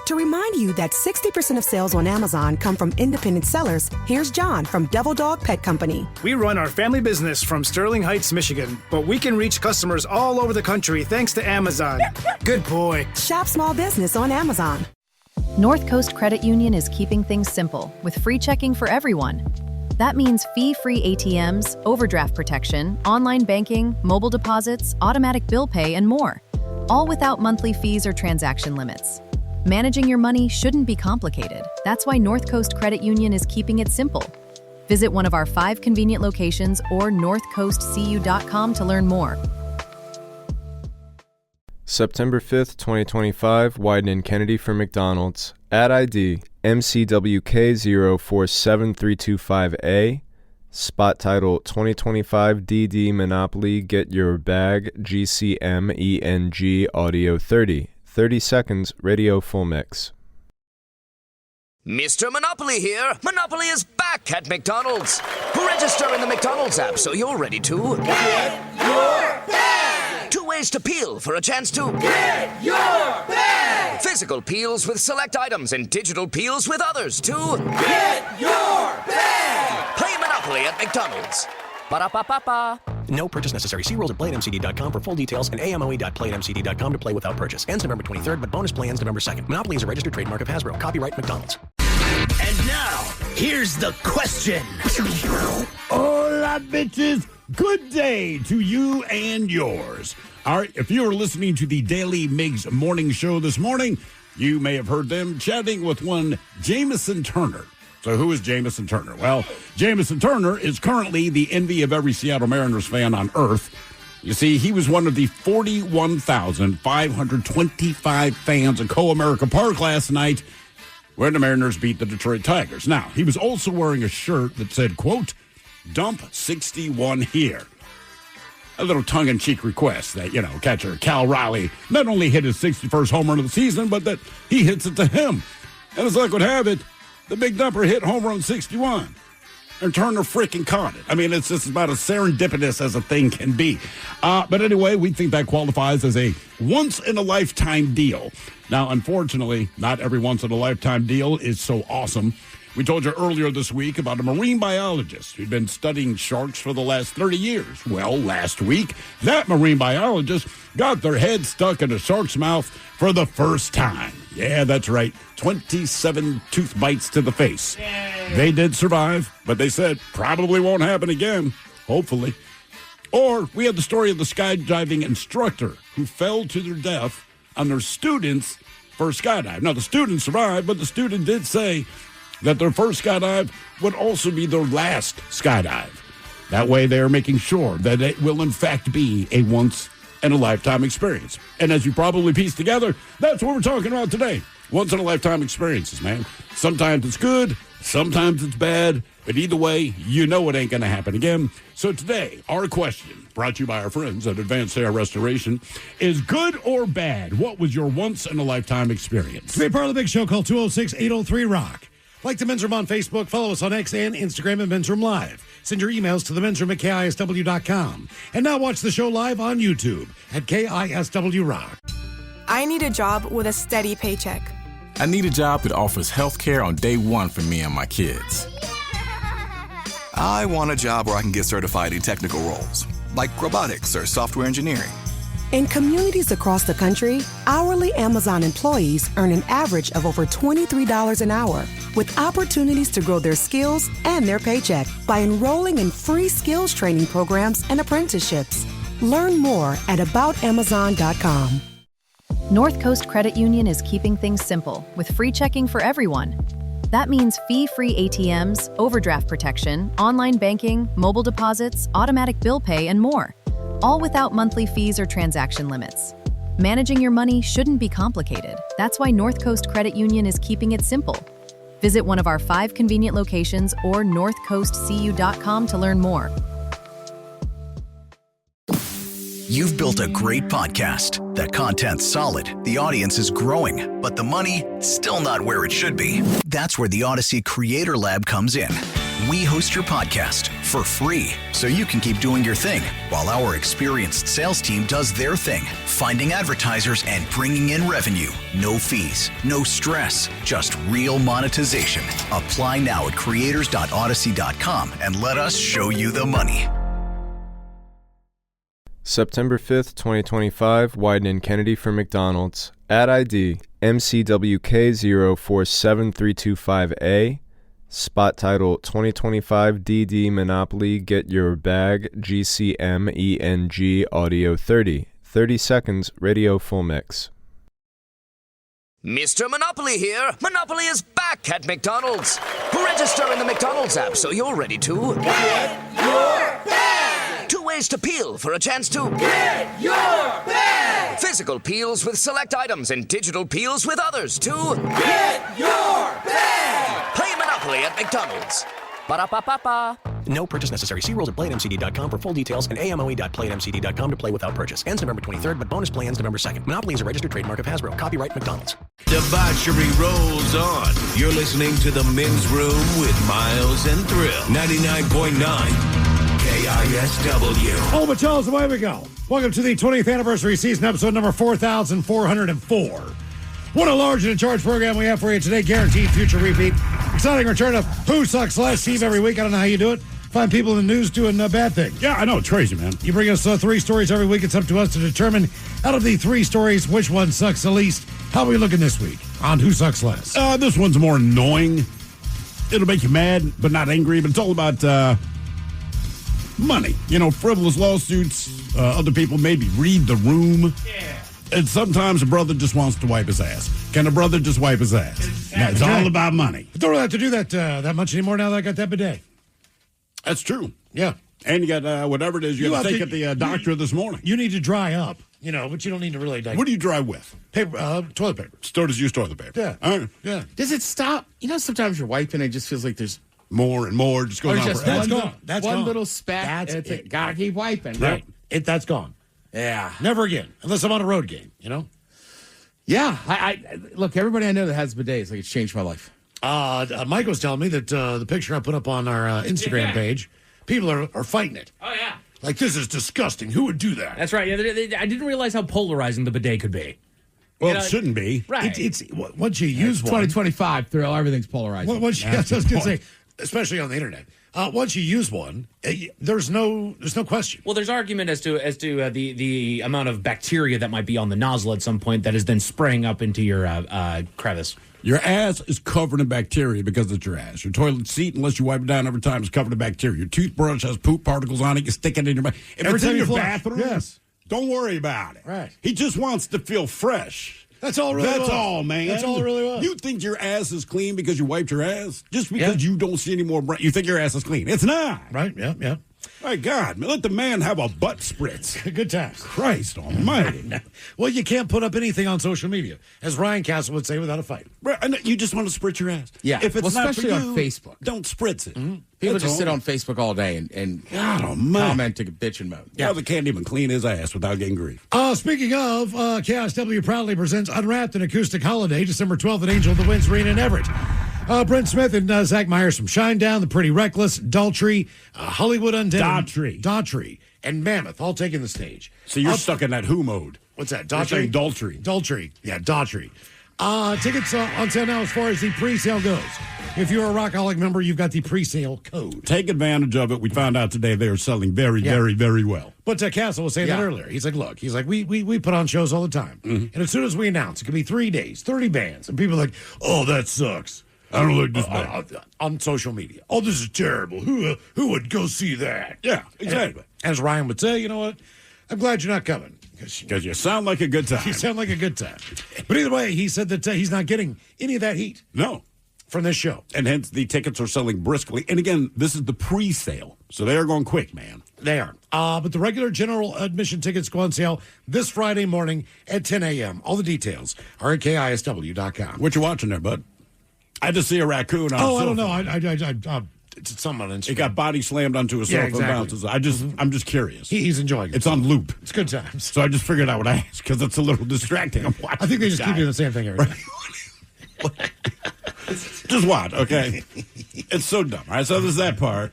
To remind you that 60% of sales on Amazon come from independent sellers, here's John from Devil Dog Pet Company. We run our family business from Sterling Heights, Michigan, but we can reach customers all over the country thanks to Amazon. Good boy. Shop small business on Amazon. North Coast Credit Union is keeping things simple with free checking for everyone. That means fee-free ATMs, overdraft protection, online banking, mobile deposits, automatic bill pay, and more, all without monthly fees or transaction limits. Managing your money shouldn't be complicated. That's why North Coast Credit Union is keeping it simple. Visit one of our 5 convenient locations or northcoastcu.com to learn more. September 5th, 2025, Wyden and Kennedy for McDonald's. Ad ID MCWK047325A. Spot title 2025 DD Monopoly Get Your Bag GCMENG Audio 30. 30 seconds, radio full mix. Mr. Monopoly here. Monopoly is back at McDonald's. Register in the McDonald's app so you're ready to get your bag. 2 ways to peel for a chance to get your bag. Physical peels with select items and digital peels with others to get your bag. Play Monopoly at McDonald's. Ba-da-ba-ba-ba. No purchase necessary. See rules at playatmcd.com for full details and amoe.playatmcd.com to play without purchase. Ends November 23rd, but bonus play ends November 2nd. Monopoly is a registered trademark of Hasbro. Copyright McDonald's. And now, here's the question. Hola, bitches. Good day to you and yours. All right, if you are listening to the Daily Migs morning show this morning, you may have heard them chatting with one Jameson Turner. So who is Jameson Turner? Well, Jameson Turner is currently the envy of every Seattle Mariners fan on earth. You see, he was one of the 41,525 fans at Co-America Park last night when the Mariners beat the Detroit Tigers. Now, he was also wearing a shirt that said, quote, "Dump 61 here." A little tongue-in-cheek request that, catcher Cal Raleigh not only hit his 61st home run of the season, but that he hits it to him. And as luck would have it, the Big Dumper hit home run 61. And Turner freaking caught it. I mean, it's just about as serendipitous as a thing can be. But anyway, we think that qualifies as a once-in-a-lifetime deal. Now, unfortunately, not every once-in-a-lifetime deal is so awesome. We told you earlier this week about a marine biologist who'd been studying sharks for the last 30 years. Well, last week, that marine biologist got their head stuck in a shark's mouth for the first time. Yeah, that's right. 27 tooth bites to the face. Yay. They did survive, but they said probably won't happen again, hopefully. Or we had the story of the skydiving instructor who fell to their death on their students' first skydive. Now, the student survived, but the student did say that their first skydive would also be their last skydive. That way, they are making sure that it will, in fact, be a once-in-a-lifetime experience. And as you probably pieced together, that's what we're talking about today. Once-in-a-lifetime experiences, man. Sometimes it's good, sometimes it's bad, but either way, you know it ain't going to happen again. So today, our question, brought to you by our friends at Advanced Hair Restoration, is good or bad? What was your once-in-a-lifetime experience? To be part of the big show, call 206-803-ROCK. Like the Men's Room on Facebook, follow us on X and Instagram at Men's Room Live. Send your emails to the Men's Room at KISW.com. And now watch the show live on YouTube at KISW Rock. I need a job with a steady paycheck. I need a job that offers health care on day one for me and my kids. I want a job where I can get certified in technical roles, like robotics or software engineering. In communities across the country, hourly Amazon employees earn an average of over $23 an hour, with opportunities to grow their skills and their paycheck by enrolling in free skills training programs and apprenticeships. Learn more at aboutamazon.com. North Coast Credit Union is keeping things simple with free checking for everyone. That means fee-free ATMs, overdraft protection, online banking, mobile deposits, automatic bill pay, and more, all without monthly fees or transaction limits. Managing your money shouldn't be complicated. That's why North Coast Credit Union is keeping it simple. Visit one of our 5 convenient locations or northcoastcu.com to learn more. You've built a great podcast. The content's solid, the audience is growing, but the money, still not where it should be. That's where the Odyssey Creator Lab comes in. We host your podcast, for free, so you can keep doing your thing while our experienced sales team does their thing, finding advertisers and bringing in revenue. No fees, no stress, just real monetization. Apply now at creators.odyssey.com and let us show you the money. September 5th, 2025, Wieden Kennedy for McDonald's. Ad ID MCWK047325A. Spot title 2025 DD Monopoly Get Your Bag GCM ENG Audio 30. 30 seconds radio full mix. Mr. Monopoly here. Monopoly is back at McDonald's. Register in the McDonald's app so you're ready to get your bag. 2 ways to peel for a chance to get your bag. Physical peels with select items and digital peels with others to get your bag. Play Monopoly at McDonald's. Ba-da-ba-ba-ba. No purchase necessary. See rules at PlayMCD.com for full details and AMOE.PlayMCD.com to play without purchase. Ends November 23rd, but bonus play ends November 2nd. Monopoly is a registered trademark of Hasbro. Copyright McDonald's. Debauchery rolls on. You're listening to The Men's Room with Miles and Thrill. 99.9 KISW. Oh, but Charles, away we go. Welcome to the 20th anniversary season, episode number 4,404. What a large and in charge program we have for you today. Guaranteed future repeat. Exciting return of Who Sucks Less. Steve, every week. I don't know how you do it. Find people in the news doing bad things. Yeah, I know. It's crazy, man. You bring us 3 stories every week. It's up to us to determine, out of the 3 stories, which one sucks the least. How are we looking this week on Who Sucks Less? This one's more annoying. It'll make you mad, but not angry. But it's all about money. You know, frivolous lawsuits. Other people maybe read the room. Yeah. And sometimes a brother just wants to wipe his ass. Can a brother just wipe his ass? It's all about money. I don't really have to do that much anymore now that I got that bidet. That's true. Yeah. And you got whatever it is you got to take at the doctor this morning. You need to dry up, but you don't need to really. What do you dry with? Paper, toilet paper. Still just use toilet paper. Yeah. All right. Yeah. Does it stop? Sometimes you're wiping, it just feels like there's more and more. Just goes on forever. That's gone. That's one gone. little spat. That's and it. Gotta keep wiping. Right. That's gone. Yeah. Never again, unless I'm on a road game. Yeah. I look. Everybody I know that has bidets, like it's changed my life. Mike was telling me that the picture I put up on our Instagram page, people are fighting it. Oh, yeah. Like, this is disgusting. Who would do that? That's right. Yeah, I didn't realize how polarizing the bidet could be. Well, it shouldn't be. Right. It's once you use one. 2025, Thrill, everything's polarizing. Once I was going to say, especially on the internet. Once you use one, there's no question. Well, there's argument as to the amount of bacteria that might be on the nozzle at some point that is then spraying up into your crevice. Your ass is covered in bacteria because it's your ass. Your toilet seat, unless you wipe it down every time, is covered in bacteria. Your toothbrush has poop particles on it. You stick it in your mouth. If Every it's time in you your flush. bathroom, Yes. Don't worry about it. Right. He just wants to feel fresh. That's all really That's was. all, man. That's all it really was. You think your ass is clean because you wiped your ass? Just because you don't see any more you think your ass is clean. It's not. Right, yeah. My God, man, let the man have a butt spritz. Good times. Christ almighty. Well, you can't put up anything on social media, as Ryan Castle would say, without a fight. Right, and you just want to spritz your ass. Yeah. If it's not especially for you, on Facebook. don't spritz it. Mm-hmm. People just sit on Facebook all day and comment to bitch and moan. Yeah, they can't even clean his ass without getting grief. Speaking of, KISW proudly presents Unwrapped, an acoustic holiday, December 12th at Angel of the Winds Arena in Everett. Brent Smith and Zach Myers from Shinedown, The Pretty Reckless, Daltrey, Hollywood Undead. Daughtry, and Mammoth all taking the stage. So you're stuck in that Who mode. What's that? Daughtry? Daltrey. Yeah, Daughtry. Tickets on sale now as far as the pre-sale goes. If you're a Rockaholic member, you've got the pre-sale code. Take advantage of it. We found out today they are selling very, very, very well. But Castle was saying that earlier. He's like, look, we put on shows all the time. Mm-hmm. And as soon as we announce, it could be 3 days, 30 bands. And people are like, oh, that sucks. I don't like this band. On social media. Oh, this is terrible. Who would go see that? Yeah, exactly. And as Ryan would say, you know what? I'm glad you're not coming. Because you sound like a good time. You sound like a good time. But either way, he said that he's not getting any of that heat. No. From this show. And hence the tickets are selling briskly. And again, this is the pre-sale. So they are going quick, man. They are. But the regular general admission tickets go on sale this Friday morning at 10 a.m. All the details are at KISW.com. What you watching there, bud? I just see a raccoon on I don't know. It's someone on Instagram. It got body slammed onto a sofa and bounces. I'm just curious. He's enjoying it. It's on loop. It's good times. So I just figured I would ask because it's a little distracting. I'm watching. I think they just keep doing the same thing every time. Just watch, okay? It's so dumb. All right, so there's that part.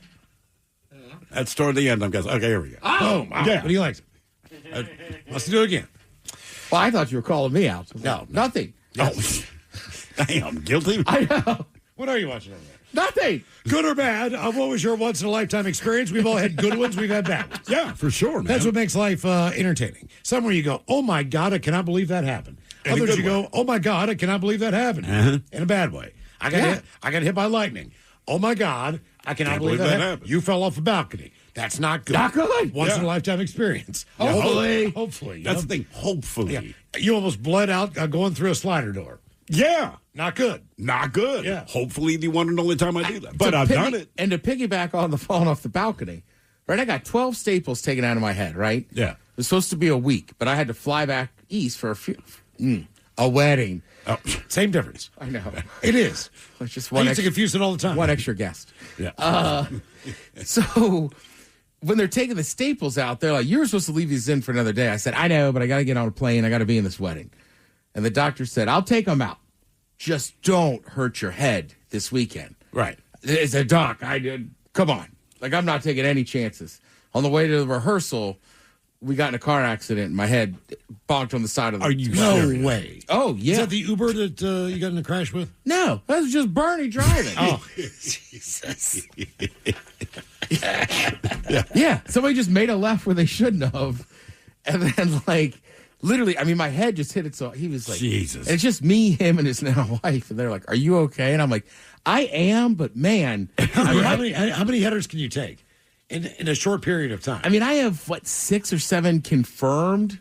That's toward the end, I'm guessing. Okay, here we go. Oh, wow. Yeah. But he likes it. Let's do it again. Well, I thought you were calling me out. No. Nothing. Oh, damn, guilty. I know. What are you watching over there? Nothing. Good or bad? What was your once-in-a-lifetime experience? We've all had good ones. We've had bad ones. Yeah, for sure, man. That's what makes life entertaining. Somewhere you go, oh, my God, I cannot believe that happened. In a Others good you go, oh, my God, I cannot believe that happened. In a bad way. I got hit by lightning. Oh, my God, I cannot believe that happened. You fell off a balcony. That's not good. Not good. Once-in-a-lifetime experience. Hopefully. Hopefully. That's the thing. Hopefully. Yeah. You almost bled out going through a slider door. Yeah. Not good. Not good. Yeah. Hopefully the one and only time I do that. But I've done it. And to piggyback on the falling off the balcony, right? I got 12 staples taken out of my head, right? Yeah. It was supposed to be a week, but I had to fly back east for a wedding. Oh, same difference. I know. It is. It's just I used to confuse it all the time. One extra guest. Yeah. So when they're taking the staples out, they're like, you were supposed to leave these in for another day. I said, I know, but I got to get on a plane. I got to be in this wedding. And the doctor said, I'll take them out. Just don't hurt your head this weekend. Right. It's a doc. Come on. Like, I'm not taking any chances. On the way to the rehearsal, we got in a car accident and my head bonked on the side of the... Are you No serious? way. Oh, yeah. Is that the Uber that you got in a crash with? No, that was just Bernie driving. Oh, Jesus. Yeah, somebody just made a left where they shouldn't have. And then, like, literally, I mean, my head just hit it. So he was like, Jesus. And it's just me, him, and his now wife. And they're like, are you okay? And I'm like, I am, but man. How many headers can you take in a short period of time? I mean, I have, 6 or 7 confirmed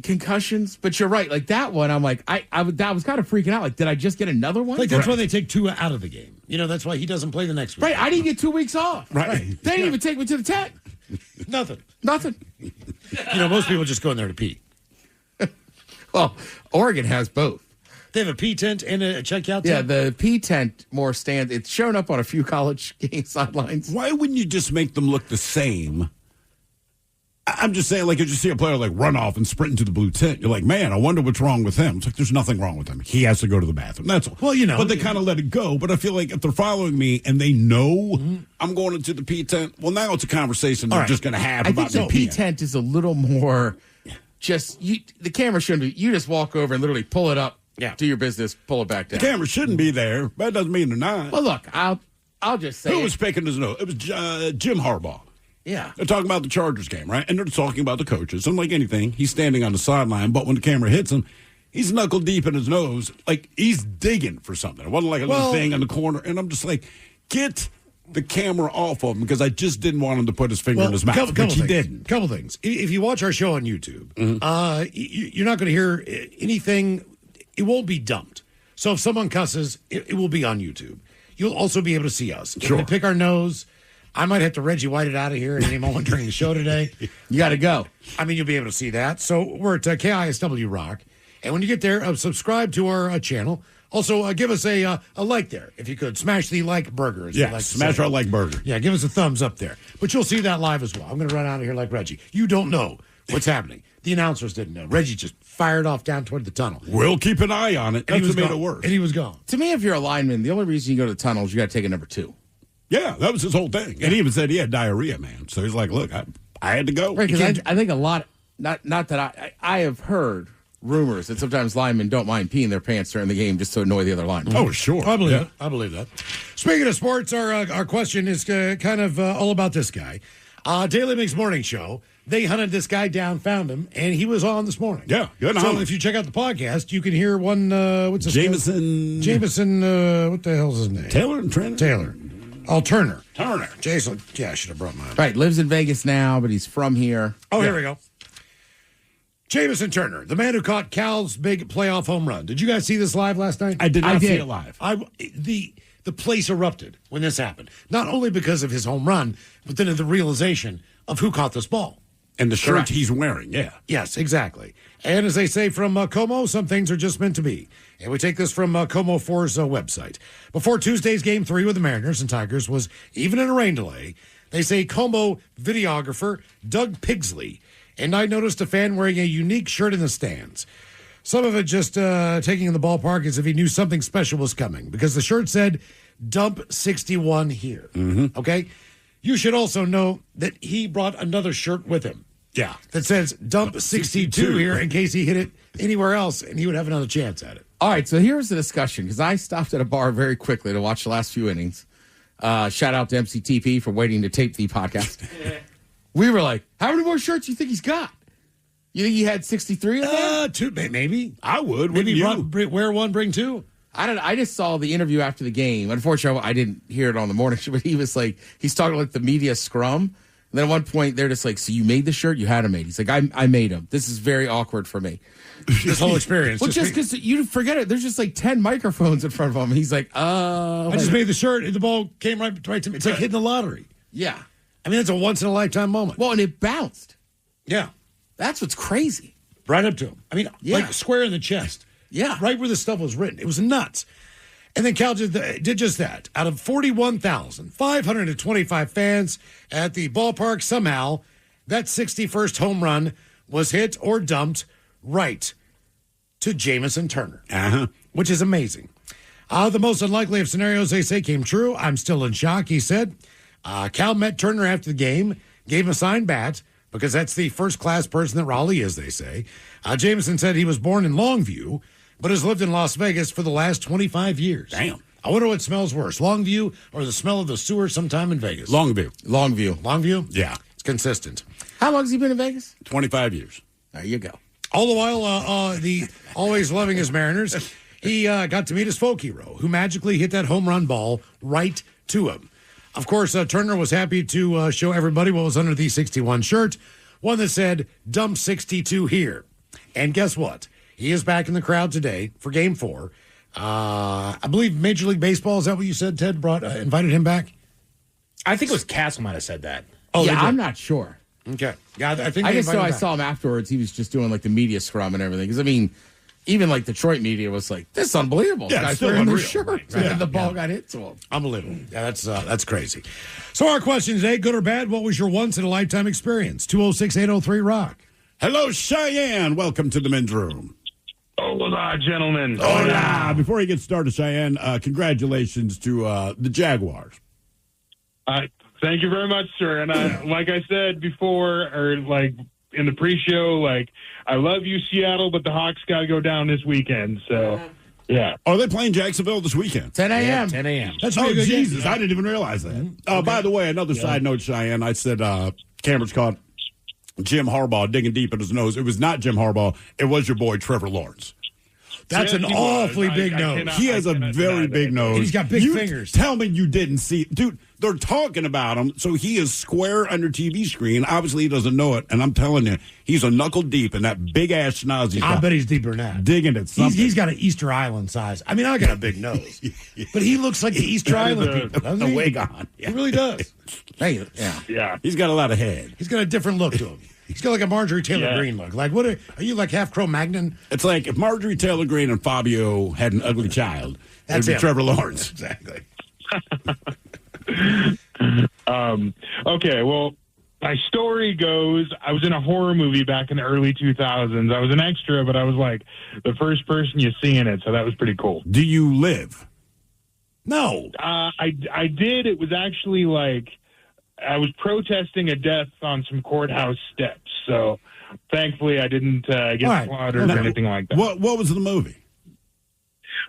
concussions. But you're right. Like, that one, I'm like, I was kind of freaking out. Like, did I just get another one? Like, that's why they take 2 out of the game. You know, that's why he doesn't play the next week. Right, I didn't get 2 weeks off. Right. They didn't even take me to the tent. Nothing. Nothing. You know, most people just go in there to pee. Well, Oregon has both. They have a pee tent and a checkout tent? Yeah, the P tent more stands. It's shown up on a few college game sidelines. Why wouldn't you just make them look the same? I'm just saying, like, if you see a player, like, run off and sprint into the blue tent, you're like, man, I wonder what's wrong with him. It's like, there's nothing wrong with him. He has to go to the bathroom. That's all. Well, you know. But they kind of let it go. But I feel like if they're following me and they know I'm going into the P tent, well, now it's a conversation they're just going to have I about think the P tent is a little more just, the camera shouldn't be, you just walk over and literally pull it up, do your business, pull it back down. The camera shouldn't be there. That doesn't mean they're not. Well, look, I'll just say Who was picking his nose? It was Jim Harbaugh. Yeah. They're talking about the Chargers game, right? And they're talking about the coaches. And like anything, he's standing on the sideline, but when the camera hits him, he's knuckle deep in his nose. Like, he's digging for something. It wasn't like a little thing in the corner. And I'm just like, get the camera off of him, because I just didn't want him to put his finger in his mouth, which he didn't. Couple things. If you watch our show on YouTube, you're not going to hear anything. It won't be dumped. So if someone cusses, it will be on YouTube. You'll also be able to see us. If they pick our nose, I might have to Reggie White it out of here at any moment during the show today. You got to go. I mean, you'll be able to see that. So we're at KISW Rock. And when you get there, subscribe to our channel. Also, give us a like there, if you could. Smash the like burger. As Yeah, we like to smash say. our like burger. Yeah, give us a thumbs up there. But you'll see that live as well. I'm going to run out of here like Reggie. You don't know what's happening. The announcers didn't know. Reggie just fired off down toward the tunnel. We'll keep an eye on it. And he That's was what made gone. it worse. And he was gone. To me, if you're a lineman, the only reason you go to the tunnel is you got to take a number 2. Yeah, that was his whole thing. And he even said he had diarrhea, man. So he's like, look, I had to go. Right, because I think a lot, not that I have heard rumors that sometimes linemen don't mind peeing their pants during the game just to annoy the other linemen. Oh, sure. I believe it. I believe that. Speaking of sports, our question is kind of all about this guy. Daily Mix Morning Show. They hunted this guy down, found him, and he was on this morning. Yeah, good. So if you check out the podcast, you can hear one. What's his Jameson. Jameson. What the hell's his name? Taylor and Trent. Taylor. Oh, Turner. Turner. Jason. Yeah, I should have brought mine. Right, lives in Vegas now, but he's from here. Oh, here we go. Jameson Turner, the man who caught Cal's big playoff home run. Did you guys see this live last night? I did not see it live. The place erupted when this happened. Not only because of his home run, but then of the realization of who caught this ball. And the shirt Correct. he's wearing, yeah. Yes, exactly. And as they say from Como, some things are just meant to be. And we take this from Como 4's website. Before Tuesday's Game 3 with the Mariners and Tigers was even in a rain delay, they say Como videographer Doug Pigsley and I noticed a fan wearing a unique shirt in the stands. Some of it just taking in the ballpark as if he knew something special was coming, because the shirt said, "Dump 61 here." Okay? You should also know that he brought another shirt with him. Yeah. That says dump 62 here in case he hit it anywhere else and he would have another chance at it. All right, so here's the discussion because I stopped at a bar very quickly to watch the last few innings. Shout out to MCTP for waiting to tape the podcast. We were like, how many more shirts do you think he's got? You think he had 63 of them? Two, maybe. I would. Maybe Wear one, bring two. I don't. I just saw the interview after the game. Unfortunately, I didn't hear it on the morning show, but he was like, he's talking like the media scrum. And then at one point, they're just like, so you made the shirt? You had him made. He's like, I made him. This is very awkward for me. This whole experience. Well, just because you forget it, there's just like 10 microphones in front of him. He's like, I just made the shirt and the ball came right to me. It's like hitting the lottery. Yeah. I mean, it's a once-in-a-lifetime moment. Well, and it bounced. Yeah. That's what's crazy. Right up to him. I mean, like square in the chest. Yeah. Right where the stuff was written. It was nuts. And then Cal did just that. Out of 41,525 fans at the ballpark, somehow that 61st home run was hit or dumped right to Jamison Turner, which is amazing. The most unlikely of scenarios, they say, came true. I'm still in shock, he said. Cal met Turner after the game, gave him a signed bat, because that's the first-class person that Raleigh is, they say. Jamison said he was born in Longview, but has lived in Las Vegas for the last 25 years. Damn. I wonder what smells worse, Longview or the smell of the sewer sometime in Vegas? Longview. Longview? Yeah. It's consistent. How long has he been in Vegas? 25 years. There you go. All the while, the always loving his Mariners, he got to meet his folk hero, who magically hit that home run ball right to him. Of course, Turner was happy to show everybody what was under the 61 shirt, one that said, dump 62 here. And guess what? He is back in the crowd today for Game 4. I believe Major League Baseball, is that what you said, Ted, invited him back? I think it was Castle might have said that. Oh, yeah, I'm not sure. Okay. Yeah, I think I just saw him afterwards. He was just doing like the media scrum and everything. Because, I mean, even like Detroit media was like, this is unbelievable. Yeah, Guy's still wearing unreal. their shirt. Right. And the ball got hit to him. Unbelievable. Yeah, that's crazy. So our question today, good or bad, what was your once-in-a-lifetime experience? 206-803-ROCK. Hello, Cheyenne. Welcome to the men's room. Hola, gentlemen. Hola. Before you get started, Cheyenne, congratulations to the Jaguars. Thank you very much, sir. And like I said before, or like in the pre-show, like I love you, Seattle, but the Hawks got to go down this weekend. So, yeah. Are they playing Jacksonville this weekend? 10 a.m. Yeah, 10 a.m. That's Oh, really good. Jesus. I didn't even realize that. By the way, another side note, Cheyenne, I said cameras caught Jim Harbaugh digging deep in his nose. It was not Jim Harbaugh. It was your boy, Trevor Lawrence. That's an awfully big nose. He has a very big nose. He's got big fingers. Tell me you didn't see. Dude, they're talking about him, so he is square under TV screen. Obviously, he doesn't know it, and I'm telling you, he's a knuckle deep in that big-ass schnoz. I bet he's deeper than that. Digging at something. He's got an Easter Island size. I mean, I got a big nose, but he looks like the Easter Island people, doesn't a he? wig on. He really does. Hey, Yeah. He's got a lot of head. He's got a different look to him. He's got like a Marjorie Taylor Greene look. Like, what are you, like half Cro-Magnon? It's like if Marjorie Taylor Greene and Fabio had an ugly child, That's it'd be him. Trevor Lawrence. Exactly. Okay, well, my story goes, I was in a horror movie back in the early 2000s. I was an extra, but I was like the first person you see in it, so that was pretty cool. Do you live? No. I did. It was actually like I was protesting a death on some courthouse steps, so thankfully I didn't get slaughtered or anything like that. What was the movie?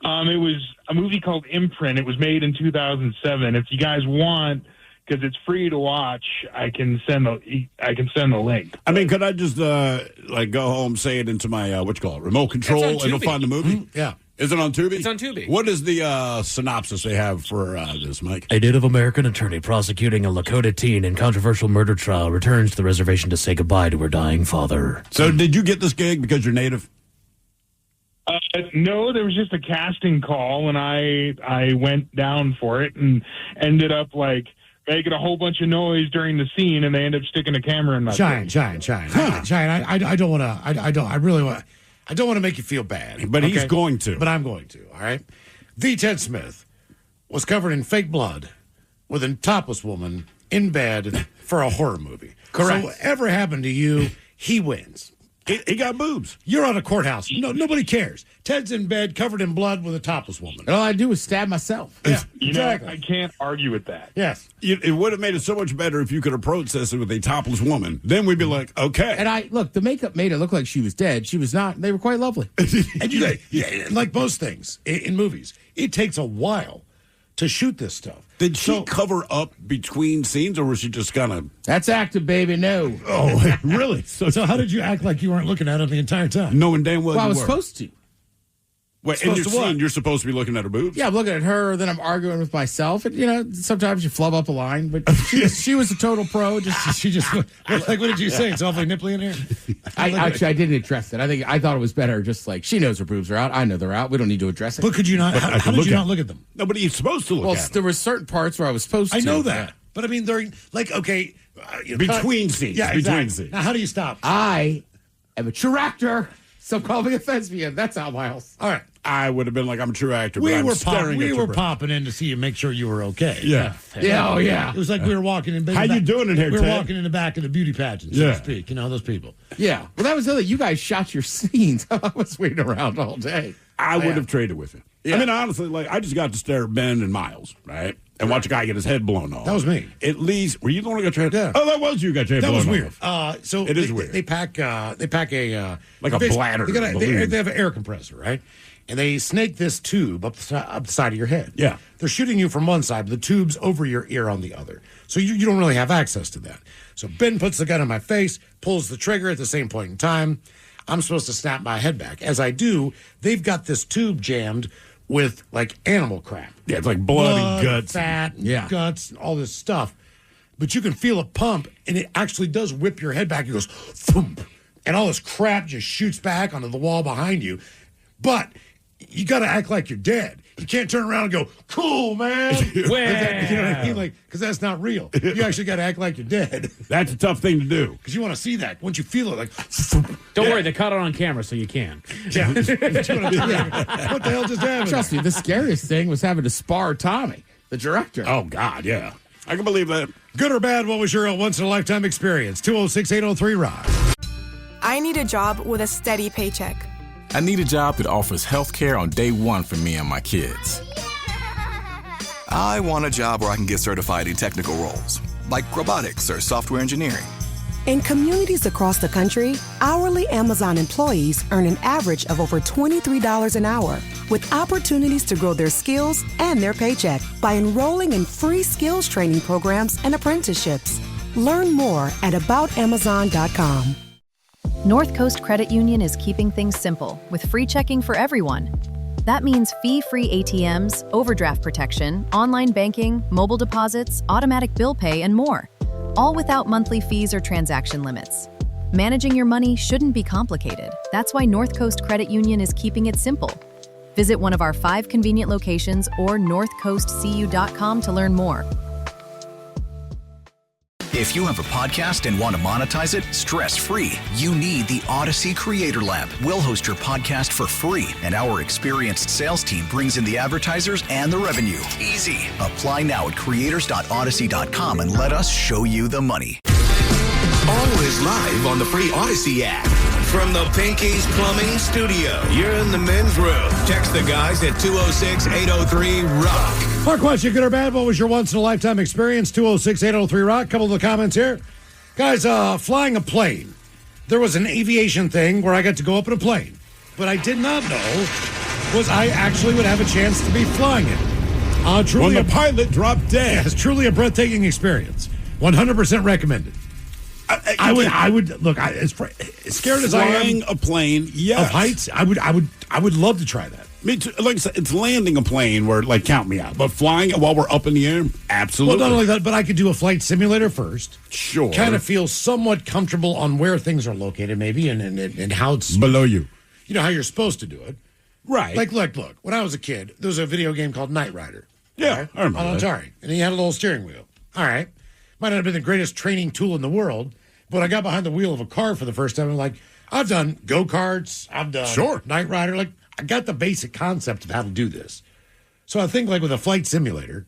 It was a movie called Imprint. It was made in 2007. If you guys want, because it's free to watch, I can send the link. I mean, could I just go home, say it into my remote control, and it'll find the movie? Mm-hmm. Yeah. Is it on Tubi? It's on Tubi. What is the synopsis they have for this, Mike? A Native American attorney prosecuting a Lakota teen in controversial murder trial returns to the reservation to say goodbye to her dying father. So did you get this gig because you're Native? No, there was just a casting call, and I went down for it and ended up like making a whole bunch of noise during the scene, and they ended up sticking a camera in my face. Shine. I don't want to. I don't want to make you feel bad, but he's going to. But I'm going to. All right. The Ted Smith was covered in fake blood with a topless woman in bed for a horror movie. Correct. So whatever happened to you, he wins. He got boobs. You're on a courthouse. No, nobody cares. Ted's in bed, covered in blood, with a topless woman. And all I do is stab myself. Yeah, exactly. I can't argue with that. Yes. It would have made it so much better if you could approach this with a topless woman. Then we'd be like, okay. And look, the makeup made it look like she was dead. She was not. They were quite lovely. And you guys, like most things in movies, it takes a while to shoot this stuff. Did she cover up between scenes, or was she just kind of... That's active, baby, no. Oh, really? So how did you act like you weren't looking at her the entire time? Knowing damn well I you was were. supposed to. Wait, in your scene, you're supposed to be looking at her boobs? Yeah, I'm looking at her, then I'm arguing with myself. And, sometimes you flub up a line, but she was a total pro. She just, like, what did you say? It's awfully nipply in here? I didn't address it. I thought it was better just like, she knows her boobs are out. I know they're out. We don't need to address it. But could you not, how did you not look at them? No, but you're supposed to look at them. Well, there were certain parts where I was supposed to. I know that. But I mean, during, like, okay. Between scenes. Yeah, between exactly. scenes. Now, how do you stop? I am a true actor, so call me a thespian. That's how, Miles. All right. I would have been like, I'm a true actor. We but were I'm staring at your breasts. popping in to see you, make sure you were okay. Yeah. Yeah, oh, yeah. It was like we were walking in. How you doing in here, We were Ted? walking in the back of the beauty pageant, so to speak. You know, those people. Yeah. Well, that was the other. You guys shot your scenes. I was waiting around all day. I would have traded with you. Yeah. I mean, honestly, like, I just got to stare at Ben and Miles, right? And watch a guy get his head blown off. That was me. At least, were you the one who got your head? Yeah. Oh, that was you who got your head blown off. That was weird. So it is weird. They pack a like a bladder. They have an air compressor, right? And they snake this tube up the side of your head. Yeah. They're shooting you from one side, but the tube's over your ear on the other. So you don't really have access to that. So Ben puts the gun in my face, pulls the trigger at the same point in time. I'm supposed to snap my head back. As I do, they've got this tube jammed with, like, animal crap. Yeah, it's like blood, guts. Fat, and guts, and all this stuff. But you can feel it pump, and it actually does whip your head back. It goes, thump, and all this crap just shoots back onto the wall behind you. But you got to act like you're dead. You can't turn around and go, cool, man. You know what I mean? Like, because that's not real. You actually got to act like you're dead. That's a tough thing to do. Because you want to see that. Once you feel it, like... Don't worry, they caught it on camera, so you can. Yeah. What the hell just happened? Trust me, the scariest thing was having to spar Tommy, the director. Oh, God, yeah. I can believe that. Good or bad, what was your once-in-a-lifetime experience? 206-803-ROCK. I need a job with a steady paycheck. I need a job that offers health care on day one for me and my kids. I want a job where I can get certified in technical roles, like robotics or software engineering. In communities across the country, hourly Amazon employees earn an average of over $23 an hour, with opportunities to grow their skills and their paycheck by enrolling in free skills training programs and apprenticeships. Learn more at aboutamazon.com. North Coast Credit Union is keeping things simple with free checking for everyone. That means fee-free ATMs, overdraft protection, online banking, mobile deposits, automatic bill pay, and more, all without monthly fees or transaction limits. Managing your money shouldn't be complicated. That's why North Coast Credit Union is keeping it simple. Visit one of our 5 convenient locations or northcoastcu.com to learn more. If you have a podcast and want to monetize it stress-free, you need the Odyssey Creator Lab. We'll host your podcast for free, and our experienced sales team brings in the advertisers and the revenue. Easy. Apply now at creators.odyssey.com and let us show you the money. Always live on the free Odyssey app. From the Pinky's Plumbing Studio, you're in the men's room. Text the guys at 206-803-ROCK. Our question, good or bad, what was your once-in-a-lifetime experience? 206-803-ROCK. Couple of the comments here. Guys, flying a plane. There was an aviation thing where I got to go up in a plane. But I did not know was I actually would have a chance to be flying it. When the pilot dropped dead. It's truly a breathtaking experience. 100% recommended. I would look. As scared as I am, flying a plane, yes. Of heights, I would love to try that. Me too. Like I said, it's landing a plane where, like, count me out. But flying it while we're up in the air, absolutely. Well, not only that, but I could do a flight simulator first. Sure. Kind of feel somewhat comfortable on where things are located, maybe, and how it's below you. You know how you're supposed to do it, right? Like, look. When I was a kid, there was a video game called Knight Rider. Yeah, right? I remember on that. Atari, and he had a little steering wheel. All right. Might not have been the greatest training tool in the world, but I got behind the wheel of a car for the first time. And like, I've done go-karts. I've done Knight Rider. Like, I got the basic concept of how to do this. So I think, like, with a flight simulator,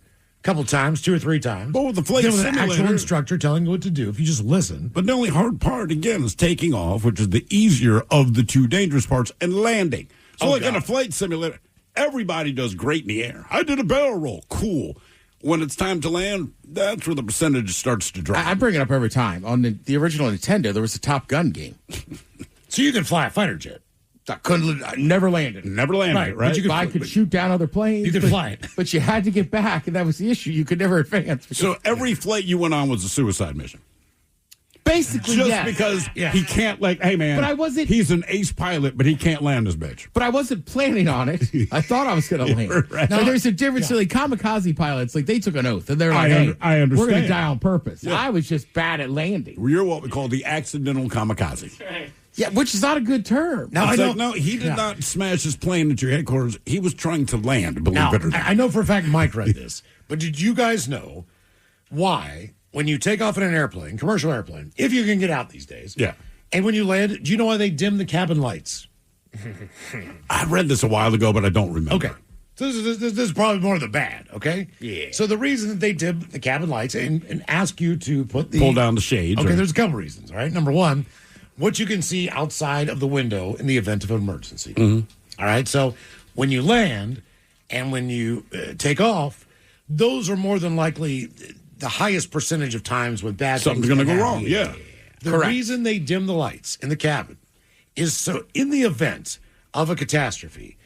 couple times, 2 or 3 times. But with the flight then with an simulator, actual instructor telling you what to do if you just listen. But the only hard part, again, is taking off, which is the easier of the 2 dangerous parts, and landing. So in a flight simulator, everybody does great in the air. I did a barrel roll. Cool. When it's time to land, that's where the percentage starts to drop. I bring it up every time. On the original Nintendo, there was a Top Gun game. So you can fly a fighter jet. I never landed. Never landed, right? But I could shoot down other planes. You could fly it. But you had to get back, and that was the issue. You could never advance. So every flight you went on was a suicide mission. Basically, just because he can't, hey, man, but I wasn't, he's an ace pilot, but he can't land his bitch. But I wasn't planning on it. I thought I was going to land. Right. Now, there's a difference. Like kamikaze pilots, they took an oath, and they're like, I understand. We're going to die on purpose. Yeah. I was just bad at landing. You're what we call the accidental kamikaze. Right. Yeah, which is not a good term. Now, No, he did not smash his plane at your headquarters. He was trying to land, believe it or not. I know for a fact Mike read this, but did you guys know why, when you take off in an airplane, commercial airplane, if you can get out these days, and when you land, do you know why they dim the cabin lights? I read this a while ago, but I don't remember. Okay. So this is probably more of the bad, okay? Yeah. So the reason that they dim the cabin lights and ask you to pull down the shades. Okay, there's a couple reasons, all right? Number one, what you can see outside of the window in the event of an emergency. Mm-hmm. All right, so when you land and when you take off, those are more than likely the highest percentage of times when bad something's things going to go happen. wrong. Yeah. The reason they dim the lights in the cabin is so in the event of a catastrophe,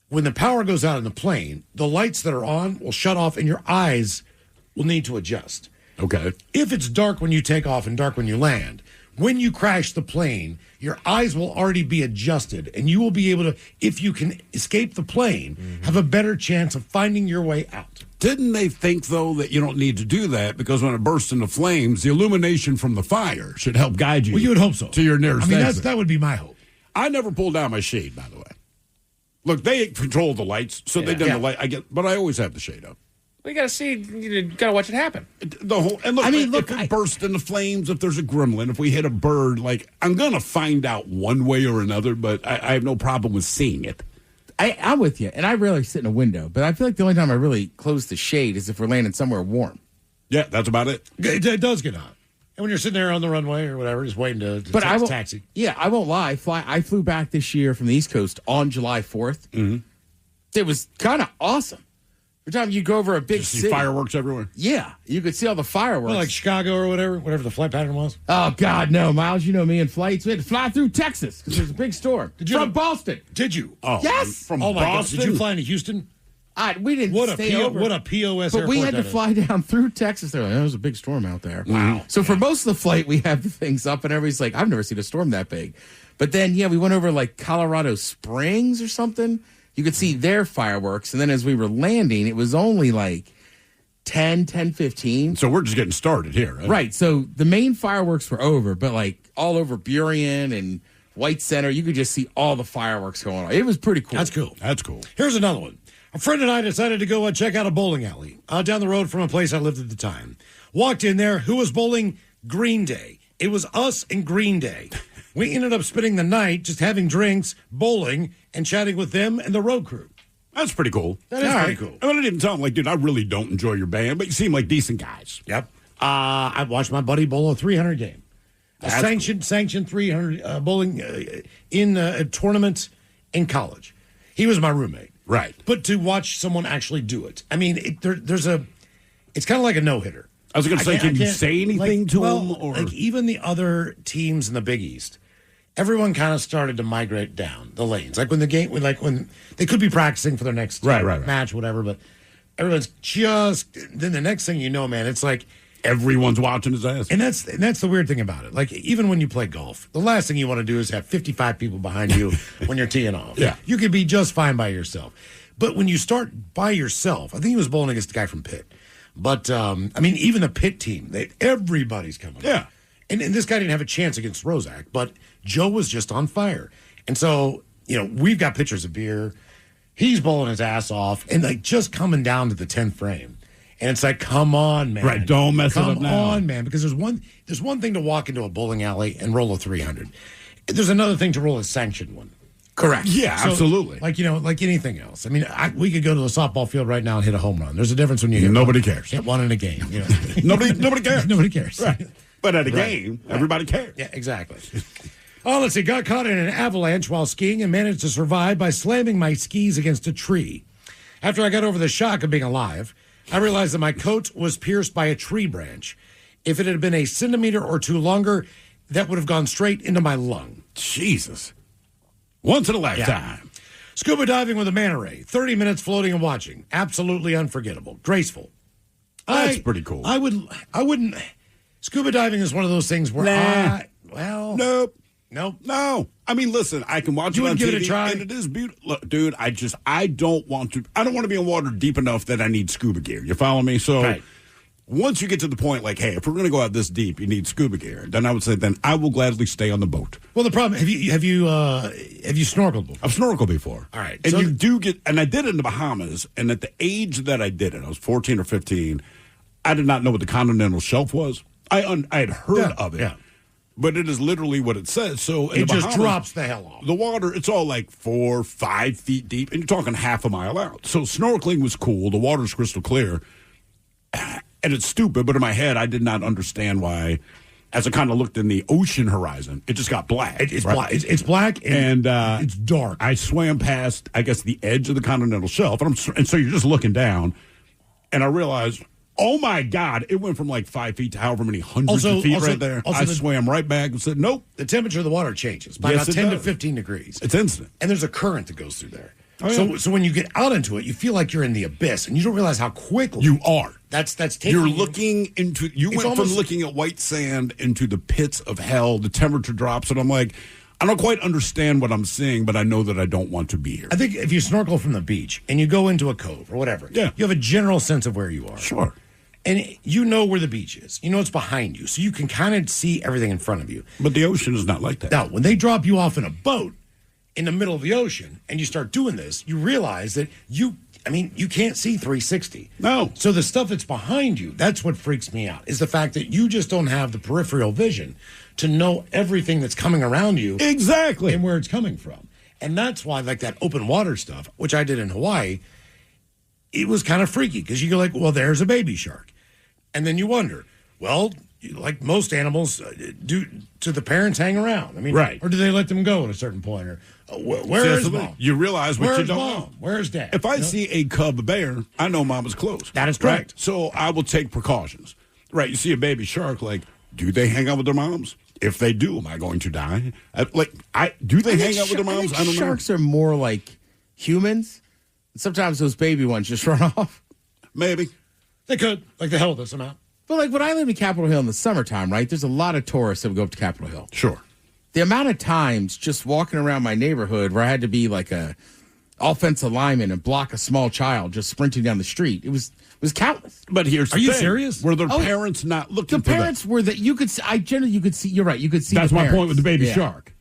when the power goes out in the plane, the lights that are on will shut off and your eyes will need to adjust. Okay. If it's dark when you take off and dark when you land, when you crash the plane, your eyes will already be adjusted, and you will be able to, if you can escape the plane, have a better chance of finding your way out. Didn't they think, though, that you don't need to do that because when it bursts into flames, the illumination from the fire should help guide you? Well, you would hope so. To your nearest exit. That would be my hope. I never pulled down my shade, by the way. Look, they control the lights, so they dim the light. But I always have the shade up. We got to see. You got to watch it happen. The whole and look, if it bursts into flames, if there's a gremlin, if we hit a bird, I'm gonna find out one way or another. But I have no problem with seeing it. I'm with you, and I rarely sit in a window. But I feel like the only time I really close the shade is if we're landing somewhere warm. Yeah, that's about it. It does get hot. And when you're sitting there on the runway or whatever, just waiting to taxi. Yeah, I won't lie. I flew back this year from the East Coast on July 4th. Mm-hmm. It was kind of awesome. Every time you go over a big see city, fireworks everywhere. Yeah, you could see all the fireworks. Well, like Chicago or whatever the flight pattern was. Oh God, no, Miles. You know me and flights. We had to fly through Texas because there's a big storm. From Boston. Did you? Oh, yes. From my Boston. God. Did you fly into Houston? We didn't stay over. What a POS But airport we had to that fly down through Texas. There was a big storm out there. Wow. So for most of the flight, we have the things up, and everybody's like, "I've never seen a storm that big." But then, we went over Colorado Springs or something. You could see their fireworks, and then as we were landing, it was only 10:15. So we're just getting started here, right? Right. So the main fireworks were over, but all over Burien and White Center, you could just see all the fireworks going on. It was pretty cool. That's cool. That's cool. Here's another one. A friend and I decided to go check out a bowling alley down the road from a place I lived at the time. Walked in there. Who was bowling? Green Day. It was us and Green Day. We ended up spending the night just having drinks, bowling, and chatting with them and the road crew. That's pretty cool. That is pretty cool. I mean, I didn't tell him, dude, I really don't enjoy your band, but you seem like decent guys. Yep. I watched my buddy bowl a 300 game. A sanctioned 300 bowling in a tournament in college. He was my roommate. Right. But to watch someone actually do it, I mean, it's kind of like a no-hitter. I was going to say, can you say anything to him? Or even the other teams in the Big East, everyone kind of started to migrate down the lanes. When they could be practicing for their next match, whatever, but everyone's then the next thing you know, man, it's like everyone's watching his ass. And that's the weird thing about it. Even when you play golf, the last thing you want to do is have 55 people behind you when you're teeing off. Yeah. You could be just fine by yourself. But when you start by yourself, I think he was bowling against the guy from Pitt. But, even the Pitt team, everybody's coming. Yeah. And this guy didn't have a chance against Rozak, but Joe was just on fire. And so, we've got pictures of beer. He's bowling his ass off and just coming down to the 10th frame. And it's like, come on, man. Right, don't mess it up now. Come on, man, because there's one thing to walk into a bowling alley and roll a 300. There's another thing to roll a sanctioned one. Correct. Yeah, So, absolutely. Like, like anything else. I mean, we could go to a softball field right now and hit a home run. There's a difference when you hit Nobody one, cares. Hit one in a game. Nobody cares. Nobody cares. Right. But at a Right. game, everybody cares. Yeah, exactly. Oh, let's see. Got caught in an avalanche while skiing and managed to survive by slamming my skis against a tree. After I got over the shock of being alive, I realized that my coat was pierced by a tree branch. If it had been a centimeter or two longer, that would have gone straight into my lung. Jesus. Once in a lifetime. Yeah. Scuba diving with a manta ray. 30 minutes floating and watching. Absolutely unforgettable. Graceful. That's pretty cool. I wouldn't. Scuba diving is one of those things where Nope. Nope. No. I mean, listen, I can watch You it on wouldn't give TV, it a try? and it is beautiful. Look, dude, I don't want to be in water deep enough that I need scuba gear. You follow me? So Right. once you get to the point, like, hey, if we're going to go out this deep, you need scuba gear, then I would say, then I will gladly stay on the boat. Well, the problem, have you snorkeled before? I've snorkeled before. All right. And So you do get, and I did it in the Bahamas, and at the age that I did it, I was 14 or 15, I did not know what the continental shelf was. I had heard of it. Yeah. But it is literally what it says. So in It the just Bahamas, drops the hell off. The water, it's all like 4, 5 feet deep, and you're talking half a mile out. So snorkeling was cool. The water's crystal clear. And it's stupid, but in my head, I did not understand why. As I kind of looked in the ocean horizon, it just got black. It's right? black. It's black And it's dark. I swam past, I guess, the edge of the continental shelf, and so you're just looking down, and I realized, oh my God, it went from like 5 feet to however many hundreds of feet right there. I swam right back and said, nope. The temperature of the water changes by Yes, about it 10 to does. 15 degrees. It's instant. And there's a current that goes through there. Oh, yeah. So when you get out into it, you feel like you're in the abyss, and you don't realize how quickly You are. That's taking You're you- looking into. You It's went almost- from looking at white sand into the pits of hell. The temperature drops, and I'm like, I don't quite understand what I'm seeing, but I know that I don't want to be here. I think if you snorkel from the beach and you go into a cove or whatever, Yeah. you have a general sense of where you are. Sure. And you know where the beach is. You know it's behind you. So you can kind of see everything in front of you. But the ocean is not like that. Now, when they drop you off in a boat in the middle of the ocean and you start doing this, you realize that you can't see 360. No. So the stuff that's behind you, that's what freaks me out, is the fact that you just don't have the peripheral vision to know everything that's coming around you. Exactly. And where it's coming from. And that's why, like that open water stuff, which I did in Hawaii, it was kind of freaky because you go like, well, there's a baby shark. And then you wonder, well, like most animals, do the parents hang around? I mean, Right. Or do they let them go at a certain point? Or where See, is that's the thing. mom? You realize what Where's you don't mom? know. Where's dad? If I You know? see a cub bear, I know mama's close. That is correct. Right? So I will take precautions. Right. You see a baby shark, like, do they hang out with their moms? If they do, am I going to die? Do they hang out with their moms? I don't know. Sharks are more like humans. Sometimes those baby ones just run off. Maybe. They could, like the hell with this amount. But like when I live in Capitol Hill in the summertime, right? There's a lot of tourists that would go up to Capitol Hill. Sure. The amount of times just walking around my neighborhood where I had to be like a offensive lineman and block a small child just sprinting down the street, it was countless. But here's the Are you thing. serious? Were their parents not looking The for parents were that you could see. You could see. You're right. You could see. That's the my parents. point with the baby Yeah. shark.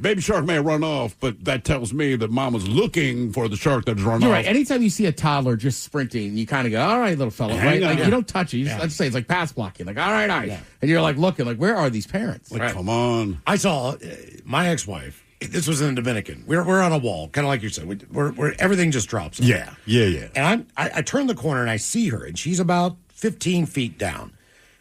Baby shark may have run off, but that tells me that mama's looking for the shark that's run You're off. right. Anytime you see a toddler just sprinting, you kind of go, "All right, little fella." Hang Right? on. Like you don't touch it. You just, let's say it's like pass blocking. Like, all right, all right. Yeah. And you're like looking, like, where are these parents? Like, come on. I saw my ex-wife. This was in the Dominican. We're on a wall, kind of like you said. We're everything just drops. Yeah. And I turn the corner and I see her, and she's about 15 feet down.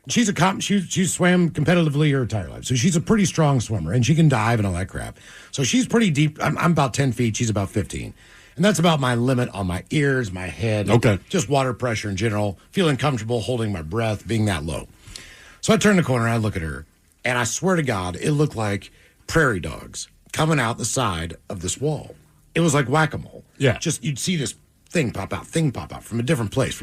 She's a cop. She swam competitively her entire life, so she's a pretty strong swimmer, and she can dive and all that crap. So she's pretty deep. I'm about 10 feet. She's about 15, and that's about my limit on my ears, my head. Okay. Just water pressure in general. Feeling comfortable holding my breath, being that low. So I turn the corner and I look at her, and I swear to God, it looked like prairie dogs coming out the side of this wall. It was like whack-a-mole. Yeah. Just you'd see this thing pop out from a different place.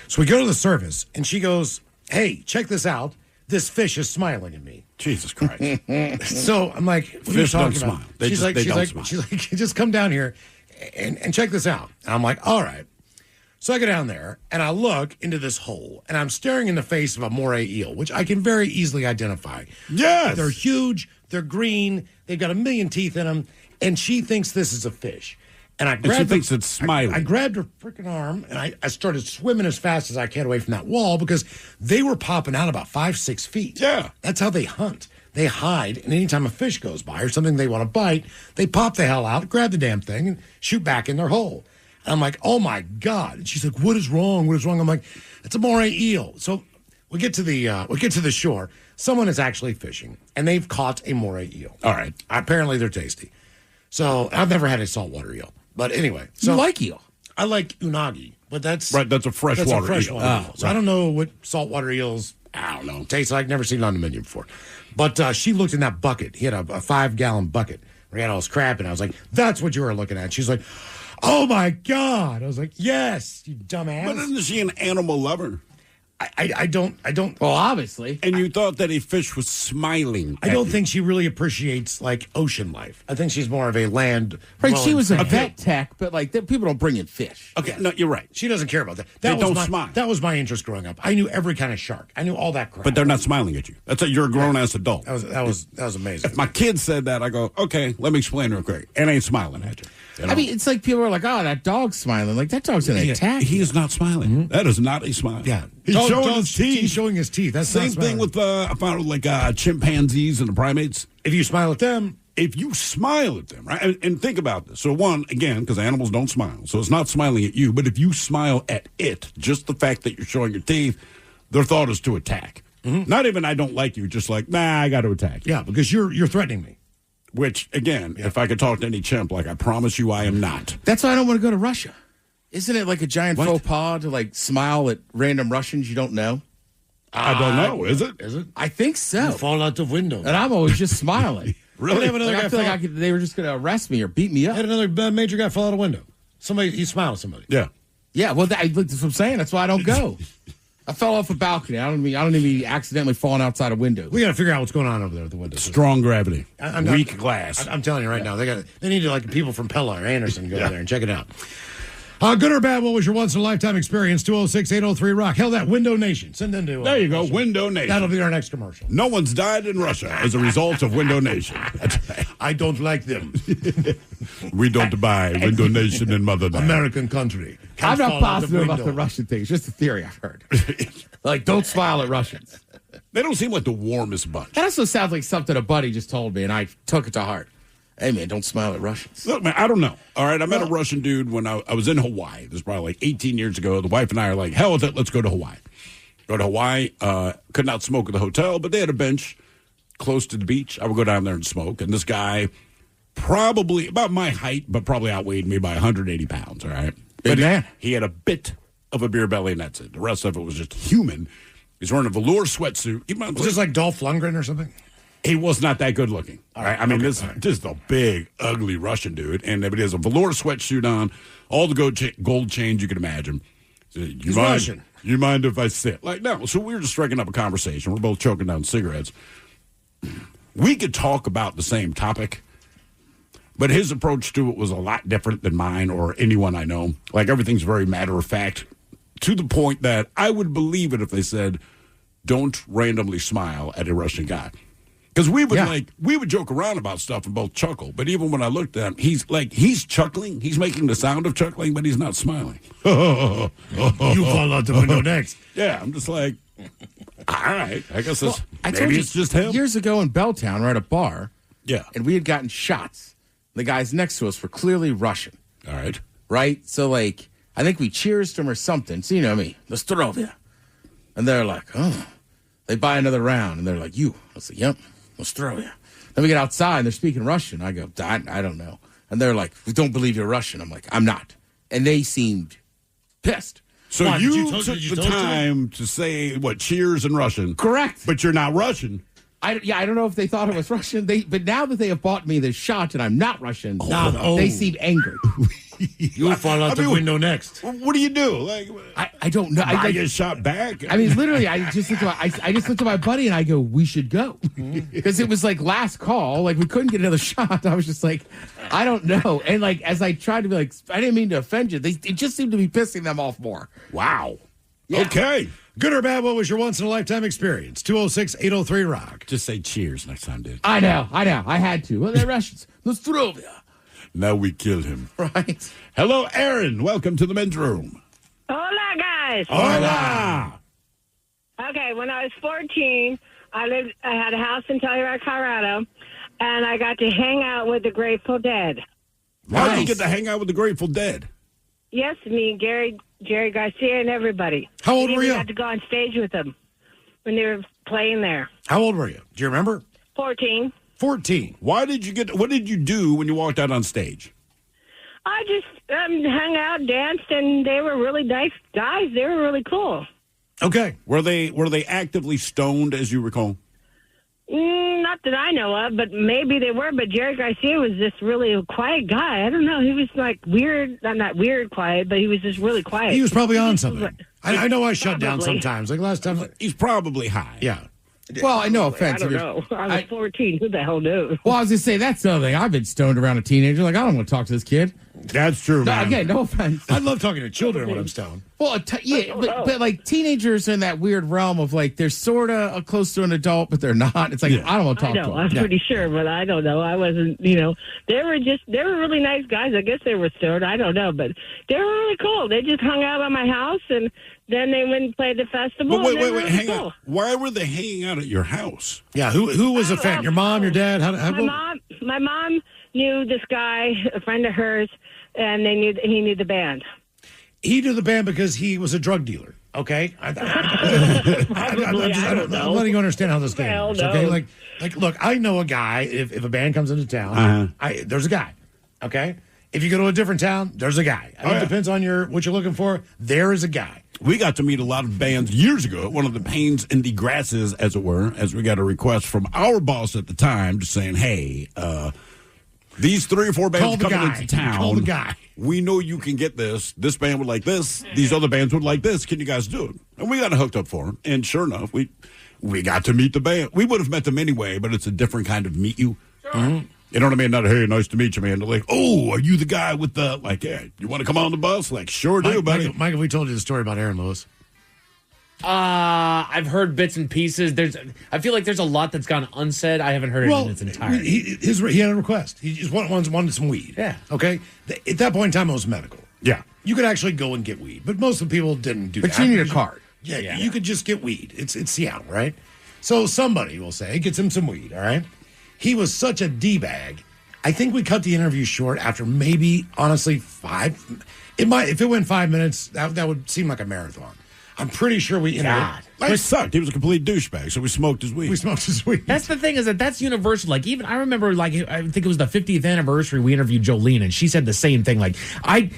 So we go to the surface, and she goes, "Hey, check this out. This fish is smiling at me." Jesus Christ. So I'm like, "What Fish are you don't talking about?" smile. They She's don't like, "Just come down here and check this out." And I'm like, "All right." So I go down there, and I look into this hole, and I'm staring in the face of a moray eel, which I can very easily identify. Yes. They're huge. They're green. They've got a million teeth in them, and she thinks this is a fish. And I grabbed she thinks it's smiling. I grabbed her freaking arm, and I started swimming as fast as I can away from that wall because they were popping out about 5-6 feet. Yeah. That's how they hunt. they hide, and anytime a fish goes by or something they want to bite, they pop the hell out, grab the damn thing, and shoot back in their hole. And I'm like, oh my God. And she's like, what is wrong? What is wrong? I'm like, it's a moray eel. So we get to the shore. Someone is actually fishing, and they've caught a moray eel. All right. Apparently they're tasty. So I've never had a saltwater eel. But anyway. So you like eel? I like unagi, but that's right. That's a freshwater eel. Oh, so I don't know what saltwater eels, I don't know, taste like. Never seen it on the menu before. But she looked in that bucket. He had a 5-gallon bucket where he had all his crap, and I was like, that's what you were looking at. She's like, oh my God. I was like, yes, you dumbass. But isn't she an animal lover? I don't. Well, obviously. And you thought that a fish was smiling. I don't think she really appreciates like ocean life. I think she's more of a land. Right, she was a dwelling vet tech, but like people don't bring in fish. Okay, no, you're right. She doesn't care about that. They don't smile. That was my interest growing up. I knew every kind of shark. I knew all that crap. But they're not smiling at you. That's you're a grown ass adult. That was amazing. If my kid said that, I go, okay, let me explain real quick. It ain't smiling at you. You know? I mean, it's like people are like, oh, that dog's smiling. Like, that dog's going to attack. He is not smiling. Mm-hmm. That is not a smile. Yeah. He's showing his teeth. He's showing his teeth. That's same thing with, I found like chimpanzees and the primates. If you smile at them. If you smile at them, right? And think about this. So one, again, because animals don't smile. So it's not smiling at you. But if you smile at it, just the fact that you're showing your teeth, their thought is to attack. Mm-hmm. Not even I don't like you, just like, nah, I got to attack you. Yeah, because you're threatening me. Which, again, if I could talk to any chimp, like I promise you I am not. That's why I don't want to go to Russia. Isn't it like a giant faux pas to like smile at random Russians you don't know? I don't know. Is it? Is it? I think so. You fall out the window. And I'm always just smiling. Really? I feel like they were just going to arrest me or beat me up. I had another major guy fall out a window. He smiled at somebody. Yeah. Yeah, well, that's what I'm saying. That's why I don't go. I fell off a balcony. I don't even be accidentally falling outside a window. We got to figure out what's going on over there at the window. Strong gravity. Weak glass. I'm telling you right now, they need to, like, people from Pella or Anderson go there and check it out. Good or bad, what was your once-in-a-lifetime experience? 206-803-ROCK. Hell, that Window Nation. Send them to there you go, Russia. Window Nation. That'll be our next commercial. No one's died in Russia as a result of Window Nation. I don't like them. We don't buy Window Nation and Mother Land. American country. I'm not positive about the Russian thing. It's just a theory I've heard. Like, don't smile at Russians. They don't seem like the warmest bunch. That also sounds like something a buddy just told me, and I took it to heart. Hey, man, don't smile at Russians. Look, man, I don't know. All right, I met a Russian dude when I was in Hawaii. This was probably like 18 years ago. The wife and I are like, hell with it, let's go to Hawaii. Go to Hawaii. Could not smoke at the hotel, but they had a bench close to the beach. I would go down there and smoke. And this guy, probably about my height, but probably outweighed me by 180 pounds, all right? Big man. He had a bit of a beer belly, and that's it. The rest of it was just human. He's wearing a velour sweatsuit. Was this like Dolph Lundgren or something? He was not that good looking. All right. I mean, this is a big, ugly Russian dude. And he has a velour sweatsuit on, all the gold chains you can imagine. He's Russian. You mind if I sit? Like, no. So we were just striking up a conversation. We're both choking down cigarettes. We could talk about the same topic, but his approach to it was a lot different than mine or anyone I know. Like, everything's very matter of fact, to the point that I would believe it if they said, don't randomly smile at a Russian guy. Because we would joke around about stuff and both chuckle. But even when I looked at him, he's chuckling. He's making the sound of chuckling, but he's not smiling. You fall out the window next. Yeah, I'm just like, all right. I guess maybe it's just him. Years ago in Belltown, we're at a bar. Yeah. And we had gotten shots. The guys next to us were clearly Russian. All right. Right? So, like, I think we cheers to them or something. So, you know me. Nostrovia. And they're like, oh. They buy another round. And they're like, you. I was like, yep. Nostrovia. Then we get outside and they're speaking Russian. I go, I don't know. And they're like, we don't believe you're Russian. I'm like, I'm not. And they seemed pissed. So you took the time to say, cheers in Russian. Correct. But you're not Russian. I don't know if they thought it was Russian. But now that they have bought me this shot and I'm not Russian, they seem angry. You'll fall out the window next. What do you do? Like, I don't know. I get shot back. I mean, literally, I just looked at my buddy and I go, we should go, because it was like last call. Like, we couldn't get another shot. I was just like, I don't know. And like, as I tried to be like, I didn't mean to offend you. It just seemed to be pissing them off more. Wow. Yeah. Okay. Good or bad, what was your once-in-a-lifetime experience? 206-803-ROCK. Just say cheers next time, dude. I know. I had to. Well, they're Russians. Nostrovia. Now we kill him. Right. Hello, Aaron. Welcome to the men's room. Hola, guys. Hola. Okay, when I was 14, I had a house in Telluride, Colorado, and I got to hang out with the Grateful Dead. Why did you get to hang out with the Grateful Dead? Yes, me and Jerry Garcia and everybody. How old were you? I got to go on stage with them when they were playing there. How old were you? Do you remember? 14. 14. What did you do when you walked out on stage? I just hung out, danced, and they were really nice guys. They were really cool. Okay. Were they actively stoned, as you recall? Not that I know of, but maybe they were. But Jerry Garcia was just really a quiet guy. I don't know. He was like weird. I'm not weird quiet, but he was just really quiet. He was probably on something. I know I shut down sometimes. Like last time. He's probably high. Yeah. Well, no offense. I don't know. I was 14. Who the hell knew? Well, I was going to say, that's the other thing. I've been stoned around a teenager. Like, I don't want to talk to this kid. That's true, man. Again, no offense. I love talking to children when I'm stoned. Well, but like teenagers are in that weird realm of like they're sort of close to an adult, but they're not. It's like I don't want to talk to them. I'm pretty sure, but I don't know. I wasn't. They were really nice guys. I guess they were stoned. I don't know, but they were really cool. They just hung out at my house, and then they went and played the festival. But wait, hang on. Why were they hanging out at your house? Yeah, who was a fan? Your mom, your dad? My mom knew this guy, a friend of hers, and he knew the band. He knew the band because he was a drug dealer. Okay, I'm letting you understand how this game works. Okay, like, look, I know a guy. If a band comes into town, there's a guy. Okay, if you go to a different town, there's a guy. It depends on what you're looking for. There is a guy. We got to meet a lot of bands years ago at one of the pains in the grasses, as it were, as we got a request from our boss at the time just saying, hey, these 3 or 4 bands coming into town. Call the guy. We know you can get this. This band would like this. These other bands would like this. Can you guys do it? And we got hooked up for them. And sure enough, we got to meet the band. We would have met them anyway, but it's a different kind of meet you. Sure. Mm-hmm. You know what I mean? Not, hey, nice to meet you, man. They're like, oh, are you the guy with the, like, yeah, you want to come on the bus? Like, sure do, buddy. Michael, we told you the story about Aaron Lewis. I've heard bits and pieces. I feel like there's a lot that's gone unsaid. I haven't heard it in its entirety. He had a request. He just wanted some weed. Yeah. Okay? At that point in time, it was medical. Yeah. You could actually go and get weed, but most of the people didn't do that. But you need a card. Yeah, you could just get weed. It's Seattle, right? So somebody will say, gets him some weed, all right? He was such a D-bag. I think we cut the interview short after maybe, honestly, 5. If it went 5 minutes, that would seem like a marathon. I'm pretty sure we interviewed. It sucked. He was a complete douchebag, so we smoked his weed. That's the thing, is that's universal. Like, even I remember, like, I think it was the 50th anniversary, we interviewed Jolene, and she said the same thing. Like, I've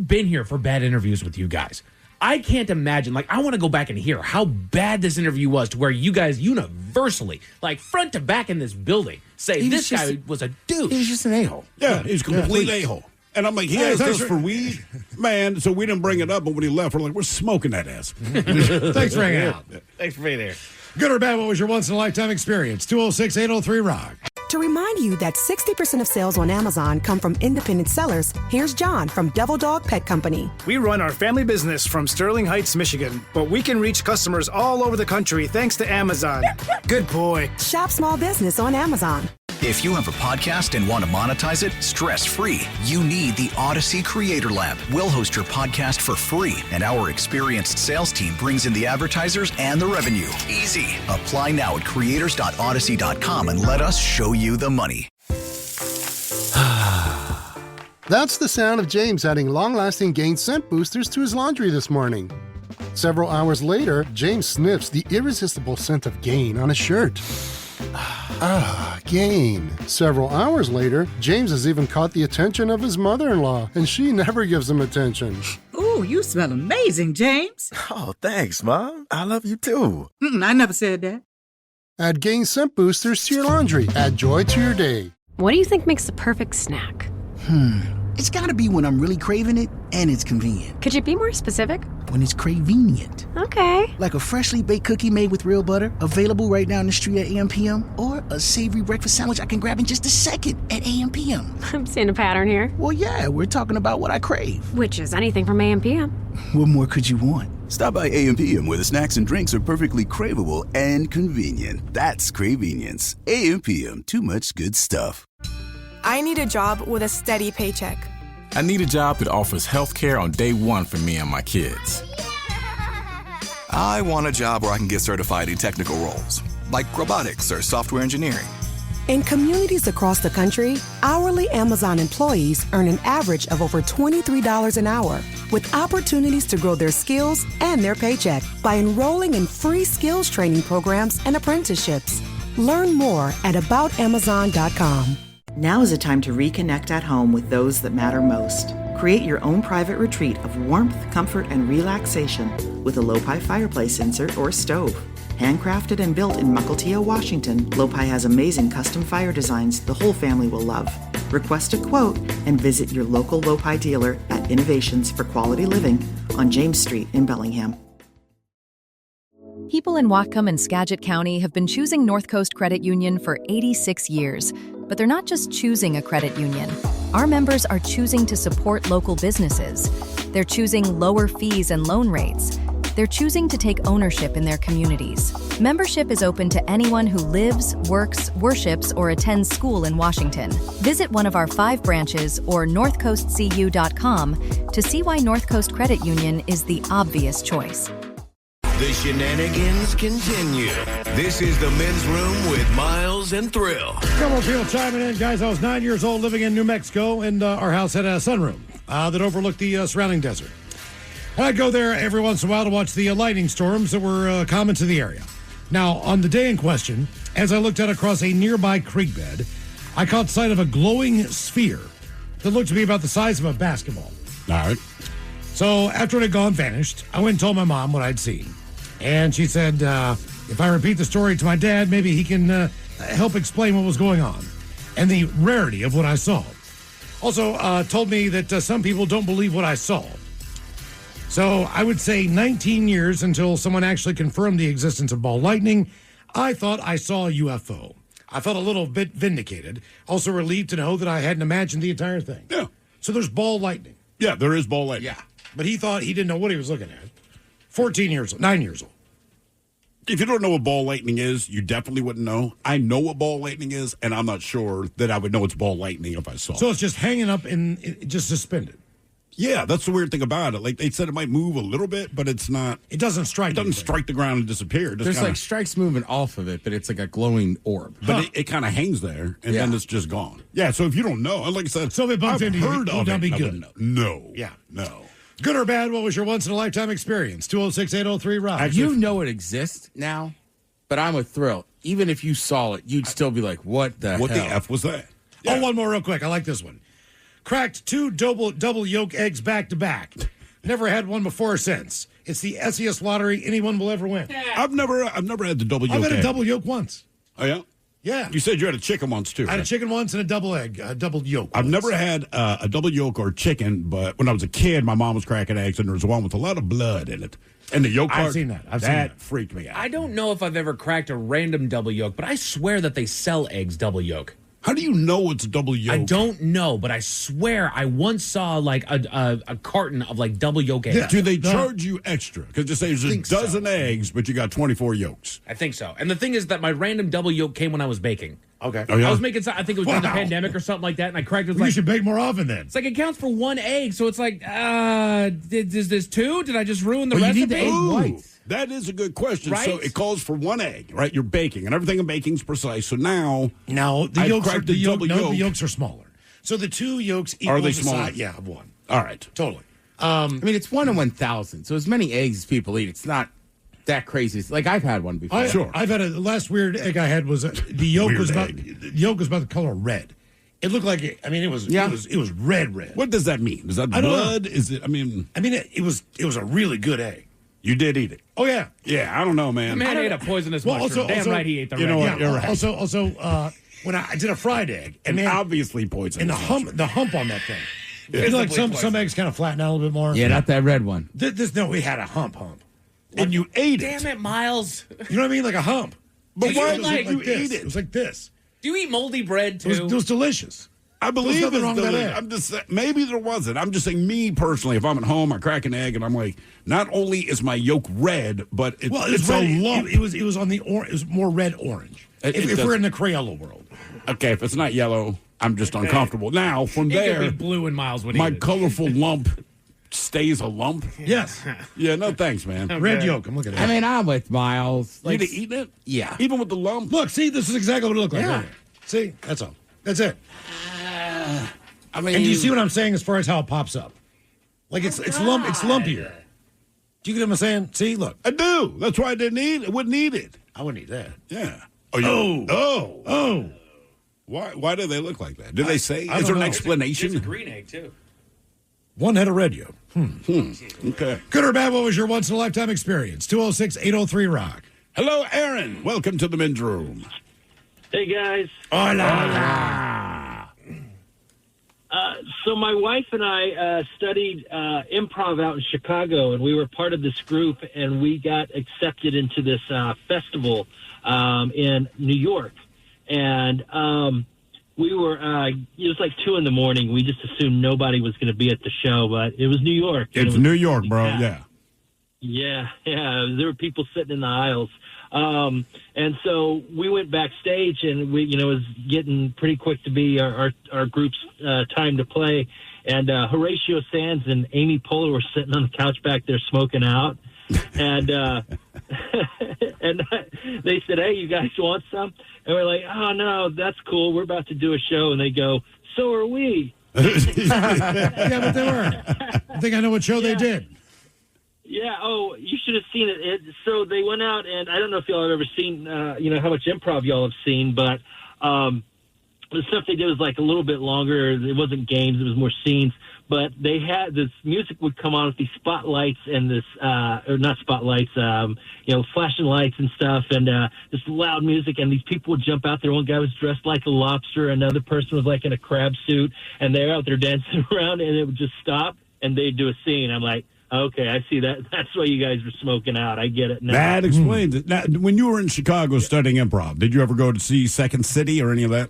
been here for bad interviews with you guys. I can't imagine. Like, I want to go back and hear how bad this interview was to where you guys universally, like, front to back in this building, say this guy was a douche. He was just an a-hole. Yeah, he was a complete a-hole. And I'm like, he asked us for weed? Man, so we didn't bring it up, but when he left, we're like, we're smoking that ass. Thanks for hanging out. Thanks for being there. Good or bad, what was your once-in-a-lifetime experience? 206-803-ROCK. To remind you that 60% of sales on Amazon come from independent sellers, here's John from Devil Dog Pet Company. We run our family business from Sterling Heights, Michigan, but we can reach customers all over the country thanks to Amazon. Good boy. Shop small business on Amazon. If you have a podcast and want to monetize it stress-free, you need the Odyssey Creator Lab. We'll host your podcast for free, and our experienced sales team brings in the advertisers and the revenue. Easy. Apply now at creators.odyssey.com and let us show you the money. That's the sound of James adding long-lasting Gain scent boosters to his laundry this morning. Several hours later, James sniffs the irresistible scent of Gain on his shirt. Gain. Several hours later, James has even caught the attention of his mother-in-law, and she never gives him attention. Ooh, you smell amazing, James. Oh, thanks, Mom. I love you, too. I never said that. Add Gain scent boosters to your laundry. Add joy to your day. What do you think makes the perfect snack? It's gotta be when I'm really craving it and it's convenient. Could you be more specific? When it's cravenient. Okay. Like a freshly baked cookie made with real butter, available right down the street at AM/PM, or a savory breakfast sandwich I can grab in just a second at AM/PM. I'm seeing a pattern here. Well, yeah, we're talking about what I crave. Which is anything from AM/PM. What more could you want? Stop by AM/PM where the snacks and drinks are perfectly craveable and convenient. That's Cravenience. AM/PM, too much good stuff. I need a job with a steady paycheck. I need a job that offers health care on day one for me and my kids. I want a job where I can get certified in technical roles, like robotics or software engineering. In communities across the country, hourly Amazon employees earn an average of over $23 an hour, with opportunities to grow their skills and their paycheck by enrolling in free skills training programs and apprenticeships. Learn more at aboutamazon.com. Now is a time to reconnect at home with those that matter most. Create your own private retreat of warmth, comfort, and relaxation with a Lopi fireplace insert or stove. Handcrafted and built in Mukilteo, Washington, Lopi has amazing custom fire designs the whole family will love. Request a quote and visit your local Lopi dealer at Innovations for Quality Living on James Street in Bellingham. People in Whatcom and Skagit County have been choosing North Coast Credit Union for 86 years. But they're not just choosing a credit union. Our members are choosing to support local businesses. They're choosing lower fees and loan rates. They're choosing to take ownership in their communities. Membership is open to anyone who lives, works, worships, or attends school in Washington. Visit one of our 5 branches or northcoastcu.com to see why North Coast Credit Union is the obvious choice. The shenanigans continue. This is the Men's Room with Miles and Thrill. Couple of people chiming in. Guys, I was 9 years old living in New Mexico, and our house had a sunroom that overlooked the surrounding desert. I'd go there every once in a while to watch the lightning storms that were common to the area. Now, on the day in question, as I looked out across a nearby creek bed, I caught sight of a glowing sphere that looked to be about the size of a basketball. All right. So after it had gone vanished, I went and told my mom what I'd seen. And she said, if I repeat the story to my dad, maybe he can help explain what was going on and the rarity of what I saw. Also, told me that some people don't believe what I saw. So I would say 19 years until someone actually confirmed the existence of ball lightning. I thought I saw a UFO. I felt a little bit vindicated. Also relieved to know that I hadn't imagined the entire thing. Yeah. So there's ball lightning. Yeah, there is ball lightning. Yeah. But he thought he didn't know what he was looking at. 9 years old. If you don't know what ball lightning is, you definitely wouldn't know. I know what ball lightning is, and I'm not sure that I would know it's ball lightning if I saw it. So it's just hanging up and just suspended. Yeah, that's the weird thing about it. Like they said, it might move a little bit, but it's not. It doesn't strike. It doesn't strike the ground and disappear. It just There's kinda, like strikes moving off of it, but it's like a glowing orb. but it kind of hangs there, and then it's just gone. Yeah, so if you don't know, like I said, so if it bumped I've into you, heard of that'd it. be good. No. Yeah. No. Good or bad, what was your once-in-a-lifetime experience? 206-803-ROCK. You know it exists now, but I'm with Thrill. Even if you saw it, you'd still be like, what the What hell? the F was that? Oh, one more real quick. I like this one. Cracked 2 double yolk eggs back to back. Never had one before or since. It's the SES lottery anyone will ever win. I've never had the double yolk. I've had a egg. double yolk once. Oh yeah. Yeah. You said you had a chicken once too. I had a right? chicken once and a double egg, a double yolk. I've once. never had a double yolk or chicken, but when I was a kid, my mom was cracking eggs, and there was one with a lot of blood in it. And the yolk part, I've seen that. I've seen that. Freaked me out. I don't know if I've ever cracked a random double yolk, but I swear that they sell eggs double yolk. How do you know it's double yolk? I don't know, but I swear I once saw like a carton of like double yolk eggs. Do they charge you extra? Because they say there's a dozen eggs, but you got 24 yolks. I think so. And the thing is that my random double yolk came when I was baking. Okay. Oh, yeah? I was making, I think it was during the pandemic or something like that, and I cracked it. You should bake more often then. It's like it counts for 1 egg, so it's like, is this 2? Did I just ruin the Well, recipe? you need the egg whites. That is a good question. Right? So it calls for 1 egg, right? You're baking, and everything in baking is precise. So now, the I've yolks are cracked a double yolk. the yolks are smaller. So the 2 yolks equal Are they the smaller? size, yeah, of 1. All right. Totally. I mean, it's 1 in 1,000. So as many eggs as people eat, it's not that crazy. Like I've had one before. I've had the last weird egg I had was the yolk was about the color of red. It looked like it. I mean, it was red. What does that mean? Is that I don't blood? know. Is it? I mean, it was a really good egg. You did eat it. Oh yeah. Yeah, I don't know, man. The man ate a poisonous mushroom. Damn right he ate the You know red. what? You're right. Also, when I did a fried egg, and man, obviously poisonous. and the hump on that thing. Yeah. It's like some eggs kind of flatten out a little bit more. Yeah, not that red one. We had a hump. And you ate Damn it, Miles. You know what I mean? Like a hump. But Do why you did you this. eat it? It was like this. Do you eat moldy bread too? It was delicious. I believe nothing it's wrong with that delicious. egg. I'm just saying, maybe there wasn't. I'm just saying, me personally, if I'm at home, I crack an egg, and I'm like, not only is my yolk red, but it's red. a lump. It was on the orange. It was more red orange. If we're in the Crayola world. Okay, if it's not yellow, I'm just uncomfortable. Now, from It there, could be blue and Miles would my eat it. colorful lump stays a lump? Yes. Yeah, no thanks, man. Red yolk. I'm looking at it. I mean, I'm with Miles. You'd have eaten it? Yeah. Even with the lump? Look, see, this is exactly what it looked like. Yeah. Right here. See, that's all. That's it. I mean, And do you see what I'm saying as far as how it pops up? Like it's lumpier. Do you get what I'm saying? See, look. I do. That's why I didn't eat it. Wouldn't eat it. I wouldn't eat that. Yeah. Oh. Why do they look like that? Did they say? I Is there don't an know. explanation? It's a green egg, too. One head of red yolk. Okay. Good or bad, what was your once in a lifetime experience? 206-803-ROCK. Hello, Aaron. Welcome to the men's room. Hey, guys. Hola. So my wife and I studied improv out in Chicago, and we were part of this group, and we got accepted into this festival in New York. And we were, it was like 2 a.m. We just assumed nobody was going to be at the show, but it was New York. It's New York, bro. Yeah. Yeah. There were people sitting in the aisles. And so we went backstage, and we, it was getting pretty quick to be our group's time to play. And Horatio Sands and Amy Poehler were sitting on the couch back there smoking out. And and they said, "Hey, you guys want some?" And we're like, "Oh no, that's cool. We're about to do a show." And they go, "So are we." Yeah, but they were. I think I know what show they did. Yeah. Oh, you should have seen it. So they went out, and I don't know if y'all have ever seen, how much improv y'all have seen, but the stuff they did was like a little bit longer. It wasn't games; it was more scenes. But they had this music would come on with these spotlights and this, or not spotlights, flashing lights and stuff, and this loud music. And these people would jump out there. One guy was dressed like a lobster. Another person was like in a crab suit, and they're out there dancing around. And it would just stop, and they'd do a scene. I'm like, okay, I see that. That's why you guys were smoking out. I get it now. That explains it. Now, when you were in Chicago studying improv, did you ever go to see Second City or any of that?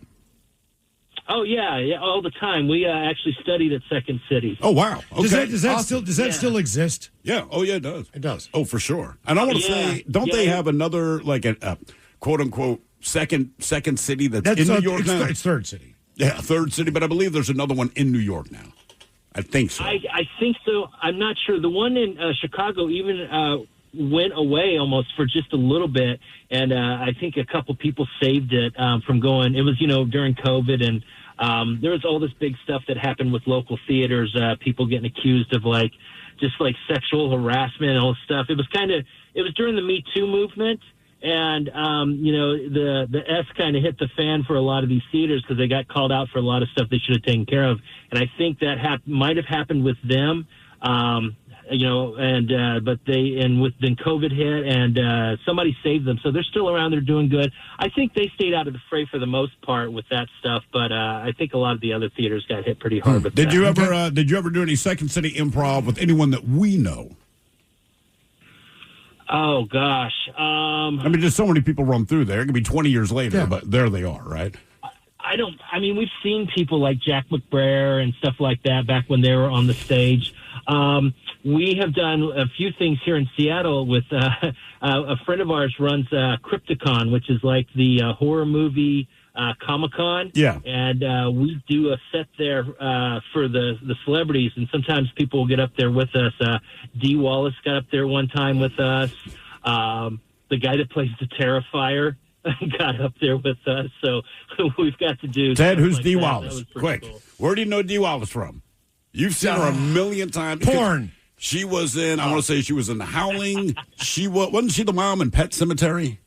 Oh yeah, all the time. We actually studied at Second City. Oh wow! Okay. Does that still exist? Yeah. Oh yeah, it does. It does. Oh for sure. And I want to say, don't they have another like a quote unquote second city that's in New York now? It's Third City. Yeah, Third City. But I believe there's another one in New York now. I think so. I think so. I'm not sure. The one in Chicago even went away almost for just a little bit, and I think a couple people saved it from going. It was during COVID, and there was all this big stuff that happened with local theaters. People getting accused of just sexual harassment and all this stuff. It was during the Me Too movement. And, the S kind of hit the fan for a lot of these theaters because they got called out for a lot of stuff they should have taken care of. And I think that might have happened with them, but then COVID hit and somebody saved them. So they're still around. They're doing good. I think they stayed out of the fray for the most part with that stuff. But I think a lot of the other theaters got hit pretty hard with that. Did you ever do any Second City improv with anyone that we know? Oh, gosh. I mean, just so many people run through there. It could be 20 years later, but there they are, right? We've seen people like Jack McBrayer and stuff like that back when they were on the stage. We have done a few things here in Seattle with a friend of ours runs Crypticon, which is like the horror movie Comic-Con. Yeah. And we do a set there for the celebrities, and sometimes people will get up there with us. Dee Wallace got up there one time with us. The guy that plays the Terrifier got up there with us. So we've got to do... Ted, who's like Dee that. Wallace? Quick. Cool. Where do you know Dee Wallace from? You've seen her a million times. Porn. She was in, I want to say she was in Howling. Wasn't she the mom in Pet Sematary?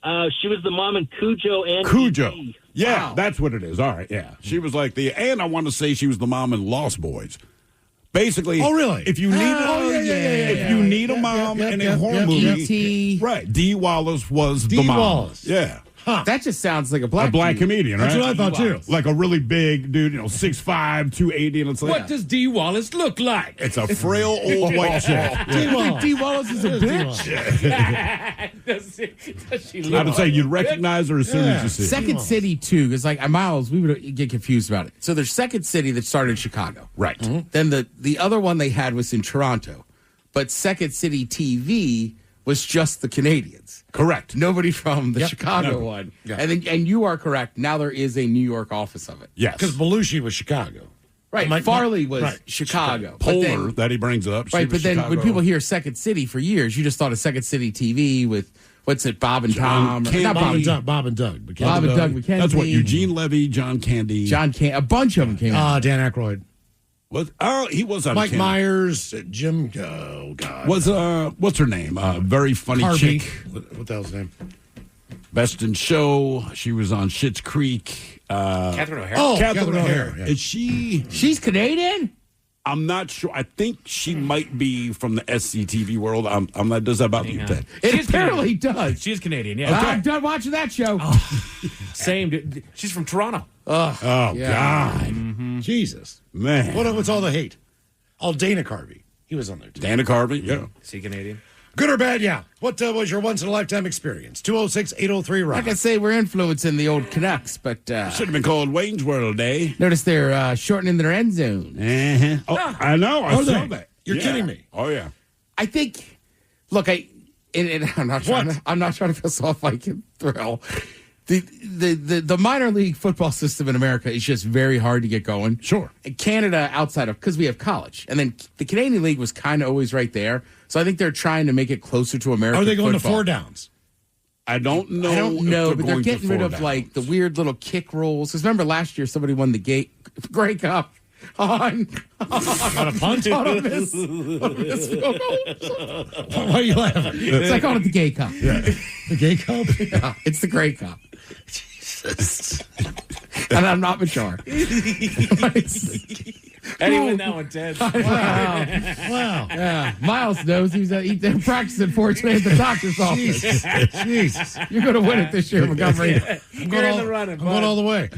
She was the mom in Cujo and Cujo. E.T. Yeah, Wow. that's what it is. All right, yeah. She was like and I want to say she was the mom in Lost Boys. Basically, oh really? If you need, if you need a mom in a horror movie, E.T. right? Dee Wallace was the mom. Wallace. Yeah. Huh. That just sounds like a black comedian, right? That's what I thought too. Like a really big dude, 6'5", 280, and it's like What does Dee Wallace look like? it's a frail old white chick. You think Dee Wallace is a bitch? Does she I look would say like you'd a recognize her as soon as you see her. Second City, too, because Miles, we would get confused about it. So there's Second City that started in Chicago. Right. Mm-hmm. Then the other one they had was in Toronto. But Second City TV was just the Canadians. Correct. Nobody from the Chicago Never. one. Yeah. And you are correct. Now there is a New York office of it. Yes. Because Belushi was Chicago. Right. Farley was Chicago. Polar that he brings up. Right, but then when people hear Second City for years, you just thought of Second City TV with, what's it, Bob and Tom? Not Bob and Doug. Bob and Doug. Bob and Doug McKenzie. That's what, Eugene Levy, John Candy. A bunch of them came out. Dan Aykroyd. He was on Mike Candy. Myers, Jim, oh, God. Was, what's her name? Very funny Harvey. chick. What the hell's her name? Best in Show. She was on Schitt's Creek. Catherine O'Hara. Oh, Catherine O'Hara. O'Hara. Yeah. Is she? She's Canadian? I'm not sure. I think she might be from the SCTV world. I'm not. Does that bother you, Ted? It apparently does. She's Canadian, yeah. I'm done watching that show. Same. Dude. She's from Toronto. Oh, God. Mm-hmm. Jesus. Man. What's all the hate? Oh, Dana Carvey. He was on there, too. Dana Carvey, yeah. Is he Canadian? Good or bad, yeah. What was your once-in-a-lifetime experience? 206-803-ROCK. Like I say, we're influencing the old Canucks, but... Should have been called Wayne's World Day. Notice they're shortening their end zone. Uh-huh. Oh, I know. I saw that. You're kidding me. Oh, yeah. I think... Look, I'm not trying to piss off Viking Thrill. The minor league football system in America is just very hard to get going. Sure. Canada outside of, because we have college. And then the Canadian League was kind of always right there. So I think they're trying to make it closer to American Are they going football. to 4 downs? I don't know. I don't know, but they're going to getting rid 4 of downs. like the weird little kick rolls. Because remember last year somebody won the Grey Cup on a punt? on a miss field goal. Why are you laughing? It's like on the Gay Cup. Yeah. The Gay Cup? Yeah, it's the Grey Cup. Jesus. And I'm not mature. Anyone that one, Ted. Wow. Yeah. Miles knows they're practicing for it today at the doctor's office. Jesus. You're going to win it this year, Montgomery. I'm going all the way.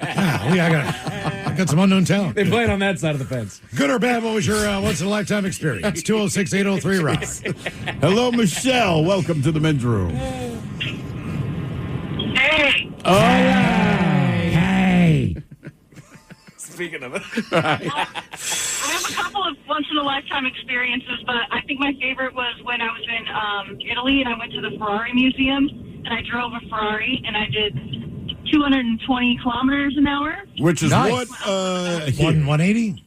I got some unknown talent. They play it on that side of the fence. Good or bad, what was your once-in-a-lifetime experience? 206-803-ROCK. Hello, Michelle. Welcome to the men's room. Hey. Oh, Hey. Speaking of it. I have a couple of once-in-a-lifetime experiences, but I think my favorite was when I was in Italy and I went to the Ferrari Museum and I drove a Ferrari and I did 220 kilometers an hour. Which is Nice. what? 180?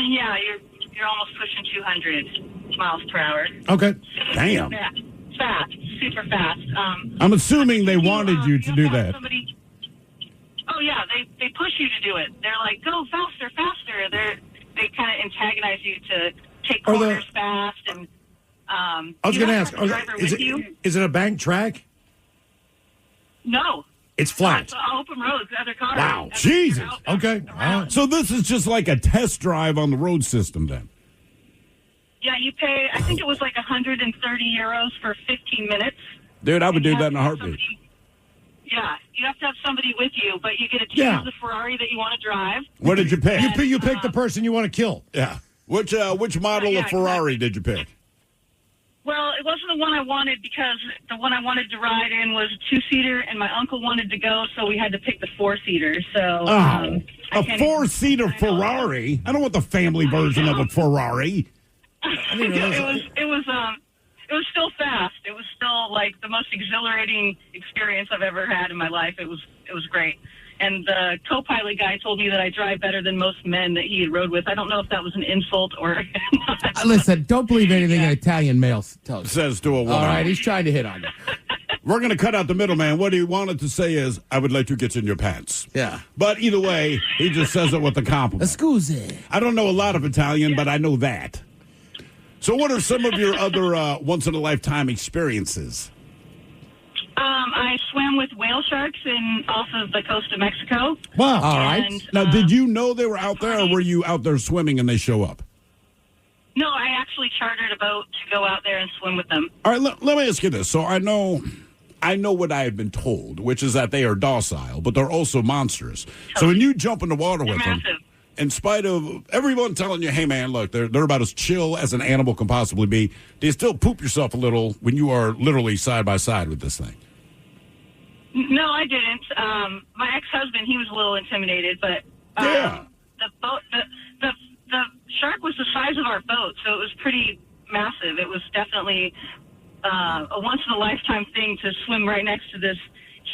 Yeah, you're almost pushing 200 miles per hour. Okay. Damn. Yeah, fast, super fast. I'm assuming they wanted you to do that. Oh yeah, they push you to do it. They're like, go faster, faster. They kind of antagonize you to take corners fast, and I was going to ask, is it a bank track? No. It's flat. It's open roads, other cars. Wow. Jesus. Okay. So this is just like a test drive on the road system then? Yeah, you pay, I think it was like 130 euros for 15 minutes. Dude, I would do that in a heartbeat. Yeah, you have to have somebody with you, but you get to choose the Ferrari that you want to drive. What did you pick? You pick the person you want to kill. Yeah. Which model of Ferrari did you pick? Well, it wasn't the one I wanted because the one I wanted to ride in was a 2-seater, and my uncle wanted to go, so we had to pick the 4-seater. So, a 4-seater Ferrari? I don't want the family version of a Ferrari. It was still fast. It was still like the most exhilarating experience I've ever had in my life. It was great. And the co-pilot guy told me that I drive better than most men that he had rode with. I don't know if that was an insult or not. Listen, don't believe anything an Italian male tells you. Says to a woman. All right, he's trying to hit on you. We're going to cut out the middleman. What he wanted to say is, I would like to get in your pants. Yeah. But either way, he just says it with a compliment. Scusi. I don't know a lot of Italian, but I know that. So what are some of your other once-in-a-lifetime experiences? I swam with whale sharks off of the coast of Mexico. Wow. All And, right. Now, did you know they were out there, or were you out there swimming and they show up? No, I actually chartered a boat to go out there and swim with them. All right, let me ask you this. So I know what I have been told, which is that they are docile, but they're also monstrous. So when you jump in the water with them, in spite of everyone telling you, hey, man, look, they're about as chill as an animal can possibly be, do you still poop yourself a little when you are literally side by side with this thing? No, I didn't. My ex-husband, he was a little intimidated, but the boat, the shark was the size of our boat, so it was pretty massive. It was definitely a once-in-a-lifetime thing to swim right next to this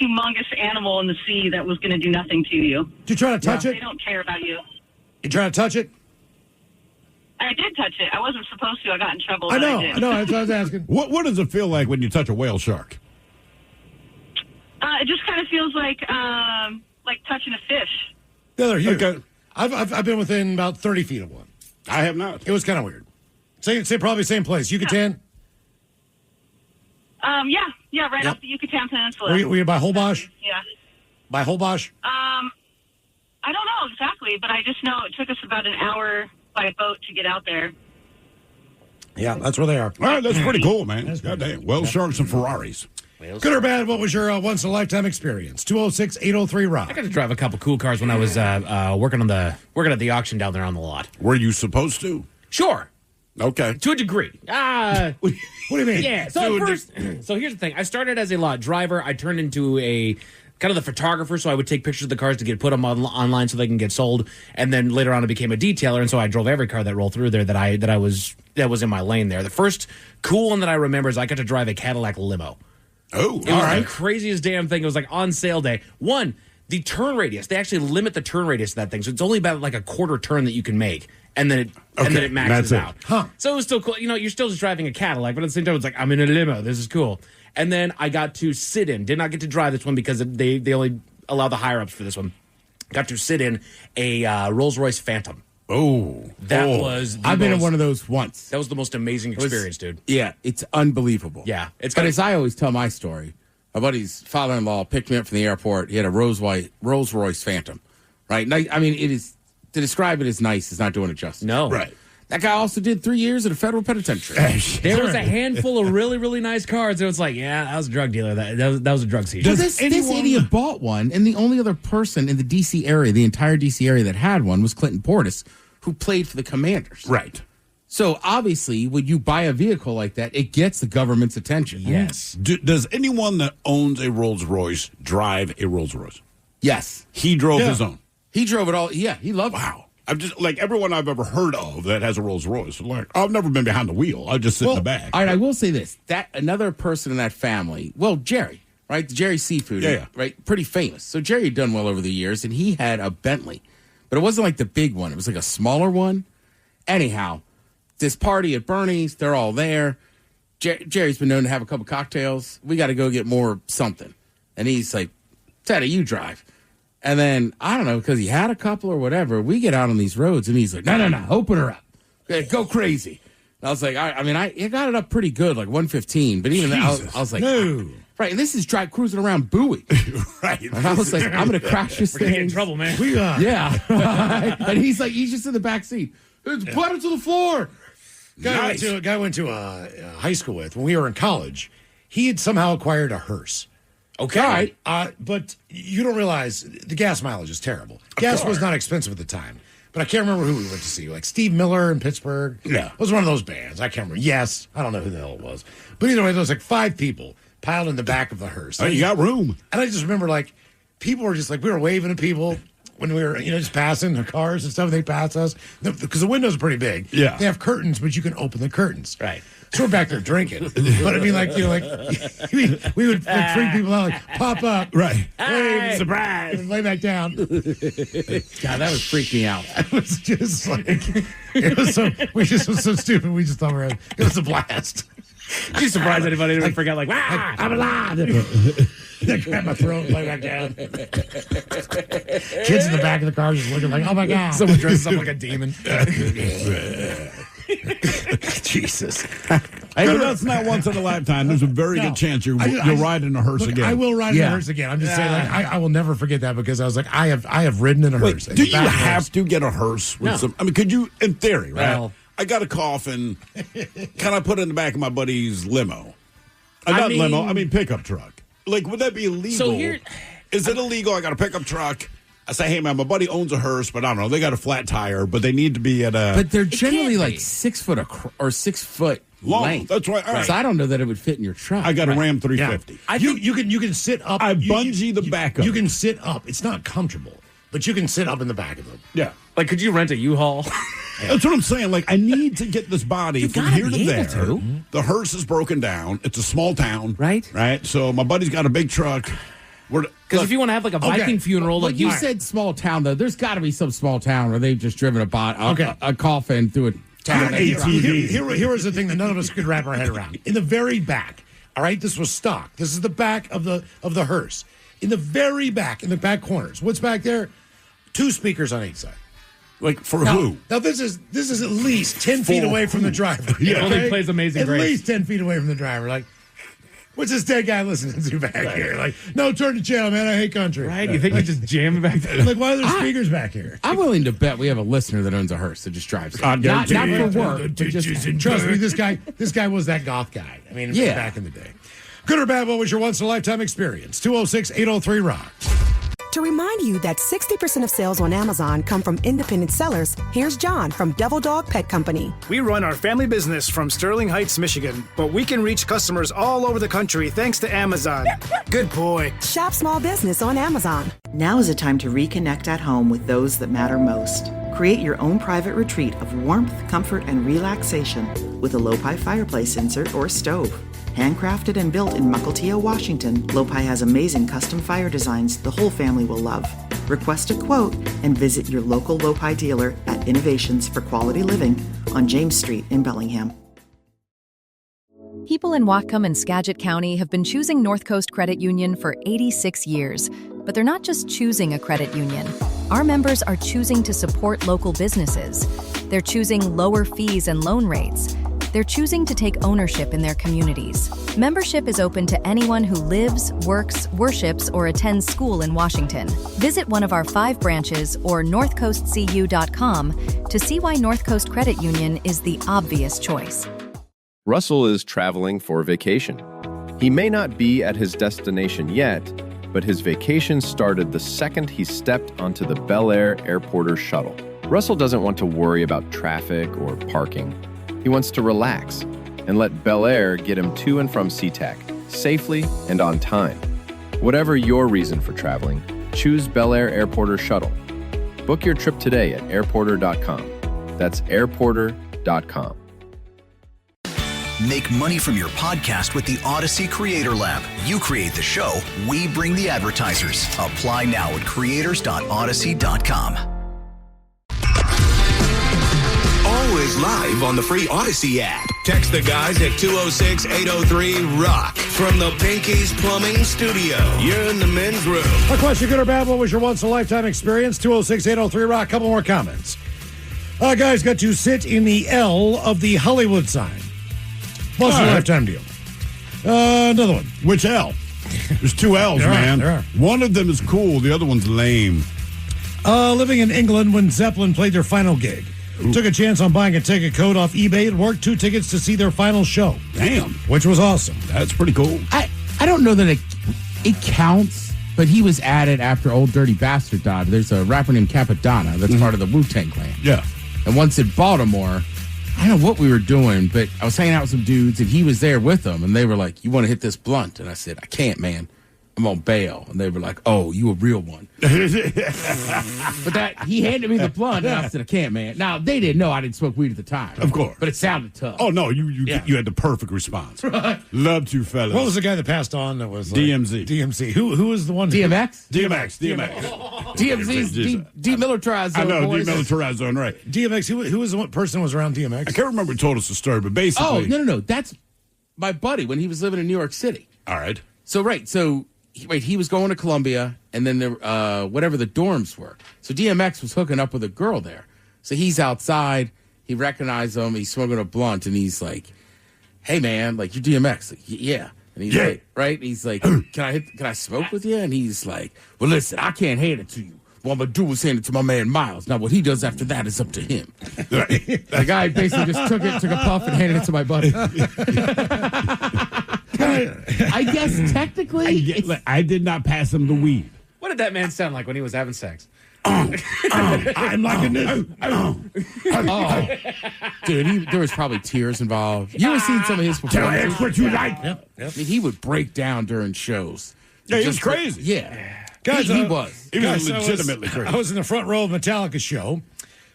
humongous animal in the sea that was going to do nothing to you. Did you try to touch it? They don't care about you. You try to touch it? I did touch it. I wasn't supposed to. I got in trouble. I but know. I did. I know. That's what I was asking. What does it feel like when you touch a whale shark? It just kind of feels like touching a fish. Yeah, they're huge. Okay. I've been within about 30 feet of one. I have not. It was kind of weird. Say probably same place. Yucatan? Yeah, right off the Yucatan Peninsula. Were you by Holbox? Yeah. By Holbox? I don't know exactly, but I just know it took us about an hour by boat to get out there. Yeah, that's where they are. All right, that's pretty cool, man. Goddamn. Whale sharks and Ferraris. Good or bad, what was your once-in-a-lifetime experience? 206-803-ROCK. I got to drive a couple cool cars when I was working at the auction down there on the lot. Were you supposed to? Sure. Okay. To a degree. What do you mean? Yeah. So here's the thing. I started as a lot driver. I turned into a kind of the photographer, so I would take pictures of the cars to put them online so they can get sold. And then later on, I became a detailer, and so I drove every car that rolled through there that was in my lane there. The first cool one that I remember is I got to drive a Cadillac limo. Oh, it was the craziest damn thing. It was like on sale day. One, the turn radius. They actually limit the turn radius of that thing, so it's only about like a quarter turn that you can make, and then it maxes out. Huh. So it was still cool. You know, you're still just driving a Cadillac, but at the same time, it's like I'm in a limo. This is cool. And then I got to sit in. Did not get to drive this one because they only allow the higher ups for this one. Got to sit in a Rolls-Royce Phantom. Oh, I've been in one of those once. That was the most amazing experience, dude. Yeah, it's unbelievable. Yeah, but as I always tell my story, my buddy's father-in-law picked me up from the airport. He had a Rolls-Royce Phantom, right? I mean, it is to describe it as nice is not doing it justice. No, right. That guy also did 3 years at a federal penitentiary. There was a handful of really, really nice cars. It was like, yeah, that was a drug dealer. That was a drug seizure. Well, this idiot bought one, and the only other person in the D.C. area, the entire D.C. area that had one was Clinton Portis, who played for the Commanders. Right. So obviously, when you buy a vehicle like that, it gets the government's attention. Yes. Does anyone that owns a Rolls Royce drive a Rolls Royce? Yes. He drove his own. He drove it all. Yeah, he loved it. Wow. I'm just like everyone I've ever heard of that has a Rolls Royce. Like I've never been behind the wheel. I just sit in the back. All right, I will say this: that another person in that family, Jerry, right? Jerry Seafood, right? Pretty famous. So Jerry had done well over the years, and he had a Bentley, but it wasn't like the big one. It was like a smaller one. Anyhow, this party at Bernie's, they're all there. Jerry's been known to have a couple cocktails. We got to go get more something, and he's like, "Teddy, you drive." And then, I don't know, because he had a couple or whatever, we get out on these roads, and he's like, no, open her up. Go crazy. And I was like, I got it up pretty good, like 115. But even then, I was like, no. Right, and this is cruising around Bowie. Right. And I was like, I'm going to crash this thing. We're in trouble, man. We are. Yeah. And he's just in the back seat. It's put to the floor. Guy went to high school with, when we were in college, he had somehow acquired a hearse. Okay. But you don't realize the gas mileage is terrible. Gas was not expensive at the time. But I can't remember who we went to see. Like Steve Miller in Pittsburgh. Yeah. It was one of those bands. I can't remember. Yes. I don't know who the hell it was. But either way, there was like 5 people piled in the back of the hearse. Oh, you got room. And I just remember like people were just like, we were waving at people when we were, just passing their cars and stuff. They pass us. Because the windows are pretty big. Yeah. They have curtains, but you can open the curtains. Right. So we're back there drinking. But I mean, we would like freak people out, like pop up, right? Hey, surprise! Lay back down. God, that would freak me out. It was just like we just was so stupid. We just thought it was a blast. You surprised anybody would forget? Like, I'm alive. They grab my throat, lay back down. Kids in the back of the car just looking like, oh my god! Someone dresses up like a demon. Jesus. Hey, but that's not once in a lifetime. There's a very good chance you'll ride in a hearse again. I will ride in a hearse again. I'm just saying, I will never forget that because I was like, I have ridden in a hearse. Do you have to get a hearse with some? I mean, could you, in theory, right? Well, I got a coffin. Can I put it in the back of my buddy's limo? Not limo. I mean pickup truck. Like, would that be illegal? So here, is it illegal? I got a pickup truck. I say, hey, man, my buddy owns a hearse, but I don't know. They got a flat tire, but they need to be at a... But they're generally like 6 foot or 6 foot long. Length. That's right. All right. So I don't know that it would fit in your truck. I got a Ram 350. Yeah. You can sit up. I bungee the back of You can sit up. It's not comfortable, but you can sit up in the back of them. Yeah. Like, could you rent a U-Haul? That's what I'm saying. Like, I need to get this body from here to there. To. The hearse is broken down. It's a small town. Right. Right. So my buddy's got a big truck. Because if you want to have like a Viking funeral, Well, like you said small town, though. There's got to be some small town where they've just driven a coffin through a town. Here was the thing that none of us could wrap our head around. In the very back, all right, this was stock. This is the back of the hearse. In the very back, in the back corners, what's back there? 2 speakers on each side. Like for who? Now this is at least 10 feet away from the driver. Yeah, only plays Amazing Grace. At least 10 feet away from the driver. Like, what's this dead guy listening to back here? Like, no, turn the channel, man. I hate country. Right? You think you just jamming back there? Like, why are there speakers back here? I'm willing to bet we have a listener that owns a hearse that just drives it. Not for work, but just trust me. This guy was that goth guy. I mean, back in the day. Good or bad? What was your once in a lifetime experience? 206-803-ROCK. To remind you that 60% of sales on Amazon come from independent sellers, here's John from Devil Dog Pet Company. We run our family business from Sterling Heights, Michigan, but we can reach customers all over the country thanks to Amazon. Good boy. Shop small business on Amazon. Now is a time to reconnect at home with those that matter most. Create your own private retreat of warmth, comfort, and relaxation with a Lopi fireplace insert or stove. Handcrafted and built in Mukilteo, Washington, Lopi has amazing custom fire designs the whole family will love. Request a quote and visit your local Lopi dealer at Innovations for Quality Living on James Street in Bellingham. People in Whatcom and Skagit County have been choosing North Coast Credit Union for 86 years. But they're not just choosing a credit union. Our members are choosing to support local businesses. They're choosing lower fees and loan rates. They're choosing to take ownership in their communities. Membership is open to anyone who lives, works, worships, or attends school in Washington. Visit one of our 5 branches or northcoastcu.com to see why North Coast Credit Union is the obvious choice. Russell is traveling for vacation. He may not be at his destination yet, but his vacation started the second he stepped onto the Bel Air Airporter shuttle. Russell doesn't want to worry about traffic or parking. He wants to relax and let Bel Air get him to and from SeaTac safely and on time. Whatever your reason for traveling, choose Bel Air Airporter Shuttle. Book your trip today at airporter.com. That's airporter.com. Make money from your podcast with the Odyssey Creator Lab. You create the show, we bring the advertisers. Apply now at creators.odyssey.com. Always live on the free Odyssey app. Text the guys at 206-803-ROCK from the Pinky's Plumbing Studio. You're in the men's room. A question, good or bad? What was your once in a lifetime experience? 206-803-ROCK. Couple more comments. Guys got to sit in the L of the Hollywood sign. Once in a lifetime deal. Another one. Which L? There's 2 L's, man. There are. One of them is cool. The other one's lame. Living in England when Zeppelin played their final gig. Ooh. Took a chance on buying a ticket code off eBay. It worked. 2 tickets to see their final show. Damn. Which was awesome. That's pretty cool. I don't know that it counts, but he was added after Old Dirty Bastard died. There's a rapper named Capadonna that's part of the Wu-Tang Clan. Yeah. And once in Baltimore, I don't know what we were doing, but I was hanging out with some dudes, and he was there with them, and they were like, "You want to hit this blunt?" And I said, "I can't, man. I'm on bail." And they were like, "Oh, you a real one." But he handed me the blunt, and I said, "I can't, man." Now, they didn't know I didn't smoke weed at the time. Of course. But it sounded tough. Oh, no, you had the perfect response. Right. Love to, fellas. What was the guy that passed on that was like, DMZ. Who was the one? DMX? DMX. DMZ's demilitarized zone. I know, boys. demilitarized zone, right. DMX, who was the one person who was around DMX? I can't remember who told us the story, but basically. Oh, no. That's my buddy when he was living in New York City. All right. So he was going to Columbia, and then there, whatever the dorms were. So DMX was hooking up with a girl there. So he's outside. He recognized him. He's smoking a blunt, and he's like, "Hey, man, like, you're DMX." Like, yeah. And he's like, right? He's like, can I smoke with you? And he's like, "Well, listen, I can't hand it to you. What I'm going to do is hand it to my man Miles. Now, what he does after that is up to him." The guy basically just took a puff, and handed it to my buddy. I guess technically, I did not pass him the weed. What did that man sound like when he was having sex? I'm liking this. Dude, there was probably tears involved. You ever seen some of his performances? Tell us what you like. Yep. I mean, he would break down during shows. Yeah, he was crazy. Yeah. Guys, he was. He was legitimately crazy. I was in the front row of Metallica's show.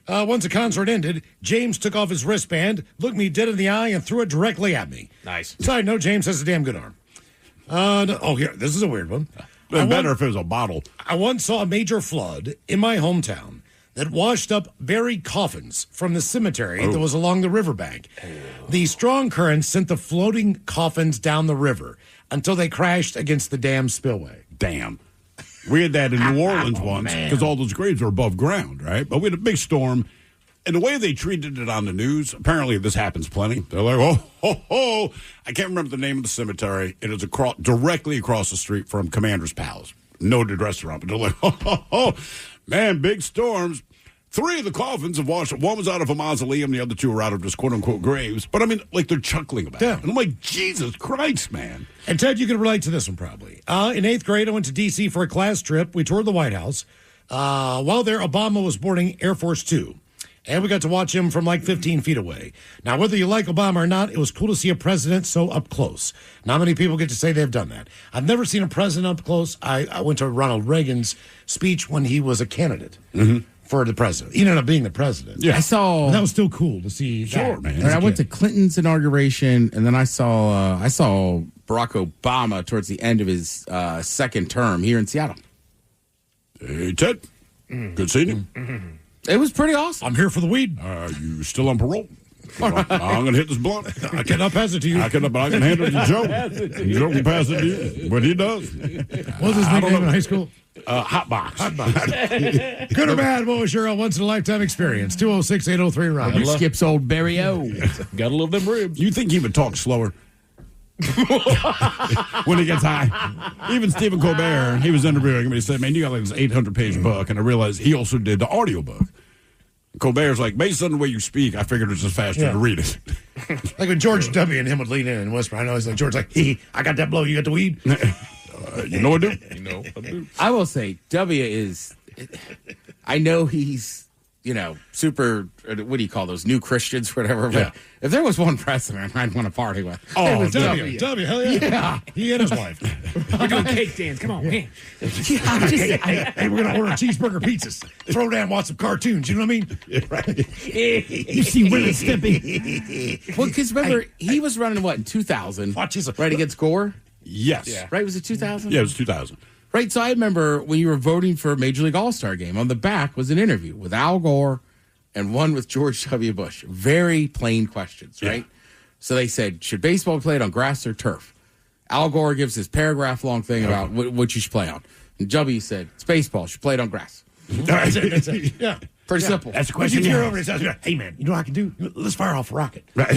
Once the concert ended, James took off his wristband, looked me dead in the eye, and threw it directly at me. Nice. Side note, James has a damn good arm. Here, this is a weird one. Been better if it was a bottle. I once saw a major flood in my hometown that washed up buried coffins from the cemetery that was along the riverbank. The strong currents sent the floating coffins down the river until they crashed against the dam spillway. Damn. We had that in New Orleans once because all those graves are above ground, right? But we had a big storm. And the way they treated it on the news, apparently this happens plenty. They're like, oh, ho, ho. I can't remember the name of the cemetery. It is directly across the street from Commander's Palace. Noted restaurant. But they're like, ho, ho, ho. Man, big storms. 3 of the coffins have washed. One was out of a mausoleum. The other 2 were out of just quote-unquote graves. But, I mean, like, they're chuckling about it. And I'm like, Jesus Christ, man. And, Ted, you can relate to this one probably. In 8th grade, I went to D.C. for a class trip. We toured the White House. While there, Obama was boarding Air Force Two. And we got to watch him from like 15 feet away. Now, whether you like Obama or not, it was cool to see a president so up close. Not many people get to say they've done that. I've never seen a president up close. I went to Ronald Reagan's speech when he was a candidate for the president. He ended up being the president. Yeah, I saw. And that was still cool to see. Sure, that. man. And I went to Clinton's inauguration, and then I saw Barack Obama towards the end of his second term here in Seattle. Hey, Ted. Good seeing you. It was pretty awesome. I'm here for the weed. You still on parole? I'm going to hit this blunt. I cannot pass it to you. I can hand it to Joe. Joe can pass it to you. But he does. What was his nickname in high school? Hot Box. Good or bad, what was your once-in-a-lifetime experience? 206-803-ROCK. He skips old Barry O. Gotta love them ribs. You think he would talk slower? When he gets high. Even Stephen Colbert, he was interviewing him, and he said, man, you got like this 800-page book, and I realized he also did the audiobook. Colbert's like, based on the way you speak, I figured it's just faster to read it. Like when George W. and him would lean in and whisper, I know he's like, George, like, I got that blow, you got the weed? You know what I do? You know, I do. I will say, W is, I know he's, super, what do you call those, new Christians, whatever, but if there was one president I'd want to party with, it was W. W, hell yeah. He and his wife. We're doing cake dance. Come on, man. Hey, we're going to order cheeseburger pizzas. Throw down, watch some cartoons, you know what I mean? You see Willie Stimpy. Well, because remember, he was running, in 2000? Right against Gore? Yes. Yeah. Right, was it 2000? Yeah, it was 2000. Right, so I remember when you were voting for a Major League All-Star game, on the back was an interview with Al Gore and one with George W. Bush. Very plain questions, right? So they said, should baseball be played on grass or turf? Al Gore gives his paragraph-long thing about what you should play on. And W said, it's baseball, should play it on grass. That's it. Yeah. Pretty simple. That's the question. You over his house, hey, man, you know what I can do? Let's fire off a rocket. Right.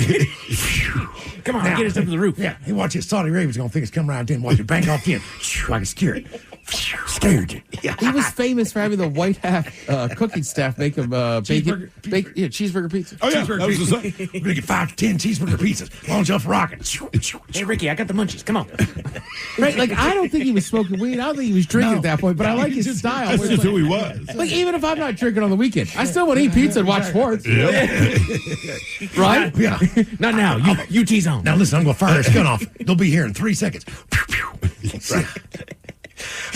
Come on, get us up to the roof. Yeah, he watch it. Saudi Arabia's going to think it's coming around in. Watch it bang off in. I can scare it. Scared you. Yeah. He was famous for having the White Hat cooking staff make him cheeseburger pizza. Oh, yeah. Cheeseburger pizza. We're going to get 5 to 10 cheeseburger pizzas. Launch off a rocket. Hey, Ricky, I got the munchies. Come on. Right, like, I don't think he was smoking weed. I don't think he was drinking at that point, but I like his style. That's just who he was. Like, even if I'm not drinking on the weekend, I still want to eat pizza and watch sports. Right? Yeah. Not now. UT's on. Now, listen, I'm going to fire this gun off. They'll be here in 3 seconds. Right.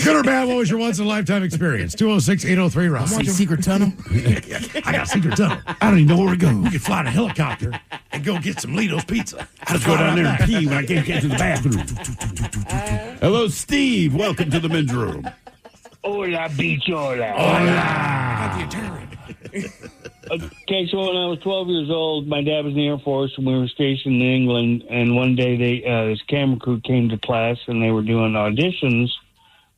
Good or bad, what was your once-in-a-lifetime experience? 206-803-ROCK. See Secret Tunnel? I got a secret tunnel. I don't even know where we go. We could fly in a helicopter and go get some Lido's pizza. I just go down there and pee when I can't get to the bathroom. Hello, Steve. Welcome to the men's room. Hola, bichola. Hola. Okay, so when I was 12 years old, my dad was in the Air Force, and we were stationed in England, and one day this camera crew came to class, and they were doing auditions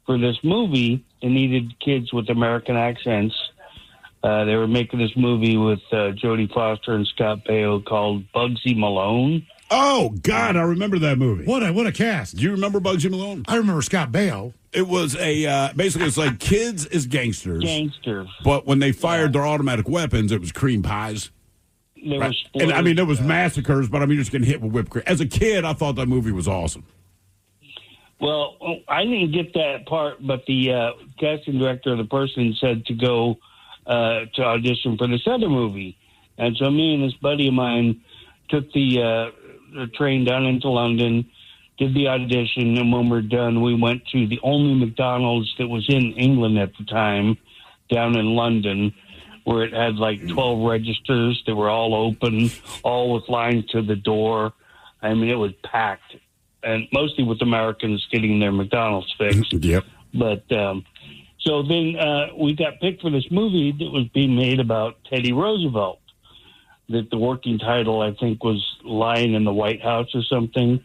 for this movie. They needed kids with American accents. They were making this movie with Jodie Foster and Scott Baio called Bugsy Malone. Oh, God, I remember that movie. What a cast. Do you remember Bugsy Malone? I remember Scott Baio. It was basically it's like kids as gangsters. Gangsters. But when they fired their automatic weapons, it was cream pies. There was and I mean, there was massacres, but I mean, you're just getting hit with whipped cream. As a kid, I thought that movie was awesome. Well, I didn't get that part, but the casting director, the person, said to go to audition for this other movie. And so me and this buddy of mine took the train down into London, did the audition, and when we're done, we went to the only McDonald's that was in England at the time, down in London, where it had like 12 registers that were all open, all with lines to the door. I mean, it was packed. And mostly with Americans getting their McDonald's fix. Yep. But so then we got picked for this movie that was being made about Teddy Roosevelt. That the working title, I think, was Lying in the White House or something.